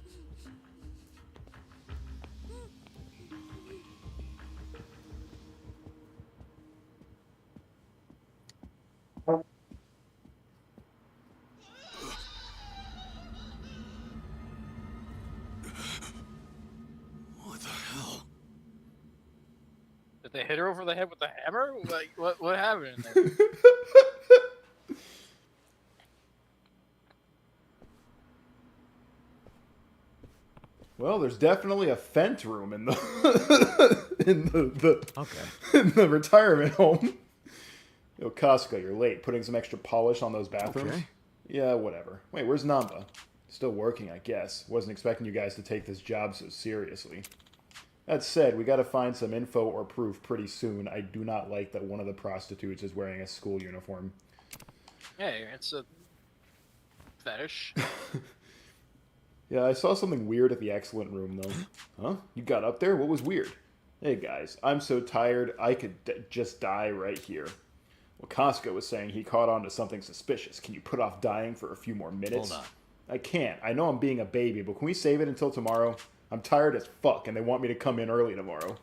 What the hell? Did they hit her over the head with the hammer? Like, what happened? There? Well, there's definitely a Fent room in the in the retirement home. Yo, Casca, you're late. Putting some extra polish on those bathrooms? Okay. Yeah, whatever. Wait, where's Namba? Still working, I guess. Wasn't expecting you guys to take this job so seriously. That said, we gotta find some info or proof pretty soon. I do not like that one of the prostitutes is wearing a school uniform. Hey, it's a fetish. Yeah, I saw something weird at the excellent room, though. Huh? You got up there? What was weird? Hey, guys, I'm so tired, I could just die right here. Well, Costco was saying he caught on to something suspicious. Can you put off dying for a few more minutes? Hold on. I can't. I know I'm being a baby, but can we save it until tomorrow? I'm tired as fuck, and they want me to come in early tomorrow.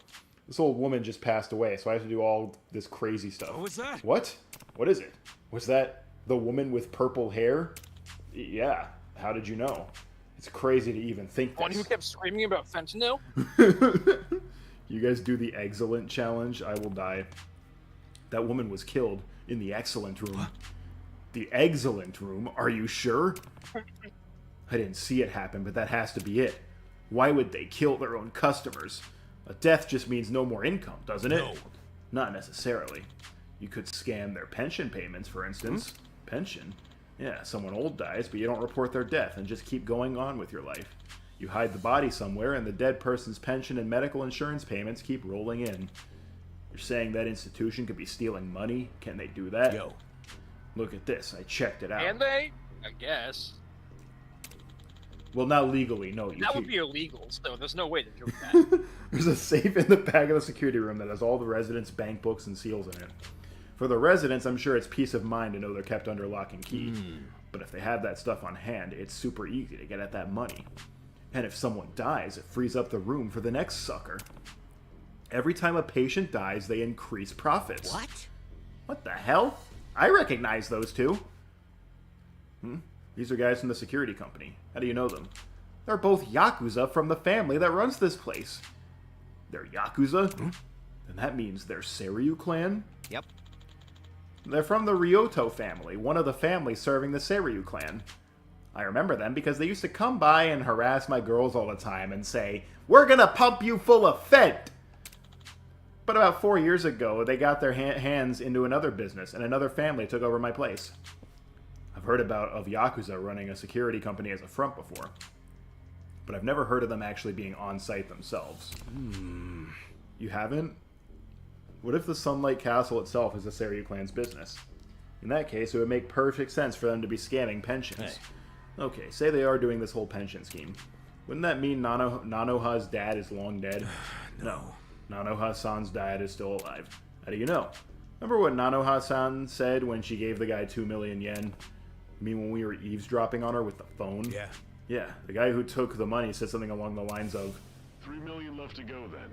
This old woman just passed away, so I have to do all this crazy stuff. What was that? What? What is it? Was that the woman with purple hair? Yeah. How did you know? It's crazy to even think One this. who kept screaming about fentanyl? You guys do the excellent challenge, I will die. That woman was killed in the excellent room. The excellent room? Are you sure? I didn't see it happen, but that has to be it. Why would they kill their own customers? A death just means no more income, doesn't it? No. Not necessarily. You could scam their pension payments, for instance. Pension? Yeah, someone old dies, but you don't report their death and just keep going on with your life. You hide the body somewhere, and the dead person's pension and medical insurance payments keep rolling in. You're saying that institution could be stealing money? Can they do that? Yo. Look at this. I checked it out. Can they? I guess. Well, not legally, no. That would be illegal, so there's no way to do that. There's a safe in the back of the security room that has all the residents' bank books and seals in it. For the residents, I'm sure it's peace of mind to know they're kept under lock and key. But if they have that stuff on hand, it's super easy to get at that money. And if someone dies, it frees up the room for the next sucker. Every time a patient dies, they increase profits. What? What the hell? I recognize those two. These are guys from the security company. How do you know them? They're both YAKUZA from the family that runs this place. They're YAKUZA? Then that means they're Seiryu clan? Yep. They're from the Ryoto family, one of the families serving the Seiryu clan. I remember them because they used to come by and harass my girls all the time and say, "We're gonna pump you full of Fent!" But about 4 years ago, they got their hands into another business, and another family took over my place. I've heard of YAKUZA running a security company as a front before, but I've never heard of them actually being on-site themselves. You haven't? What if the Sunlight Castle itself is the Seiryu clan's business? In that case, it would make perfect sense for them to be scamming pensions. Okay, say they are doing this whole pension scheme. Wouldn't that mean Nanoha's dad is long dead? No. Nanoha-san's dad is still alive. How do you know? Remember what Nanoha-san said when she gave the guy 2 million yen? You mean when we were eavesdropping on her with the phone? Yeah. Yeah, the guy who took the money said something along the lines of, 3 million left to go then.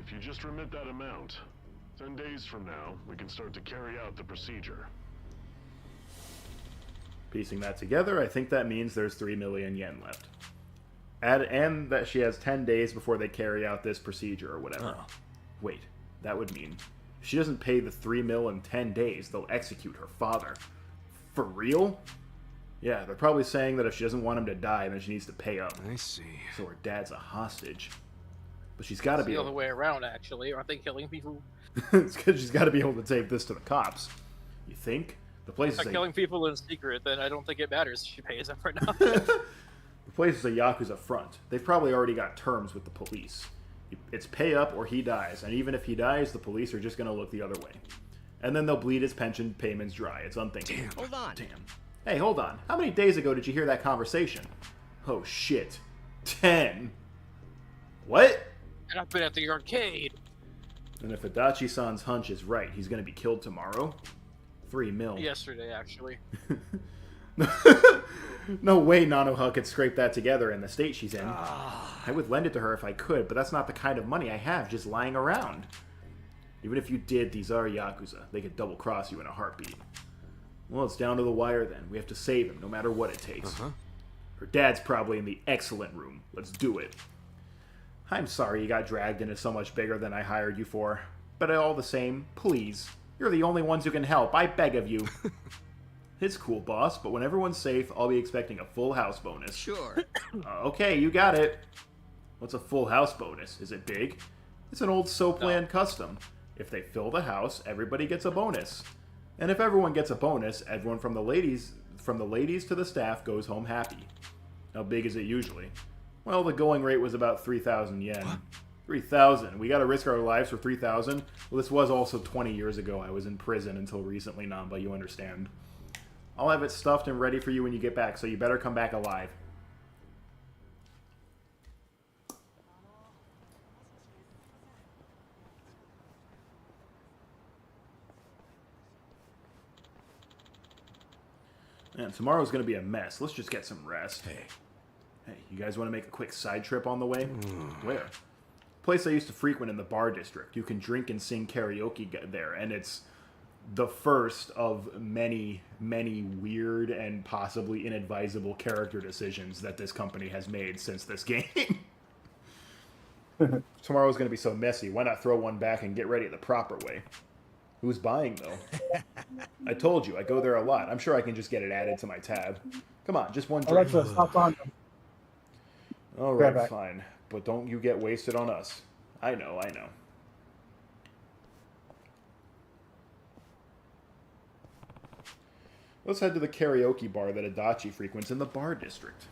If you just remit that amount, 10 days from now, we can start to carry out the procedure. Piecing that together, I think that means there's 3 million yen left. And that she has 10 days before they carry out this procedure or whatever. Oh. Wait, that would mean if she doesn't pay the 3 mil in 10 days, they'll execute her father. For real? Yeah, they're probably saying that if she doesn't want him to die, then she needs to pay up. I see. So her dad's a hostage. But she's got to be the other way around, actually. Aren't they killing people? It's because she's got to be able to take this to the cops. You think? The place If is they're killing people in secret, then I don't think it matters if she pays up or not. The place is a Yakuza front. They've probably already got terms with the police. It's pay up or he dies, and even if he dies, the police are just going to look the other way. And then they'll bleed his pension payments dry. It's unthinkable. Damn. Hold on. Damn. Hey, hold on. How many days ago did you hear that conversation? Oh, shit. 10. What? And I've been at the arcade. And if Adachi-san's hunch is right, he's going to be killed tomorrow? 3 mil. Yesterday, actually. No way Nanoha could scrape that together in the state she's in. I would lend it to her if I could, but that's not the kind of money I have just lying around. Even if you did, these are Yakuza. They could double-cross you in a heartbeat. Well, it's down to the wire then. We have to save him, no matter what it takes. Her dad's probably in the excellent room. Let's do it. I'm sorry you got dragged into so much bigger than I hired you for. But all the same, please. You're the only ones who can help. I beg of you. It's cool, boss, but when everyone's safe, I'll be expecting a full house bonus. Sure. Okay, you got it. What's a full house bonus? Is it big? It's an old Soapland custom. If they fill the house, everybody gets a bonus. And if everyone gets a bonus, everyone from the ladies to the staff goes home happy. How big is it usually? Well, the going rate was about 3,000 yen. 3,000. We gotta risk our lives for 3,000? Well, this was also 20 years ago. I was in prison until recently, Namba, you understand. I'll have it stuffed and ready for you when you get back, so you better come back alive. Man, tomorrow's gonna be a mess. Let's just get some rest. Hey, you guys want to make a quick side trip on the way? Where? Place I used to frequent in the bar district. You can drink and sing karaoke there, and it's the first of many, many weird and possibly inadvisable character decisions that this company has made since this game. Tomorrow's going to be so messy. Why not throw one back and get ready the proper way? Who's buying, though? I told you, I go there a lot. I'm sure I can just get it added to my tab. Come on, just one drink. Alexa, stop on. All right, fine. But don't you get wasted on us. I know, I know. Let's head to the karaoke bar that Adachi frequents in the bar district.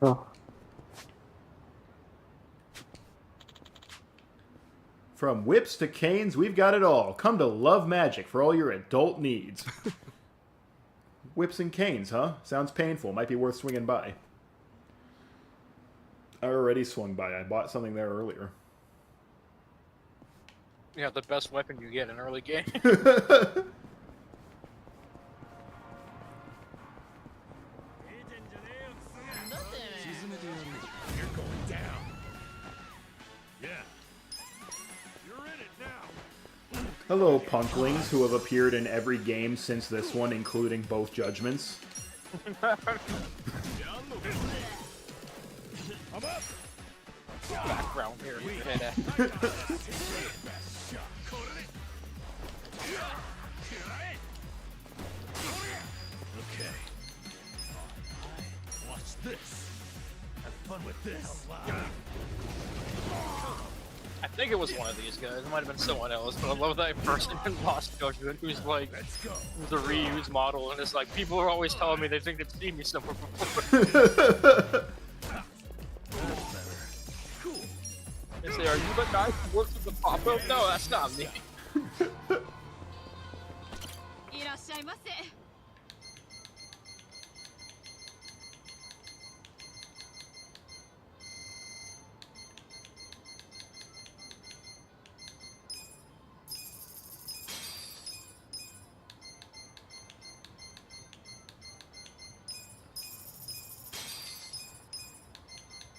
Oh. From whips to canes, we've got it all. Come to Love Magic for all your adult needs. Whips and canes, huh? Sounds painful. Might be worth swinging by. I already swung by. I bought something there earlier. Yeah, the best weapon you get in early game. You're going down. Yeah. You're in it now. Hello, punklings who have appeared in every game since this one, including both Judgments. I'm up. Background here. Okay. Watch this. Have fun with this. I think it was one of these guys. It might have been someone else, but I love that person in Lost Judgment who's like the reused model, and it's like people are always telling me they think they've seen me somewhere before. They say, "Are you the guy who works with the pop-up?" No, that's not me.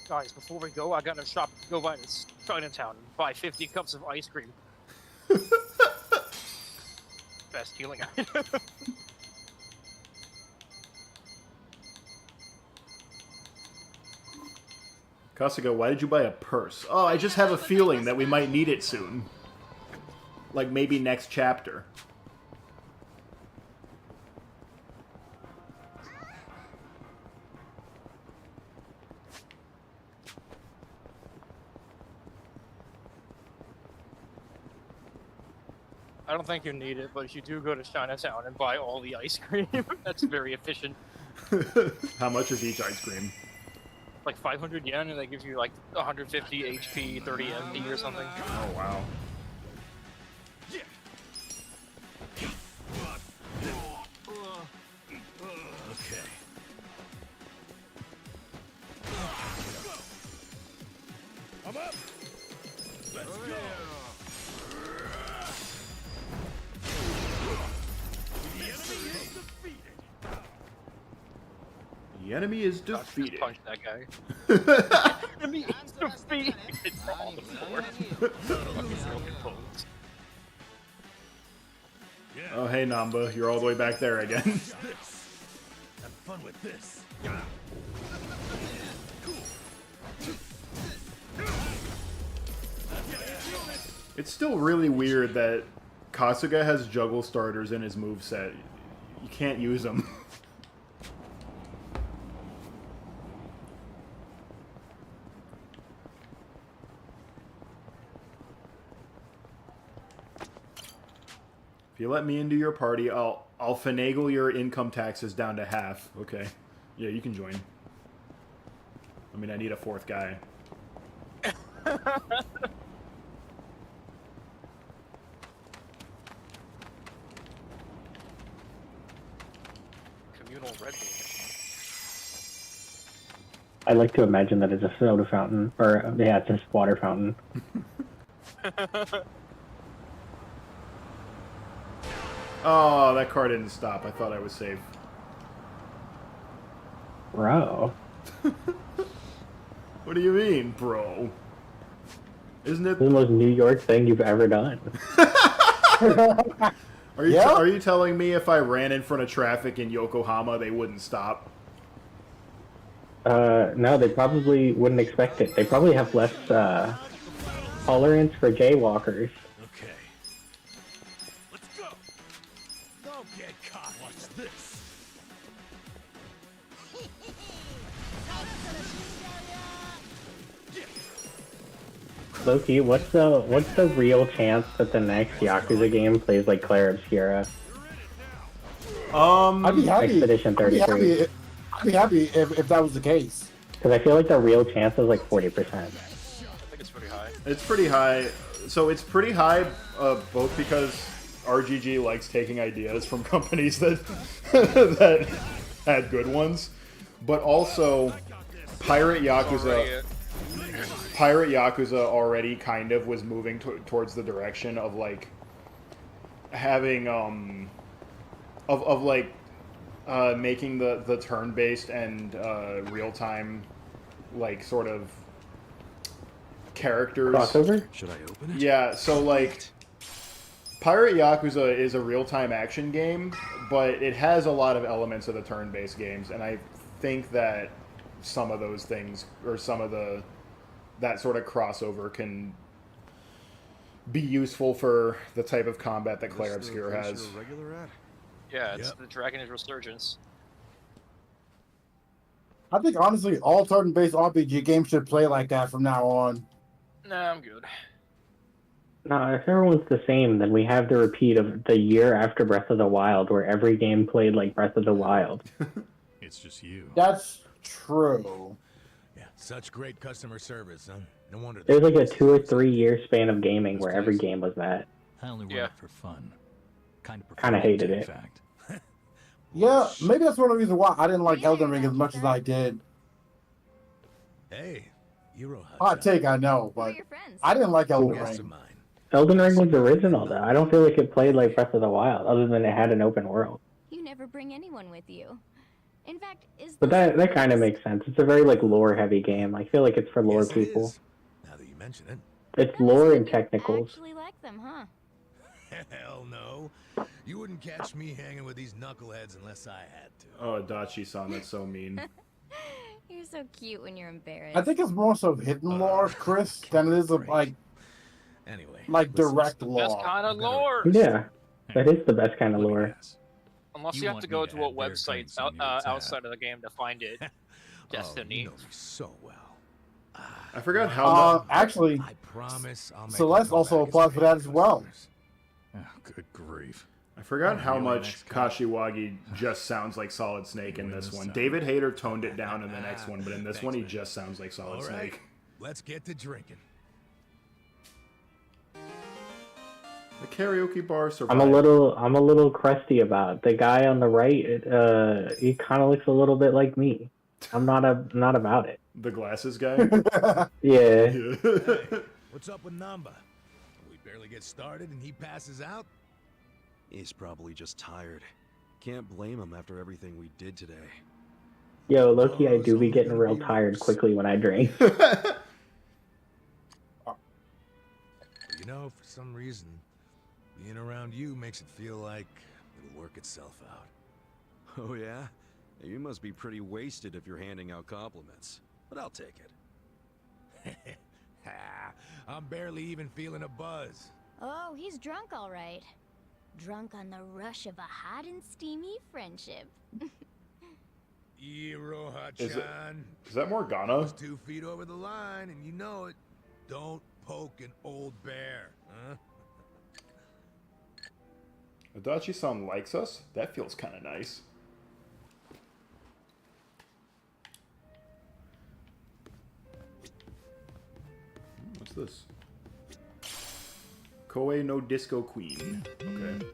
Guys, before we go, I gotta go by this Chinatown and buy 50 cups of ice cream. Best healing item. Kasuga, why did you buy a purse? Oh, I just have a feeling that we might need it soon. Like maybe next chapter. I don't think you need it, but if you do go to Chinatown and buy all the ice cream, that's very efficient. How much is each ice cream? Like 500 yen, and that gives you like 150 HP, 30 MP or something. Oh, wow. Okay. I'm up. Let's go. The enemy is The enemy is Josh just defeated. punched that guy. Enemy is defeated. On the floor. Fucking broken bones. Oh, hey, Namba. You're all the way back there again. Have fun with this. It's still really weird that Kasuga has juggle starters in his moveset. You can't use them. If you let me into your party, I'll finagle your income taxes down to half. Okay. Yeah, you can join. I mean, I need a fourth guy. Communal Red Bull. I like to imagine that it's a soda fountain, or yeah, it's a water fountain. Oh, that car didn't stop. I thought I was safe. Bro. What do you mean, bro? Isn't it This is the most New York thing you've ever done. Are you are you telling me if I ran in front of traffic in Yokohama, they wouldn't stop? No, they probably wouldn't expect it. They probably have less tolerance for jaywalkers. Okay. Let's go. Don't get caught. Watch this. Loki, what's the real chance that the next Yakuza game plays like Claire Obscura? I'd be happy. Expedition 33. I'd be happy if that was the case. Because I feel like the real chance is like 40%. I think it's pretty high. It's pretty high. So it's pretty high, both because RGG likes taking ideas from companies that that had good ones, but also Pirate Yakuza already kind of was moving towards the direction of like having making the turn-based and real-time like sort of characters. Crossover? Should I open it? Yeah, so like Pirate Yakuza is a real-time action game, but it has a lot of elements of the turn-based games, and I think that some of those things, or some of that sort of crossover can be useful for the type of combat that Claire Obscura has. Yeah, it's the Dragon Age Resurgence. I think honestly, all turn-based RPG games should play like that from now on. Nah, I'm good. No, if everyone's the same, then we have the repeat of the year after Breath of the Wild, where every game played like Breath of the Wild. It's just you. That's true. Yeah, such great customer service, huh? No wonder. There's like a 2 or 3 year span of gaming where every game was that. I only run it for fun. Kind of hated it. Yeah, maybe that's one of the reasons why I didn't like Elden Ring as much as I did. Hey, Hero Hot take, I know, but I didn't like Elden Ring. Elden Ring was original, though. I don't feel like it played like Breath of the Wild, other than it had an open world. You never bring anyone with you. In fact, is But that kind of makes sense. It's a very like lore-heavy game. I feel like it's for lore people. Now that you mention it. It's lore and technicals. actually like them, huh? Hell no. You wouldn't catch me hanging with these knuckleheads unless I had to. Oh, Adachi-san, that's so mean. You're so cute when you're embarrassed. I think it's more so hidden lore, Chris, than it is of like direct lore. Best kind of lore. Yeah, that is the best kind of lore. Unless you have to go to a website outside of the game to find it. Destiny. You know me so well. I forgot how. Actually, I promise I'll make Celeste you go also back applies and for that as well. Oh, good grief. I forgot how much Kashiwagi just sounds like Solid Snake in this one. David Hayter toned it down in the next one, but in this one he just sounds like Solid All right, Snake. let's get to drinking. The karaoke bar survived. I'm a little crusty about it. The guy on the right. He kind of looks a little bit like me. I'm not about it. The glasses guy. Yeah. Hey, what's up with Namba? We barely get started and he passes out? He's probably just tired. Can't blame him after everything we did today. Yo, low-key, I do be getting real tired quickly when I drink. You know, for some reason, being around you makes it feel like it'll work itself out. Oh yeah? You must be pretty wasted if you're handing out compliments. But I'll take it. I'm barely even feeling a buzz. Oh, he's drunk all right. Drunk on the rush of a hot and steamy friendship. Iroha-chan. Is that Morgana? 2 feet over the line, and you know it. Don't poke an old bear, huh? Adachi-san likes us? That feels kind of nice. What's this? Koei no Disco Queen. Okay.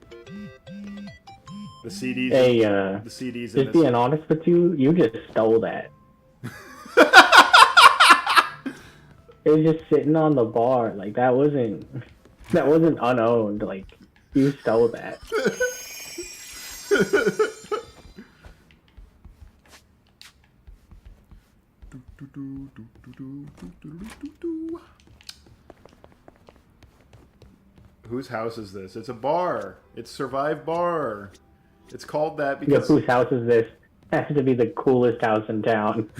The CDs. Hey, the CDs. Just being honest with you, you just stole that. It was just sitting on the bar. Like that wasn't unowned. Like you stole that. Whose house is this? It's a bar. It's Survive Bar. It's called that because... Yeah, whose house is this? Has to be the coolest house in town.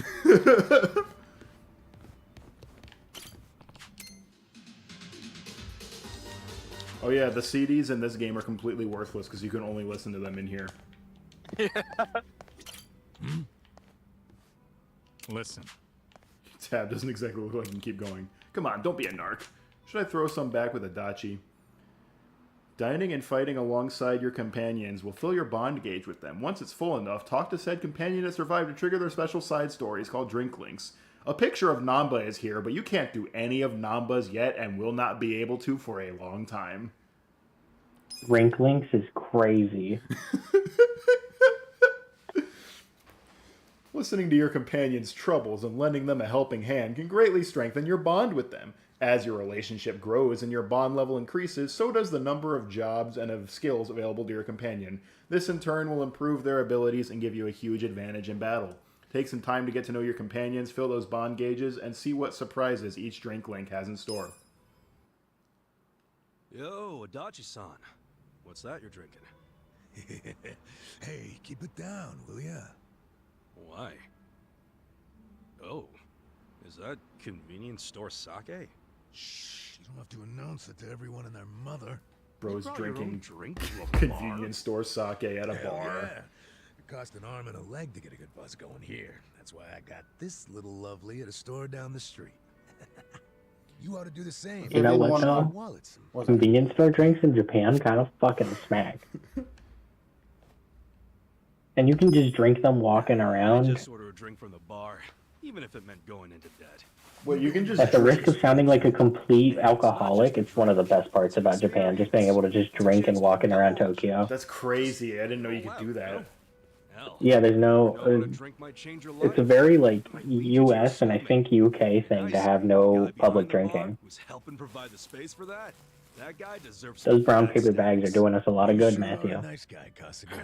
Oh yeah, the CDs in this game are completely worthless because you can only listen to them in here. Listen. Tab doesn't exactly look like he can keep going. Come on, don't be a narc. Should I throw some back with Adachi? Dining and fighting alongside your companions will fill your bond gauge with them. Once it's full enough, talk to said companion that survived to trigger their special side stories called Drink Links. A picture of Namba is here, but you can't do any of Namba's yet and will not be able to for a long time. Drink Links is crazy. Listening to your companion's troubles and lending them a helping hand can greatly strengthen your bond with them. As your relationship grows and your bond level increases, so does the number of jobs and of skills available to your companion. This in turn will improve their abilities and give you a huge advantage in battle. Take some time to get to know your companions, fill those bond gauges, and see what surprises each drink link has in store. Yo, Adachi-san. What's that you're drinking? Hey, keep it down, will ya? Why? Oh, is that convenience store sake? Shh, you don't have to announce it to everyone and their mother. Bro's You brought your own drinking drink to a convenience store sake at a Hell bar. yeah. It cost an arm and a leg to get a good buzz going here. That's why I got this little lovely at a store down the street. You ought to do the same. You know what though? Wallets. Convenience store drinks in Japan kind of fucking smack. And you can just drink them walking I around. just order a drink from the bar, even if it meant going into debt. Well, you can just At the risk of sounding like a complete alcoholic, it's one of the best parts about Japan, just being able to just drink and walking around Tokyo. That's crazy. I didn't know you could do that. Yeah, there's no... it's a very, like, US and I think UK thing to have no public drinking. Who's helping provide the space for that? That guy deserves Those brown paper bags are doing us a lot of good, Matthew. Nice guy, Kasuga.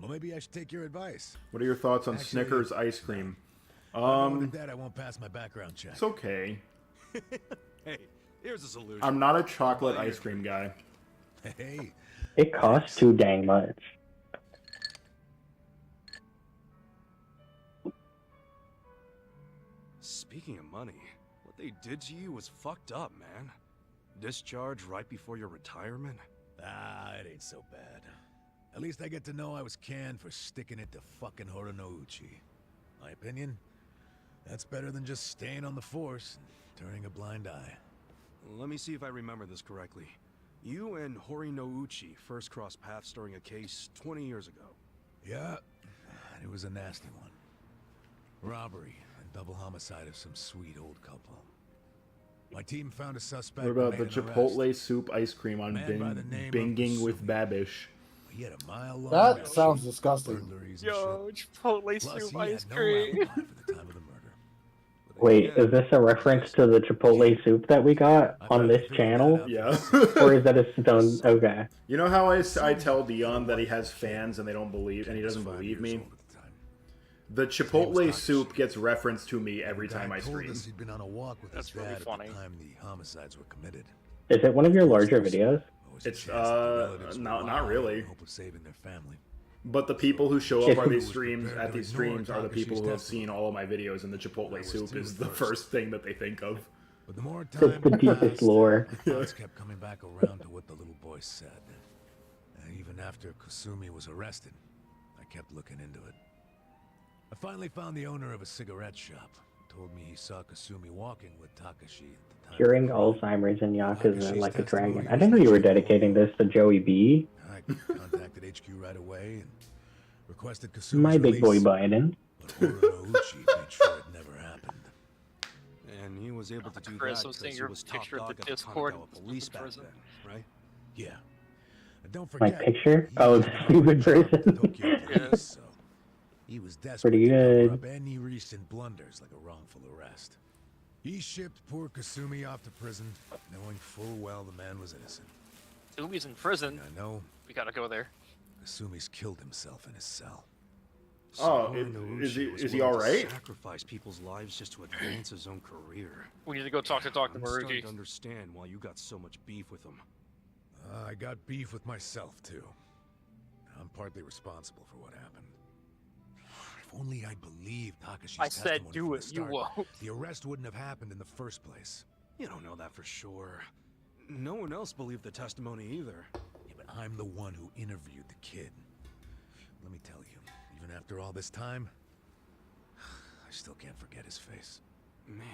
Well, maybe I should take your advice. What are your thoughts on Snickers ice cream? More than that, I won't pass my background check. It's okay. Hey, here's a solution. I'm not a chocolate ice cream guy. Hey. It costs too dang much. Speaking of money, what they did to you was fucked up, man. Discharge right before your retirement? Ah, it ain't so bad. At least I get to know I was canned for sticking it to fucking Horonouchi. My opinion? That's better than just staying on the force and turning a blind eye. Let me see if I remember this correctly. You and Horinouchi first crossed paths during a case 20 years ago. Yeah, it was a nasty one. Robbery and double homicide of some sweet old couple. My team found a suspect. What about the made an Chipotle arrest. soup ice cream on Man by the name of Binging with Babish? He had a mile-long That list sounds of disgusting. burglaries and Yo, Chipotle Plus, soup he had ice no cream. alibi for the time of the murder. Wait, is this a reference to the Chipotle soup that we got on this channel? Yeah. Or is that a stone? Okay. You know how I tell Dion that he has fans and they don't believe, and he doesn't believe me? The Chipotle soup gets referenced to me every time I Told stream. us he'd been on a walk with That's his really dad funny. at the time the homicides were committed. Is it one of your larger videos? It's not really. Hope of saving their family. But the people who show up It's- are these streams at these streams are the people who have seen all of my videos, and the Chipotle soup is the first thing that they think of. But the more It's time the deepest passed, lore. my thoughts kept coming back around to what the little boy said. And even after Kusumi was arrested, I kept looking into it. I finally found the owner of a cigarette shop. Told me he saw Kusumi walking with Takashi at the time. Curing Alzheimer's and Yakuza like a dragon. I didn't know you were dedicating this to Joey B. I contacted HQ right away and requested Kusumi's My big boy release, Biden. but Uchi made sure it never happened. And he was able to do Chris, that I'm seeing because he your was top picture of dog the at the Discord Kanagawa police back prison. then, right? Yeah. And don't My forget, picture? he Oh, was the the stupid Tokyo person. police, so he was desperate Pretty to cover good. up any recent blunders like a wrongful arrest. He shipped poor Kasumi off to prison, knowing full well the man was innocent. Umi's in prison. I know We gotta go there. Kasumi's killed himself in his cell. Oh, Satoru is he Noguchi was is he willing all to right? Sacrifice people's lives just to advance his own career. We need to go talk to Dr. I'm starting Maruki. to understand why you got so much beef with him. I got beef with myself, too. I'm partly responsible for what happened. If only I believed Takashi's I said testimony do from it, the you start, won't. the arrest wouldn't have happened in the first place. You don't know that for sure. No one else believed the testimony either. Yeah, but I'm the one who interviewed the kid. Let me tell you, even after all this time, I still can't forget his face. Man.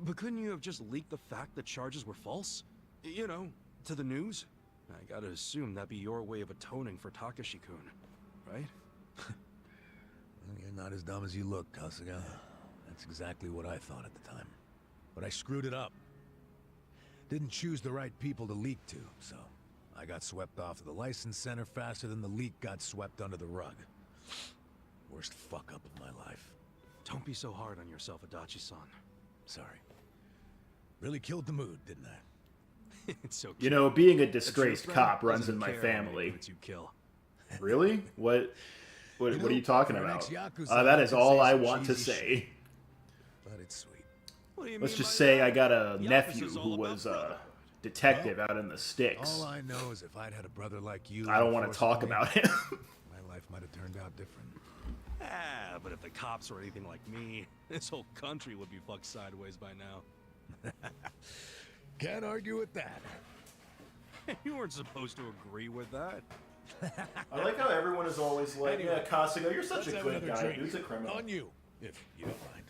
But couldn't you have just leaked the fact that charges were false? You know, to the news? I gotta assume that'd be your way of atoning for Takashi-kun, right? Well, you're not as dumb as you look, Kasuga. That's exactly what I thought at the time. But I screwed it up. Didn't choose the right people to leak to, so I got swept off to the license center faster than the leak got swept under the rug. Worst fuck up of my life. Don't be so hard on yourself, Adachi-san. Sorry. Really killed the mood, didn't I? It's okay. You know, being a A true disgraced friend cop runs doesn't in my care how many family. units you kill. Really? What You are know, you talking for an about? ex-Yakuza, That I is can all say I some want to cheesy say. shit. But it's sweet. What do you Let's mean just by say that? I got a Yakuza's nephew all who about was a brotherhood. detective out in the sticks. All I know is if I'd had a brother like you, I don't want to enforcing talk me, about him. my life might have turned out different. Ah, but if the cops were anything like me, this whole country would be fucked sideways by now. Can't argue with that. You weren't supposed to agree with that. I like how everyone is always like, Anyway, yeah, Kasuga, you're such let's a have good another guy. drink. Dude's a criminal. On you, if you don't mind.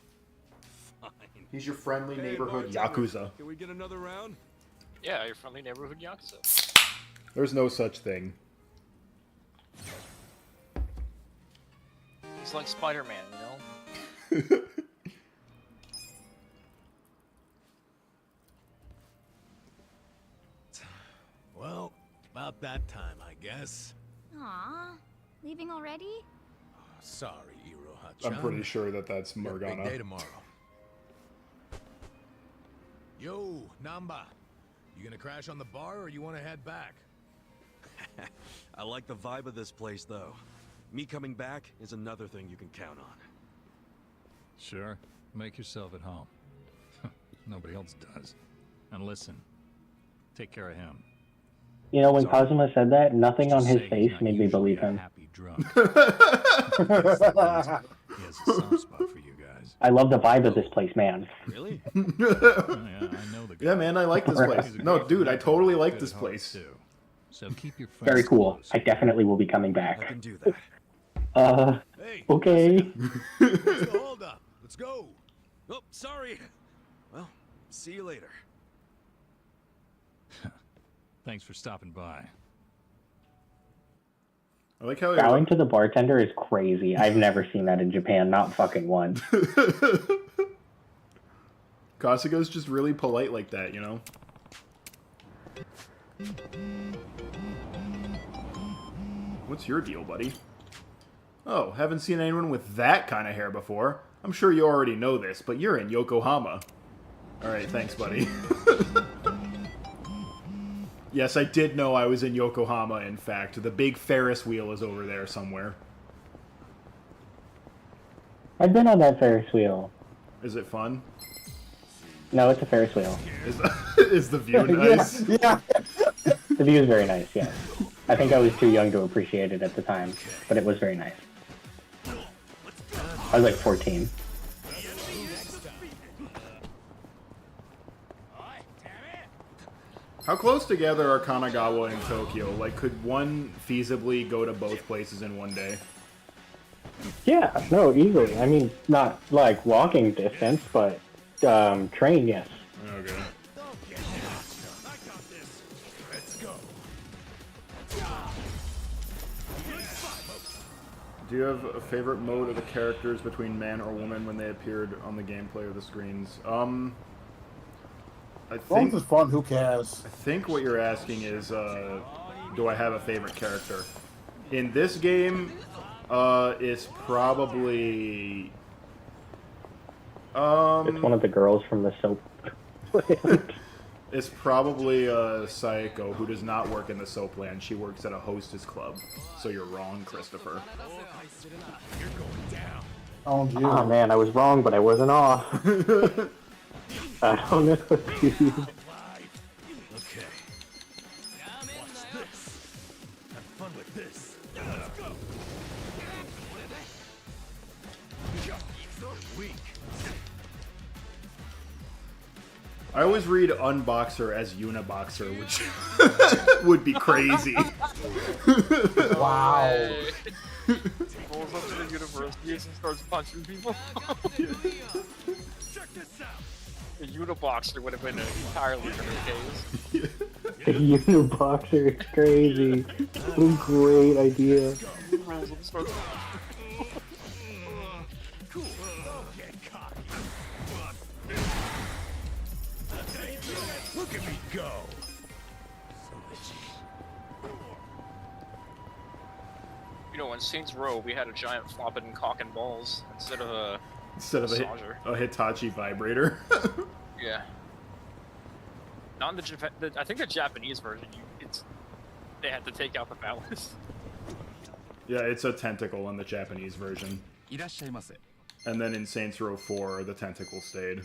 Fine. He's your friendly Hey, neighborhood bartender, Yakuza. Can we get another round? Yeah, your friendly neighborhood Yakuza. There's no such thing. He's like Spider-Man, you know? Well, about that time, I guess. Aw, leaving already? Sorry, Iroha-chan. I'm pretty sure that that's Got a big day Morgana. tomorrow. Yo, Namba. You gonna crash on the bar or you wanna head back? I like the vibe of this place, though. Me coming back is another thing you can count on. Sure. Make yourself at home. Nobody else does. And listen, take care of him. You know, when Sorry. Kazuma said that, nothing on Just his say he's face not made me usually believe a him. happy drunk. He has a soft spot for you guys. I love the vibe of this place, man. Really? Oh, yeah, I know the guy. Yeah, man, I like this place. He's a No, great dude, I friend. totally like Good this at heart, place. too. So keep your friends Very cool. close. I definitely will be coming I back. can do that. Hey, Okay. where's the holdup? Let's go. Oh, sorry. Well, see you later. Thanks for stopping by. I like how Bowing to the bartender is crazy. I've never seen that in Japan, not fucking once. Kasuga's just really polite like that, you know? What's your deal, buddy? Oh, haven't seen anyone with that kind of hair before. I'm sure you already know this, but you're in Yokohama. Alright, thanks, buddy. Yes, I did know I was in Yokohama, in fact. The big Ferris wheel is over there somewhere. I've been on that Ferris wheel. Is it fun? No, it's a Ferris wheel. Is the view nice? Yeah. The view is very nice, yes. I think I was too young to appreciate it at the time, but it was very nice. I was like 14. How close together are Kanagawa and Tokyo? Like, could one feasibly go to both places in one day? Yeah, no, easily. I mean, not like walking distance, but train, yes. Okay. Do you have a favorite mode of the characters between man or woman when they appeared on the gameplay or the screens? I As long as it's fun, who cares? I think what you're asking is, do I have a favorite character? In this game, it's probably... It's one of the girls from the soap. It's probably Saeko, who does not work in the Soapland. She works at a hostess club. So you're wrong, Christopher. Oh, man, I was wrong, but I wasn't off. I don't know, dude. Okay. Watch this. Have fun with this. Let's go. Weak. I always read Unboxer as Uniboxer, which would be crazy. Wow. Rolls up to the university and starts punching people. Check this out. The Uniboxer would have been an entirely different case. The Uniboxer is crazy. What a great idea. Rolls up, starts Cool. Get cocky. Look at me go. You know, in Saints Row, we had a giant flopping cock and balls instead of a massager. A Hitachi vibrator. Yeah. Not in I think the Japanese version, they had to take out the phallus. Yeah, it's a tentacle in the Japanese version. And then in Saints Row 4, the tentacle stayed.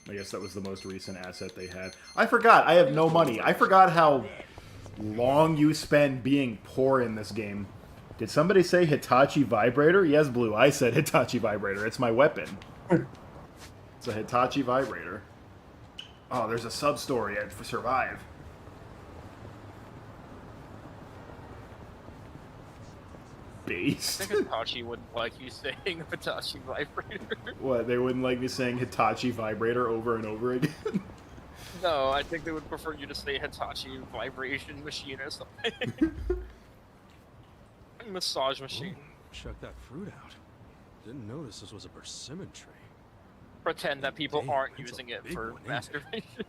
I guess that was the most recent asset they had. I forgot, I have no money. I forgot how long you spend being poor in this game. Did somebody say Hitachi vibrator? Yes, Blue, I said Hitachi vibrator. It's my weapon. It's a Hitachi vibrator. Oh, there's a sub-story for Survive. Based. I think Hitachi wouldn't like you saying Hitachi vibrator. What, they wouldn't like me saying Hitachi vibrator over and over again? No, I think they would prefer you to say Hitachi vibration machine or something. Massage machine. Ooh, check that fruit out. Didn't notice this was a persimmon tree. Pretend that people aren't using it for masturbation.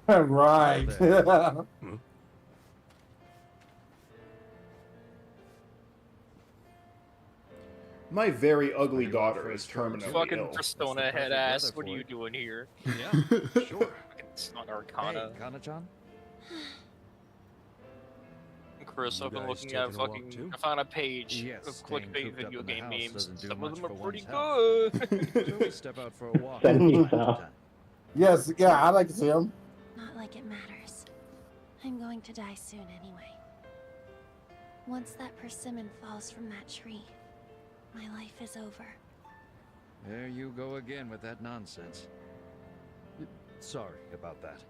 Right. My very ugly daughter is terminally Fucking ill. Persona head ass, what are you doing here? Yeah, sure. Fucking Sun Arcana. Hey, Kana-chan? Chris, I've been looking at fucking. I found a page of clickbait video game memes. Some of them are pretty good. Step out for a walk. Yes, yeah, I like to see him. Not like it matters. I'm going to die soon anyway. Once that persimmon falls from that tree, my life is over. There you go again with that nonsense. Sorry about that.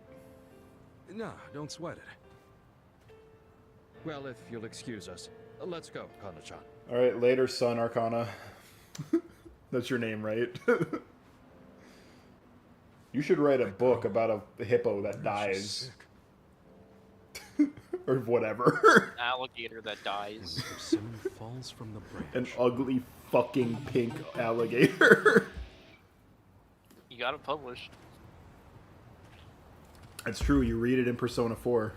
Nah, don't sweat it. Well, if you'll excuse us, let's go, Kana-chan. Alright, later, Sun Arcana. That's your name, right? You should write a book about a hippo that dies. Or whatever. Alligator that dies. Persimmon falls from the branch. An ugly fucking pink alligator. You got it published. That's true, you read it in Persona 4.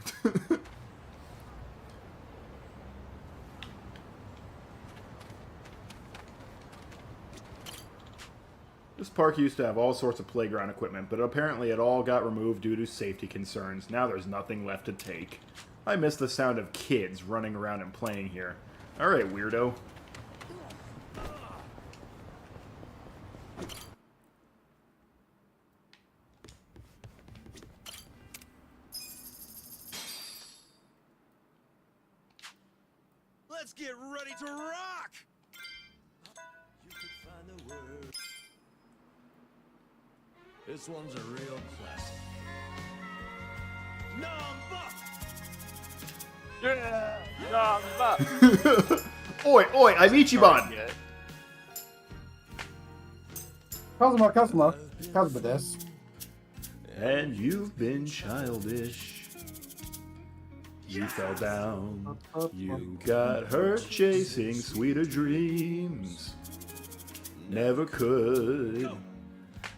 This park used to have all sorts of playground equipment, but apparently it all got removed due to safety concerns. Now there's nothing left to take. I miss the sound of kids running around and playing here. Alright, weirdo. get ready to rock! This one's a real classic. Yeah, Namba. Oi, oi, I'm Ichiban. Kazuma this. And you've been childish. You fell down. You got hurt chasing sweeter dreams. Never could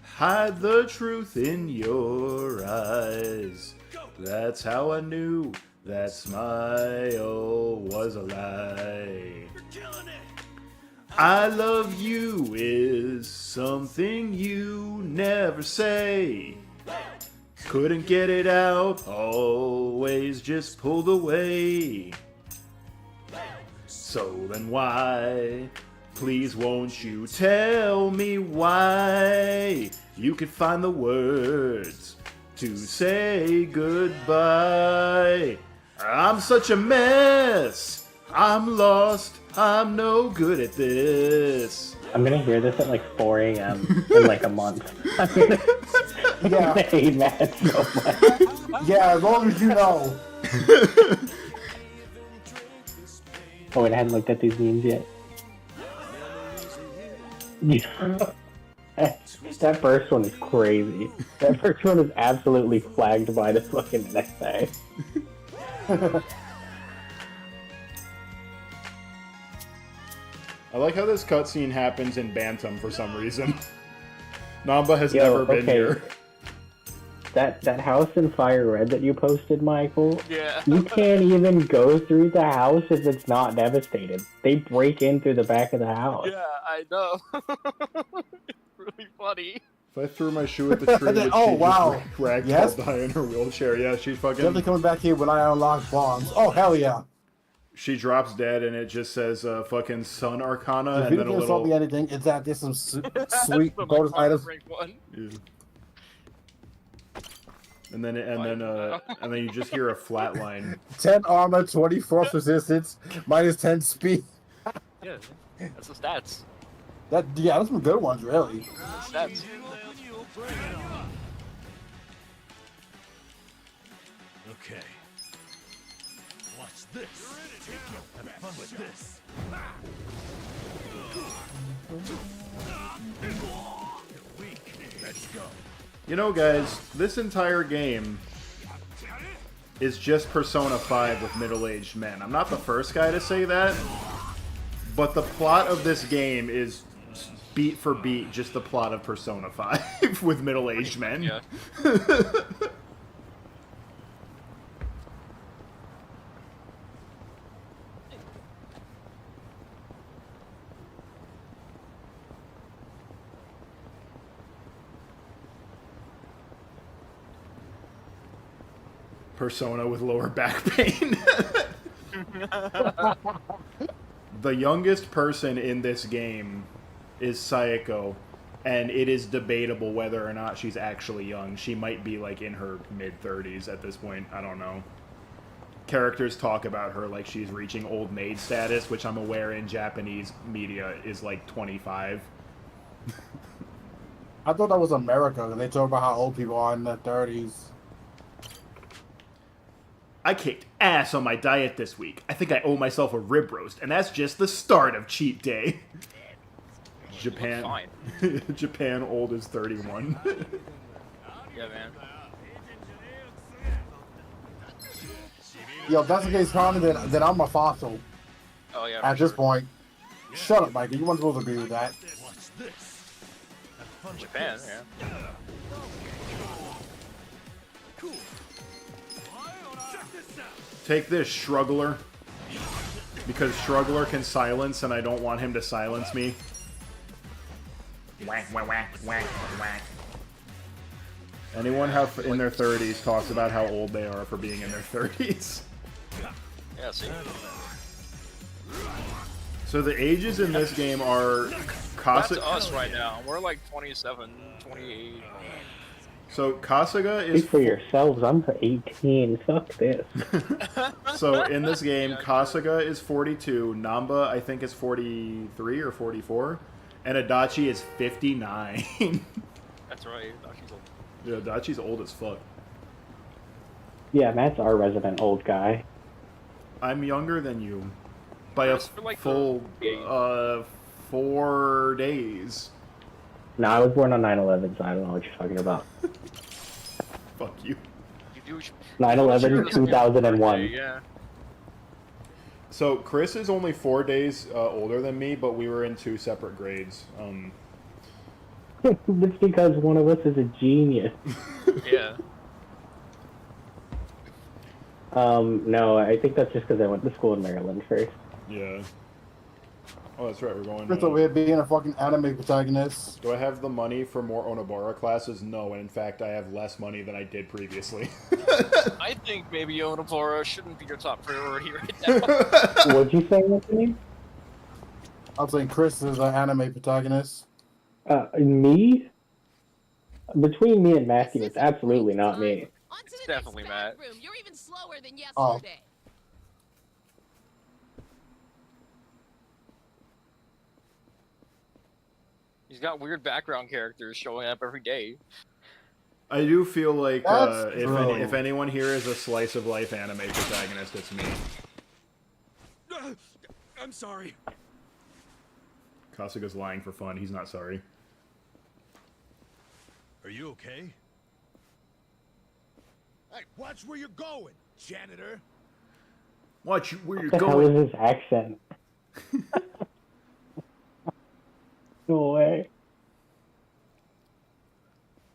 hide the truth in your eyes. That's how I knew that smile was a lie. I love you is something you never say. Couldn't get it out, always just pulled away. So then why, please won't you tell me why you could find the words to say goodbye. I'm such a mess, I'm lost, I'm no good at this. I'm gonna hear this at like 4 a.m. in like a month. Yeah. I hate Matt so much. Yeah, as long as you know. Oh, wait, I hadn't looked at these memes yet. That first one is crazy. That first one is absolutely flagged by the fucking NSA. I like how this cutscene happens in Bantam for some reason. Namba has never been here. That house in Fire Red that you posted, Michael, Yeah. you can't even go through the house if it's not devastated. They break in through the back of the house. Yeah, I know. It's really funny. If I threw my shoe at the tree, would Oh, she wow. just ragdoll Yes. die in her wheelchair? Yeah, she's fucking... Definitely coming back here when I unlock bombs. Oh, hell yeah. She drops dead and it just says fucking Sun Arcana If and you then a can little... tell me anything, it's that there's some sweet bonus items. Yeah. And then you just hear a flat line. 10 armor, 20 force resistance, minus 10 speed. Yeah, that's the stats. Yeah, that's some good ones, really. Stats. Okay. Watch this. Have fun with this. Let's go. You know, guys, this entire game is just Persona 5 with middle-aged men. I'm not the first guy to say that, but the plot of this game is beat for beat just the plot of Persona 5 with middle-aged men. Yeah. Persona with lower back pain. The youngest person in this game is Sayako, and it is debatable whether or not she's actually young. She might be like in her mid-30s at this point. I don't know. Characters talk about her like she's reaching old maid status, which I'm aware in Japanese media is like 25. I thought that was America, and they talk about how old people are in their 30s. I kicked ass on my diet this week. I think I owe myself a rib roast, and that's just the start of cheat day. Japan. Japan old is 31. Yeah, man. Yo, if that's the case, Connor, then I'm a fossil. Oh, yeah. At this point. Shut up, Mikey. You weren't supposed to agree with that. Japan, yeah. Take this, Struggler. Because Struggler can silence, and I don't want him to silence me. Whack, whack, whack, whack, whack. Anyone in their 30s talks about how old they are for being in their 30s. Yeah, see? So the ages in this game are... That's us right now. We're like 27, 28. So Kasuga is Speak for yourselves. I'm 18. Fuck this. So in this game, Kasuga is 42, Namba I think is 43 or 44, and Adachi is 59. That's right. Adachi's old. Yeah, Adachi's old as fuck. Yeah, Matt's our resident old guy. I'm younger than you by a like full 4 days. No, I was born on 9/11, so I don't know what you're talking about. Fuck you. 9/11, 2001. Yeah. So Chris is only 4 days older than me, but we were in 2 separate grades. It's because one of us is a genius. Yeah. No, I think that's just because I went to school in Maryland first. Yeah. Oh, that's right. We're going. It's a way of being a fucking anime protagonist. Do I have the money for more Onobara classes? No, and in fact, I have less money than I did previously. I think maybe Onopora shouldn't be your top priority right now. What'd you say, Anthony? I'm saying Chris is an anime protagonist. Me? Between me and Matthew, it's absolutely not me. It's definitely Matt. You're even slower than yesterday. Oh. He's got weird background characters showing up every day. I do feel like That's true. if anyone here is a slice of life anime protagonist, it's me. I'm sorry. Kasuga's lying for fun. He's not sorry. Are you okay? Hey, watch where you're going, janitor. Watch where you're What the hell going. is his accent? No way.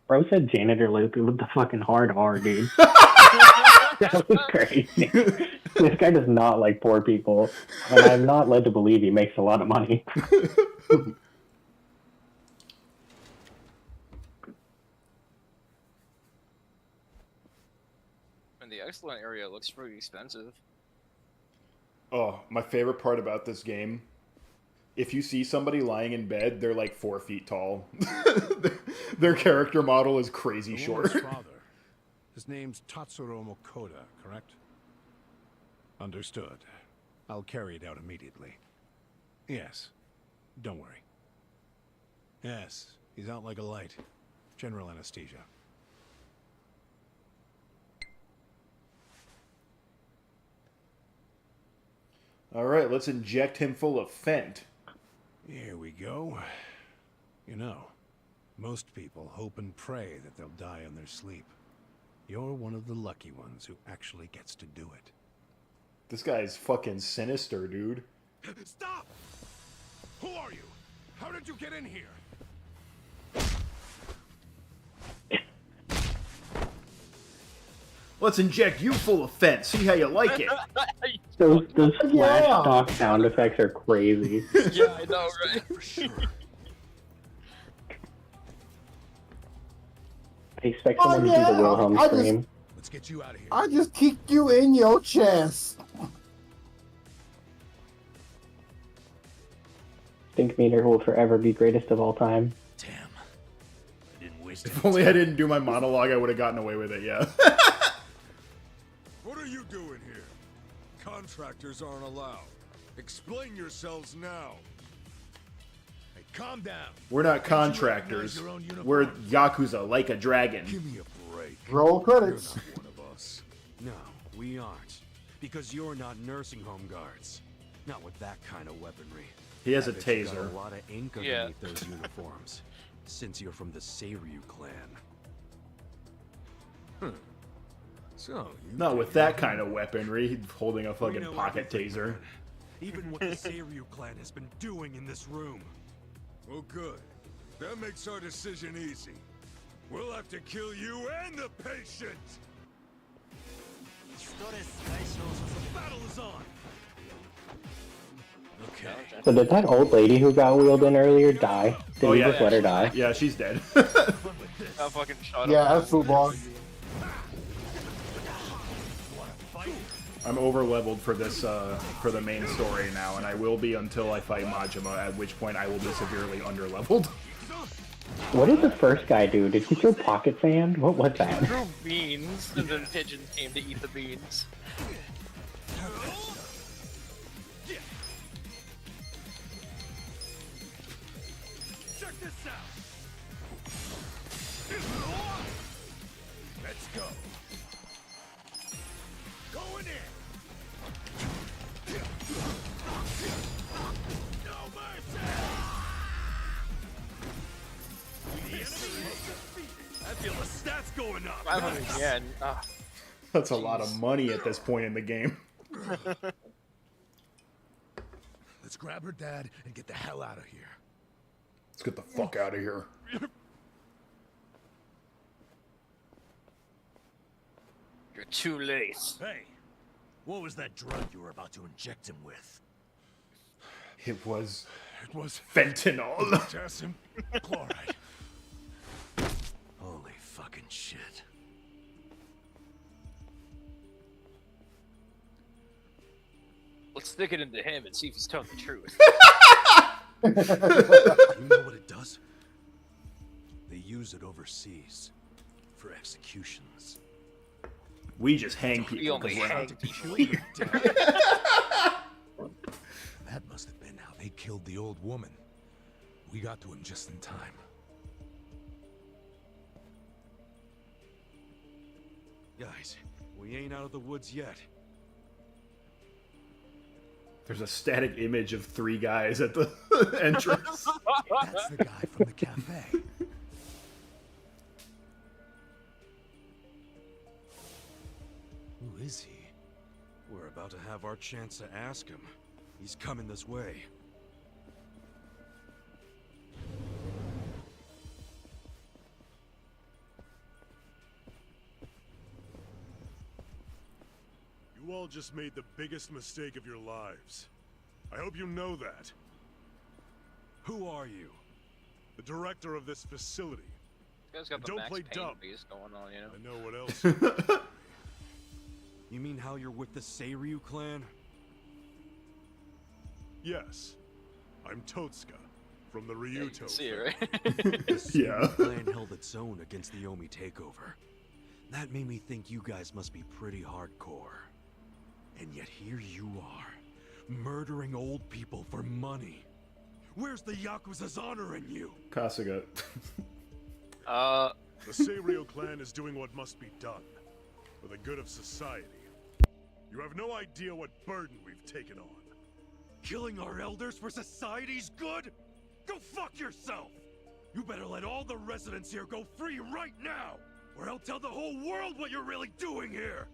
Bro said janitor Luke with the fucking hard R, dude. That was crazy. This guy does not like poor people, and I'm not led to believe he makes a lot of money. And the excellent area looks pretty expensive. Oh, my favorite part about this game. If you see somebody lying in bed, they're like 4 feet tall. Their character model is crazy The short. woman's father. His name's Tatsuro Mokoda, correct? Understood. I'll carry it out immediately. Yes. Don't worry. Yes, he's out like a light. General anesthesia. All right, let's inject him full of Fent. Here we go. You know, most people hope and pray that they'll die in their sleep. You're one of the lucky ones who actually gets to do it. This guy's fucking sinister, dude. Stop! Who are you? How did you get in here? Let's inject you full of Fent. See how you like it. Those flash stock sound effects are crazy. Yeah, I know, right? For sure. I expect someone to do the Wilhelm scream. Let's get you out of here. I just kicked you in your chest. Think meter will forever be greatest of all time. Damn. I didn't waste If only I didn't do my monologue, I would have gotten away with it, yeah. What are you doing here? Contractors aren't allowed. Explain yourselves now. Hey, calm down. We're not contractors. We're Yakuza, like a dragon. Give me a break. Roll credits. You're not one of us. No, we aren't. Because you're not nursing home guards. Not with that kind of weaponry. He has a I bet you got taser. a lot of ink Yeah. underneath those uniforms. Since you're from the Seiryu clan. So, you Not came with that in kind of weaponry. He's holding a We fucking know pocket everything, taser. man. Even what the Seiryu clan has been doing in this room. Well, good. That makes our decision easy. We'll have to kill you and the patient! The battle is on! Okay. So did that old lady who got wheeled in earlier die? Did we just let her die? Yeah, she's dead. I fucking shot him. Yeah, that's football. I'm over leveled for this for the main story now, and I will be until I fight Majima, at which point I will be severely under leveled. What did the first guy do? Did he throw pocket sand? What was that? He threw beans, and then pigeons came to eat the beans. Check this out. Let's go. Going in. No mercy. I feel the stats going up. 500 yen. Ah. That's a lot of money at this point in the game. Let's grab her dad and get the hell out of here. Let's get the fuck out of here. You're too late. Hey, what was that drug you were about to inject him with? It was fentanyl. Potassium chloride. Holy fucking shit. Let's stick it into him and see if he's telling the truth. You know what it does? They use it overseas for executions. We just hang We people only because we're hang not people. That must have been how they killed the old woman. We got to him just in time. Guys, we ain't out of the woods yet. There's a static image of 3 guys at the entrance. That's the guy from the cafe. Who is he? We're about to have our chance to ask him. He's coming this way. You all just made the biggest mistake of your lives. I hope you know that. Who are you? The director of this facility. You guys got And the don't Max play Payne dumb. face going on, you know? I know what else. You mean how you're with the Seiryu clan? Yes. I'm Totsuka, from the Yeah, you Ryuto. can see it, right? The Seiryu Yeah. clan held its own against the Omi takeover. That made me think you guys must be pretty hardcore. And yet here you are, murdering old people for money. Where's the Yakuza's honor in you? Kasuga. The Seiryu clan is doing what must be done for the good of society. You have no idea what burden we've taken on. Killing our elders for society's good? Go fuck yourself! You better let all the residents here go free right now, or I'll tell the whole world what you're really doing here!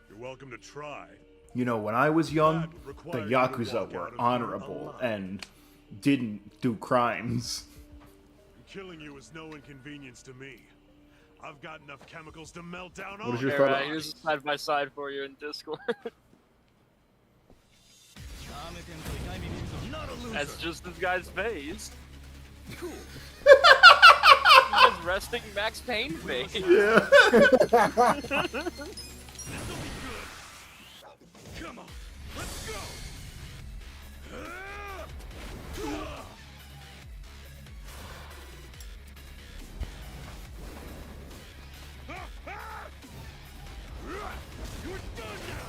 You're welcome to try. You know, when I was young, the require you to Yakuza walk were out of here honorable alive. and didn't do crimes. Killing you is no inconvenience to me. I've got enough chemicals to melt down What all is your Yeah, thought? right. Here's a side by side for you in Discord. That's just this guy's face. Cool. His resting Max Payne face. Yeah. Come on, let's go! You're done now!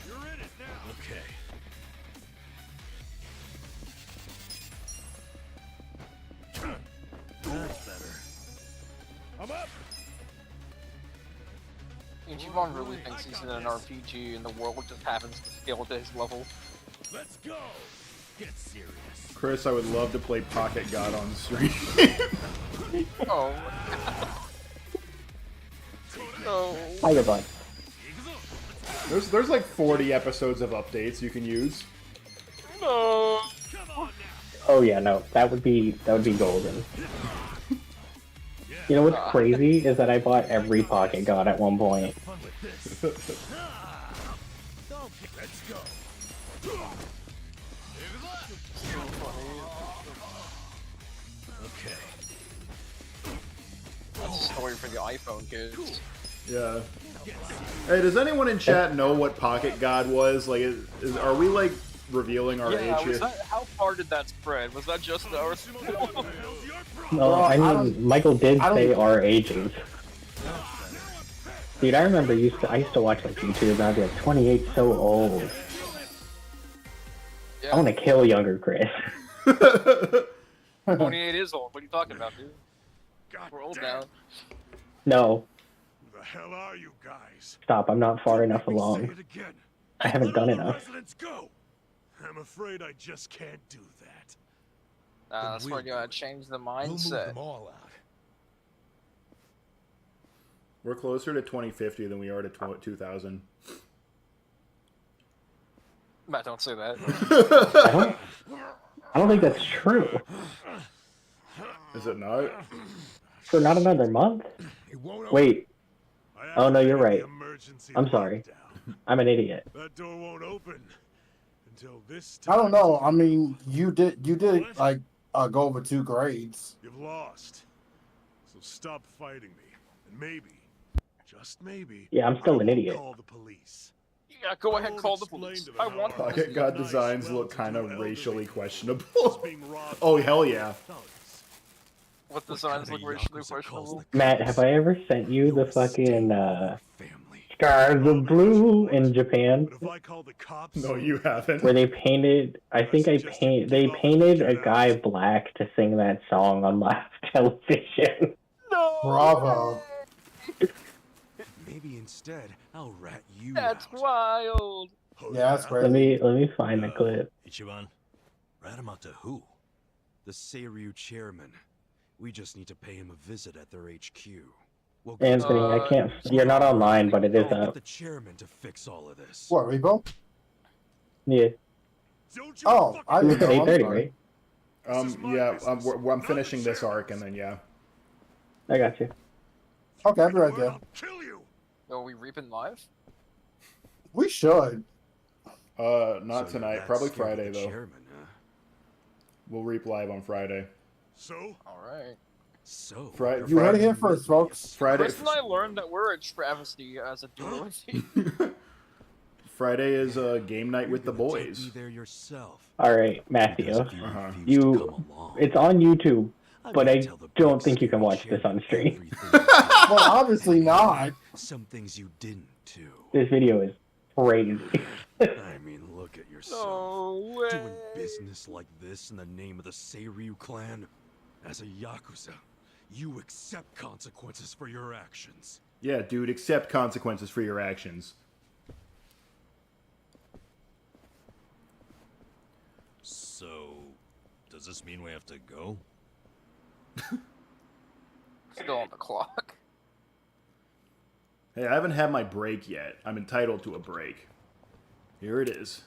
You're in it now! Okay. That's better. I'm up! Ichiban really thinks he's in an RPG and the world just happens to scale to his level. Let's go! Get serious. Chris, I would love to play Pocket God on stream. Oh. No. Hi, good luck. There's like 40 episodes of updates you can use. No. Oh yeah, no, that would be golden. You know what's crazy is that I bought every Pocket God at one point. Let's go! toy for the iPhone kids. Yeah. Hey, does anyone in chat know what Pocket God was? Like, are we like revealing our age here? How far did that spread? Was that just ours? No, I mean, Michael did say our ages. Dude, I remember I used to watch like YouTube and I'd be like, 28 so old. Yeah. I want to kill younger Chris. 28 is old. What are you talking about, dude? We're old now. No. Who the hell are you guys? Stop, I'm not far enough along. I haven't done enough. Residents go. I'm afraid I just can't do that. That's where you gotta change the mindset. We'll move them all out. We're closer to 2050 than we are to 2000. Matt, don't say that. I don't think that's true. Is it not? For not another month? Wait. Oh no, you're right. I'm sorry. I'm an idiot. That door won't open until this time. I don't know. I mean, you did like go over 2 grades. You've lost. So stop fighting me, and maybe, just maybe. Yeah, I'm still an idiot. Call the police. Yeah, go ahead, call the police. I want Pocket God designs look kind of racially questionable. Oh hell yeah. What designs look racially questionable? Matt, have I ever sent you the fucking Scars of Blue in Japan? No, you haven't. Where they painted, they painted a guy black to sing that song on live television. No. Bravo. Maybe instead I'll rat you That's out. wild. Yeah, that's great. Let me find the clip. Ichiban, rat him out to who? The Seiryu chairman. We just need to pay him a visit at their HQ. We'll Anthony, I can't. You're not online, but it is I'll get up. the chairman to fix all of this. What, Repo? Yeah. Oh, I It was didn't at know. 8:30, I'm sorry. right? Yeah. I'm finishing this arc and then yeah. I got you. Okay, I'll be right there. Are we reaping live? We should. Not tonight. Probably That's Friday the though. chairman, huh? We'll reap live on Friday. So? Alright. So? You heard it here first, folks. Friday. Chris and I learned that we're a travesty as a duo team. Friday is game night with the Take boys. me there yourself. All right, Matthew. Because if you Uh-huh. refuse to come along, It's on YouTube, I'm but gonna I tell the don't big think you can scary watch this on stream. everything. Well, obviously not. Some things you didn't do. This video is crazy. I mean, look at yourself. No way. Doing business like this in the name of the Seiryu clan? As a YAKUZA, you accept consequences for your actions. Yeah, dude. Accept consequences for your actions. So, does this mean we have to go? Still on the clock. Hey, I haven't had my break yet. I'm entitled to a break. Here it is.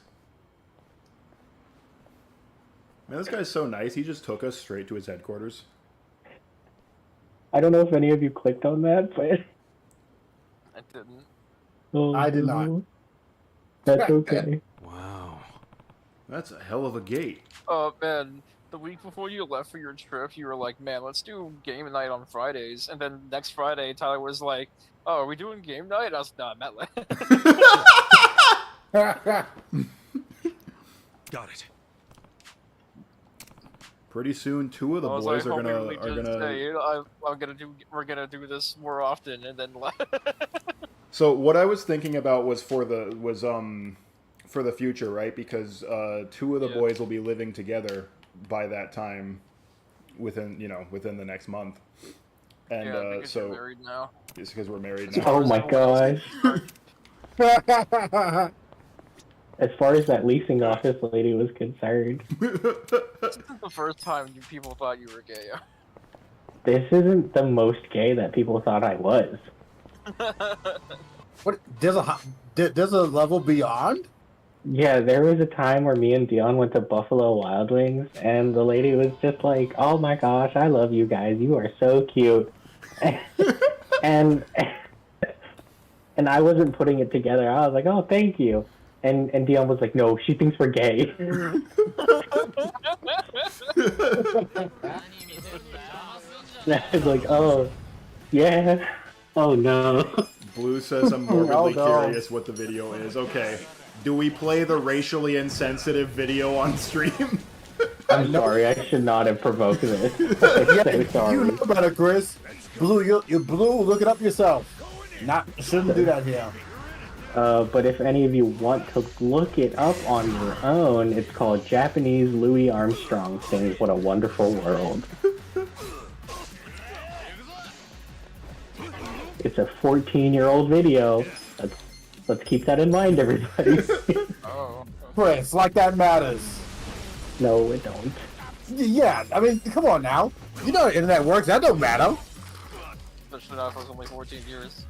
Man, this guy's so nice. He just took us straight to his headquarters. I don't know if any of you clicked on that, but I didn't. oh, I did not. That's okay. Wow. That's a hell of a gate. Oh man, the week before you left for your trip, you were like, man, let's do game night on Fridays. And then next Friday, Tyler was like, oh, are we doing game night? I was nah, Matt left. Got it. Pretty soon, 2 of the I was boys like, are hoping we gonna just say, we're gonna do this more often, and then So what I was thinking about was for the future, right? Because 2 of the boys will be living together by that time, within the next month, and yeah, because so you're married now. it's because we're married now. Oh my gosh. As far as that leasing office lady was concerned, This isn't the first time people thought you were gay. this isn't the most gay that people thought I was. What? There's a level beyond? Yeah, there was a time where me and Dion went to Buffalo Wild Wings, and the lady was just like, "Oh my gosh, I love you guys. You are so cute," and I wasn't putting it together. I was like, "Oh, thank you," and Dion was like, "No, she thinks we're gay." I was like, "Oh." Yeah. Oh no. Blue says I'm Oh, morbidly no. curious what the video is. Okay. Do we play the racially insensitive video on stream? I'm sorry, I should not have provoked this. Yeah, I'm so sorry. you know better, Chris. Blue, you Blue. Look it up yourself. Shouldn't do that here. But if any of you want to look it up on your own, it's called Japanese Louis Armstrong Sings What a Wonderful World. It's a 14-year-old video. Let's keep that in mind, everybody. Chris, like that matters. No, it don't. Yeah, I mean, come on now. You know how the internet works. That don't matter. Especially not if it was only 14 years.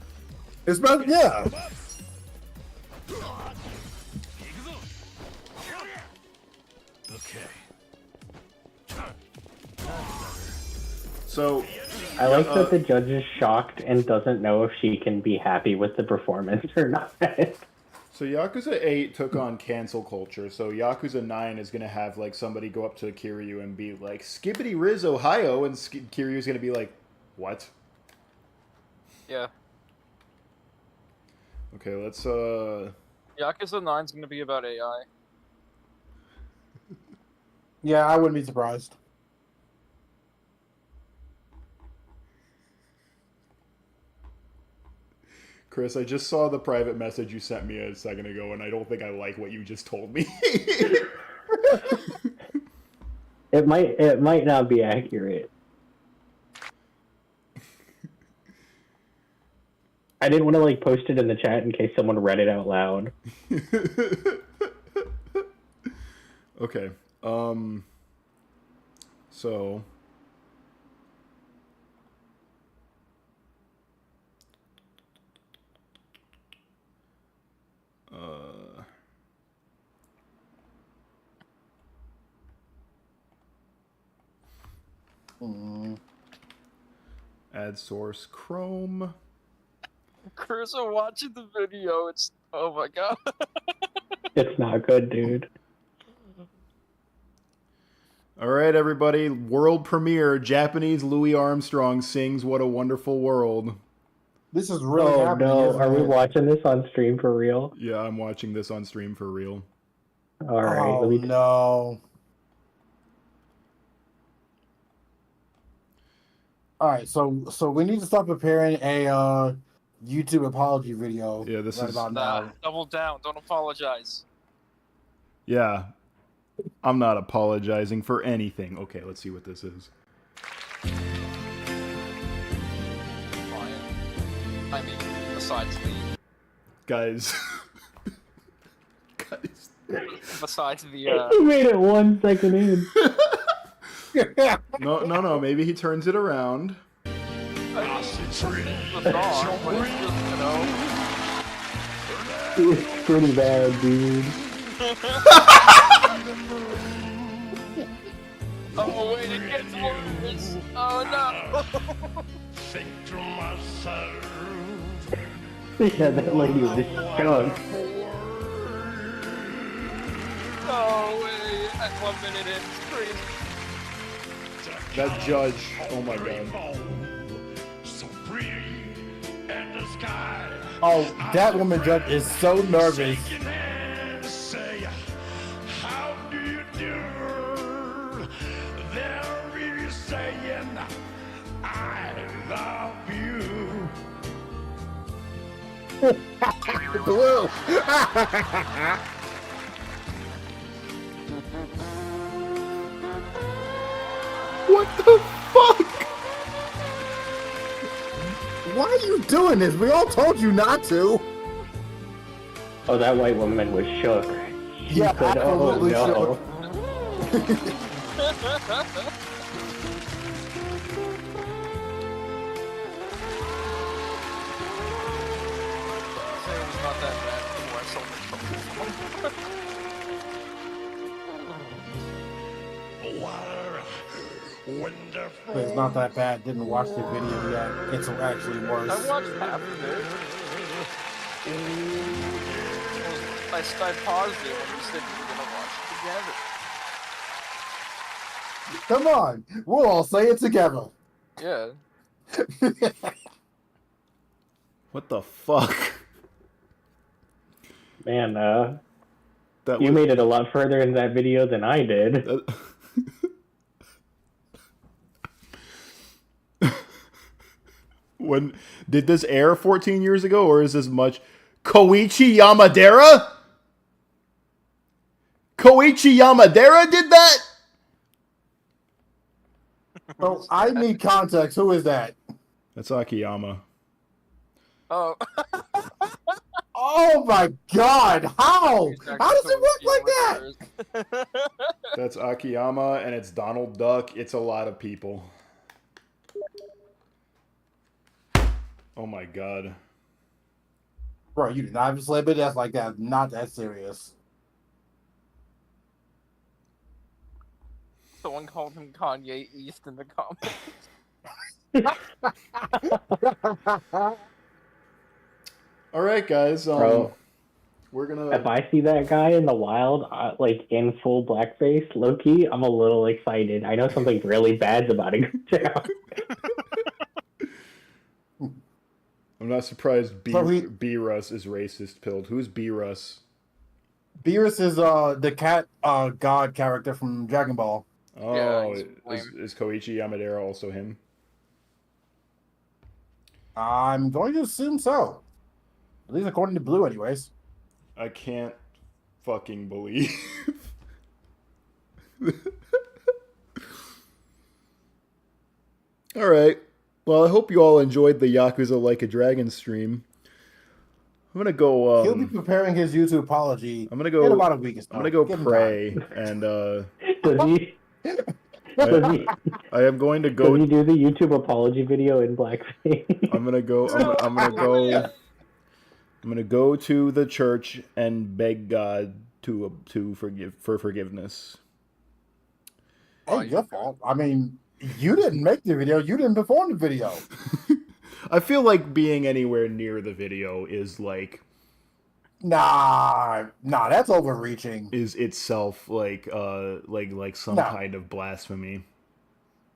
It's about, yeah. So, I like that the judge is shocked and doesn't know if she can be happy with the performance or not. So Yakuza 8 took on cancel culture, so Yakuza 9 is going to have, like, somebody go up to Kiryu and be like, Skibbity Riz, Ohio, and Kiryu's going to be like, what? Yeah. Okay, let's, Yakuza 9's gonna be about AI. Yeah, I wouldn't be surprised. Chris, I just saw the private message you sent me a second ago, and I don't think I like what you just told me. It might not be accurate. I didn't want to like post it in the chat in case someone read it out loud. Okay. So add source Chrome. Chris, I'm watching the video. It's oh my god. It's not good, dude. All right, everybody. World premiere. Japanese Louis Armstrong sings "What a Wonderful World." This is really Oh happening. no, isn't are we it? watching this on stream for real? Yeah, I'm watching this on stream for real. All right, Oh let me no. All right, so we need to start preparing a YouTube apology video. Yeah, this right is- about Nah, now. double down. Don't apologize. Yeah. I'm not apologizing for anything. Okay, let's see what this is. Fine. I mean, besides the Guys. besides the He made it 1 second in. No, maybe he turns it around. the song, but it's just, you know. It's pretty bad, dude. I'm waiting to get to this. Oh no! Think to myself. Yeah, that lady was shook. No way! At 1 minute in, it's crazy. That judge. Oh my god. So pretty and the sky. Oh, that woman judge is so nervous. Say, how do you do? They're really saying, I love you. Blue. What the fuck? Why are you doing this? We all told you not to. Oh, that white woman was shook. She Yeah, said, "Oh absolutely no." Say it was not that bad before I sold the Wonderful. It's not that bad. Didn't watch the video yet. It's actually worse. I watched half of it. I paused it when you said you were gonna watch it together. Come on, we'll all say it together. Yeah. What the fuck? Man, that you made it a lot further in that video than I did. When did this air 14 years ago, or is this much? Koichi Yamadera? Koichi Yamadera did that? So I need context. Who is that? That's Akiyama. Oh. Oh my God! How? How does it work like that? That's Akiyama, and it's Donald Duck. It's a lot of people. Oh my God. Bro, you did not have a celebrity that's like that. Not that serious. Someone called him Kanye East in the comments. All right, guys. Bro, we're gonna. If I see that guy in the wild, like in full blackface, low key, I'm a little excited. I know something really bad's about to go down. I'm not surprised B. Russ is racist pilled. Who's B. Russ? Beerus is the cat god character from Dragon Ball. Oh, Yeah, is Koichi Yamadera also him? I'm going to assume so. At least according to Blue, anyways. I can't fucking believe. All right. Well, I hope you all enjoyed the Yakuza Like a Dragon stream. I'm gonna go. He'll be preparing his YouTube apology. I'm gonna go in about a week or so. I'm gonna go Give him pray time. and. Does he? I am going to go. Does he do the YouTube apology video in blackface? I'm gonna go. I'm gonna go. I'm gonna go to the church and beg God to for forgiveness. Hey, your fault. I mean, you didn't make the video. You didn't perform the video. I feel like being anywhere near the video is like. Nah, that's overreaching. Is itself like some kind of blasphemy.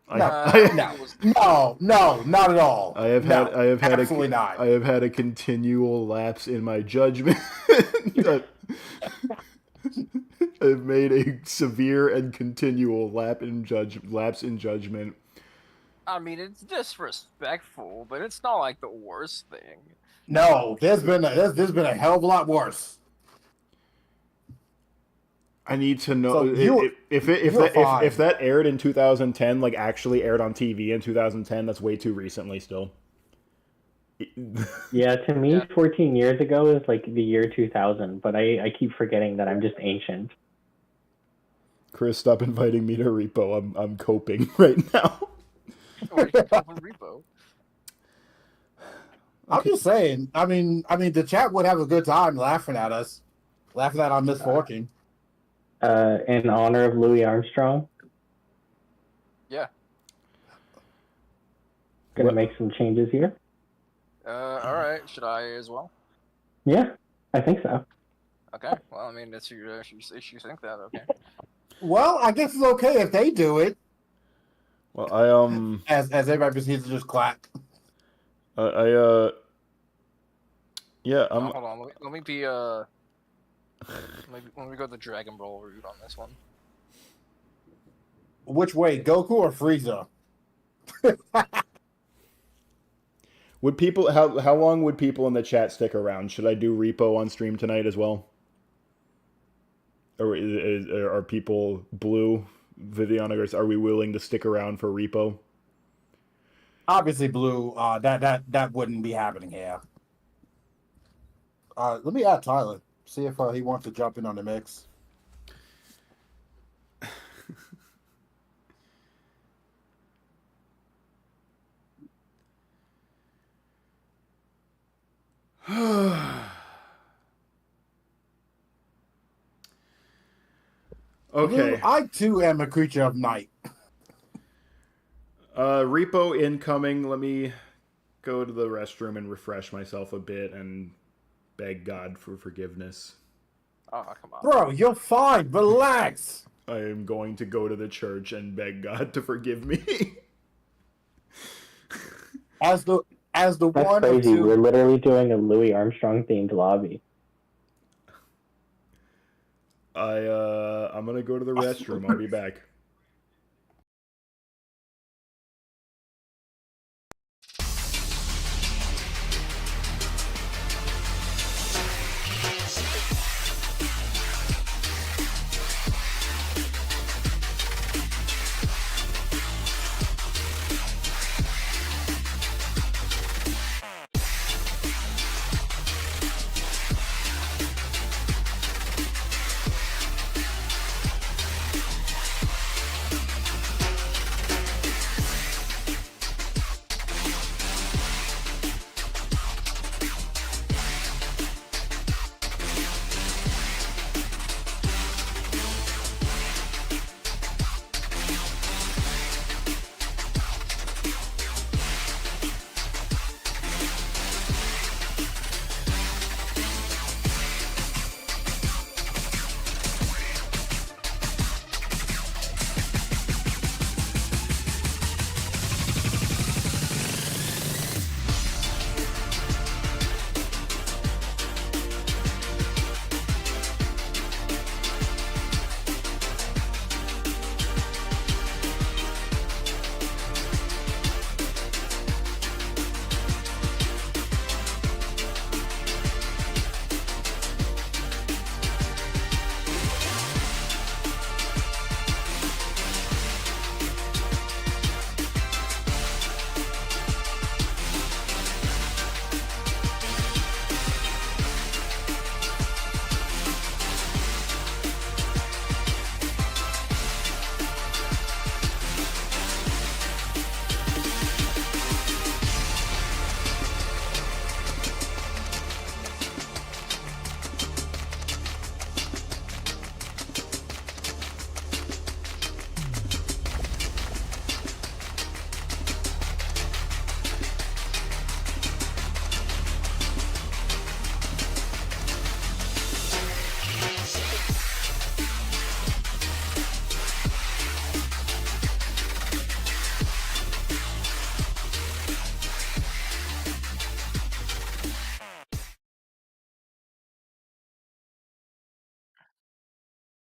No, not at all. I have absolutely not. I have had a continual lapse in my judgment. I've made a severe and continual lapse in judgment. I mean, it's disrespectful, but it's not like the worst thing. No, there's been a hell of a lot worse. I need to know So if that aired in 2010, like actually aired on TV in 2010. That's way too recently still. Yeah, to me, 14 years ago is like the year 2000, but I keep forgetting that I'm just ancient. Chris, stop inviting me to Repo. I'm coping right now. Repo. I'm just saying. I mean, the chat would have a good time laughing at us, laughing at our misfortune. In honor of Louis Armstrong. Yeah. Gonna make some changes here. All right. Should I as well? Yeah, I think so. Okay. Well, I mean, that's your issue. You think that? Okay. Well, I guess it's okay if they do it. Well, I as everybody proceeds to just clap. Yeah. Hold on. Let me be let me go the Dragon Ball route on this one. Which way, Goku or Frieza? Would people how long would people in the chat stick around? Should I do Repo on stream tonight as well? Or are people Blue, Viviana, are we willing to stick around for Repo? Obviously, Blue. That wouldn't be happening here. Let me add Tyler. See if he wants to jump in on the mix. Okay. I too am a creature of night. Repo incoming. Let me go to the restroom and refresh myself a bit and beg God for forgiveness. Oh, come on. Bro, you're fine. Relax. I am going to go to the church and beg God to forgive me. As the as the That's one of crazy. two. We're literally doing a Louis Armstrong themed lobby. I'm gonna go to the restroom. I'll be back.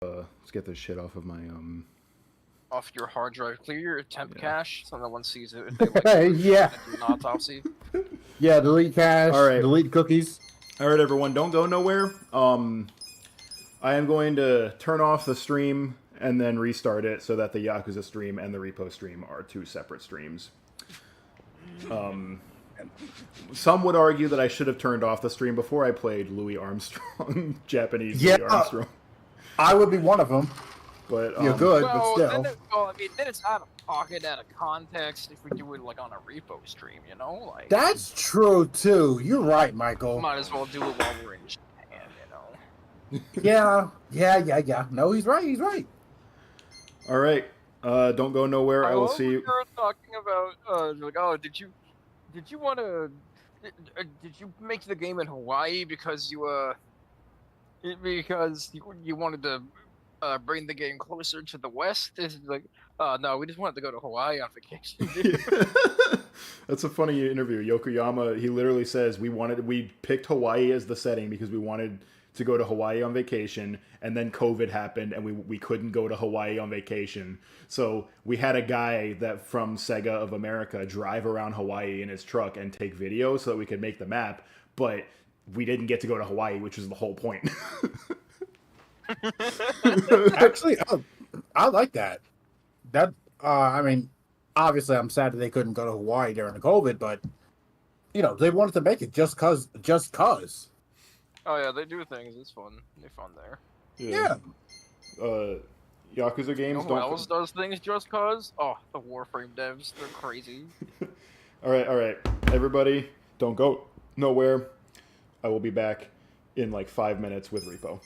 Let's get this shit off of my Off your hard drive. Clear your temp cache so no one sees it if they like Yeah. do an autopsy. Yeah, delete cache, All right. delete cookies. All right, everyone, don't go nowhere. I am going to turn off the stream and then restart it so that the Yakuza stream and the repo stream are two separate streams. Some would argue that I should have turned off the stream before I played Louis Armstrong, Japanese Yeah. Louis Armstrong. I would be one of them. But You're good, but Well, still. then it's out of pocket, out of context if we do it like on a repo stream, you know? Like That's true too. You're right, Michael. might as well do it while we're in Japan, you know? Yeah. No, he's right. He's right. All right, don't go nowhere. I will love see when you. you're talking about like, oh, did you want to did you make the game in Hawaii because you wanted to bring the game closer to the West? It's like, no, we just wanted to go to Hawaii on vacation. That's a funny interview. Yokoyama, he literally says we picked Hawaii as the setting because we wanted to go to Hawaii on vacation, and then COVID happened and we couldn't go to Hawaii on vacation. So we had a guy that from Sega of America drive around Hawaii in his truck and take videos so that we could make the map, but we didn't get to go to Hawaii, which was the whole point. Actually, I like that. I mean, obviously, I'm sad that they couldn't go to Hawaii during the COVID, but they wanted to make it just cause. Oh yeah, they do things. It's fun. They're fun there. Yeah. Yakuza games You know who don't. else does things just cause? Oh, the Warframe devs. They're crazy. All right, everybody, don't go nowhere. I will be back in like 5 minutes with Repo.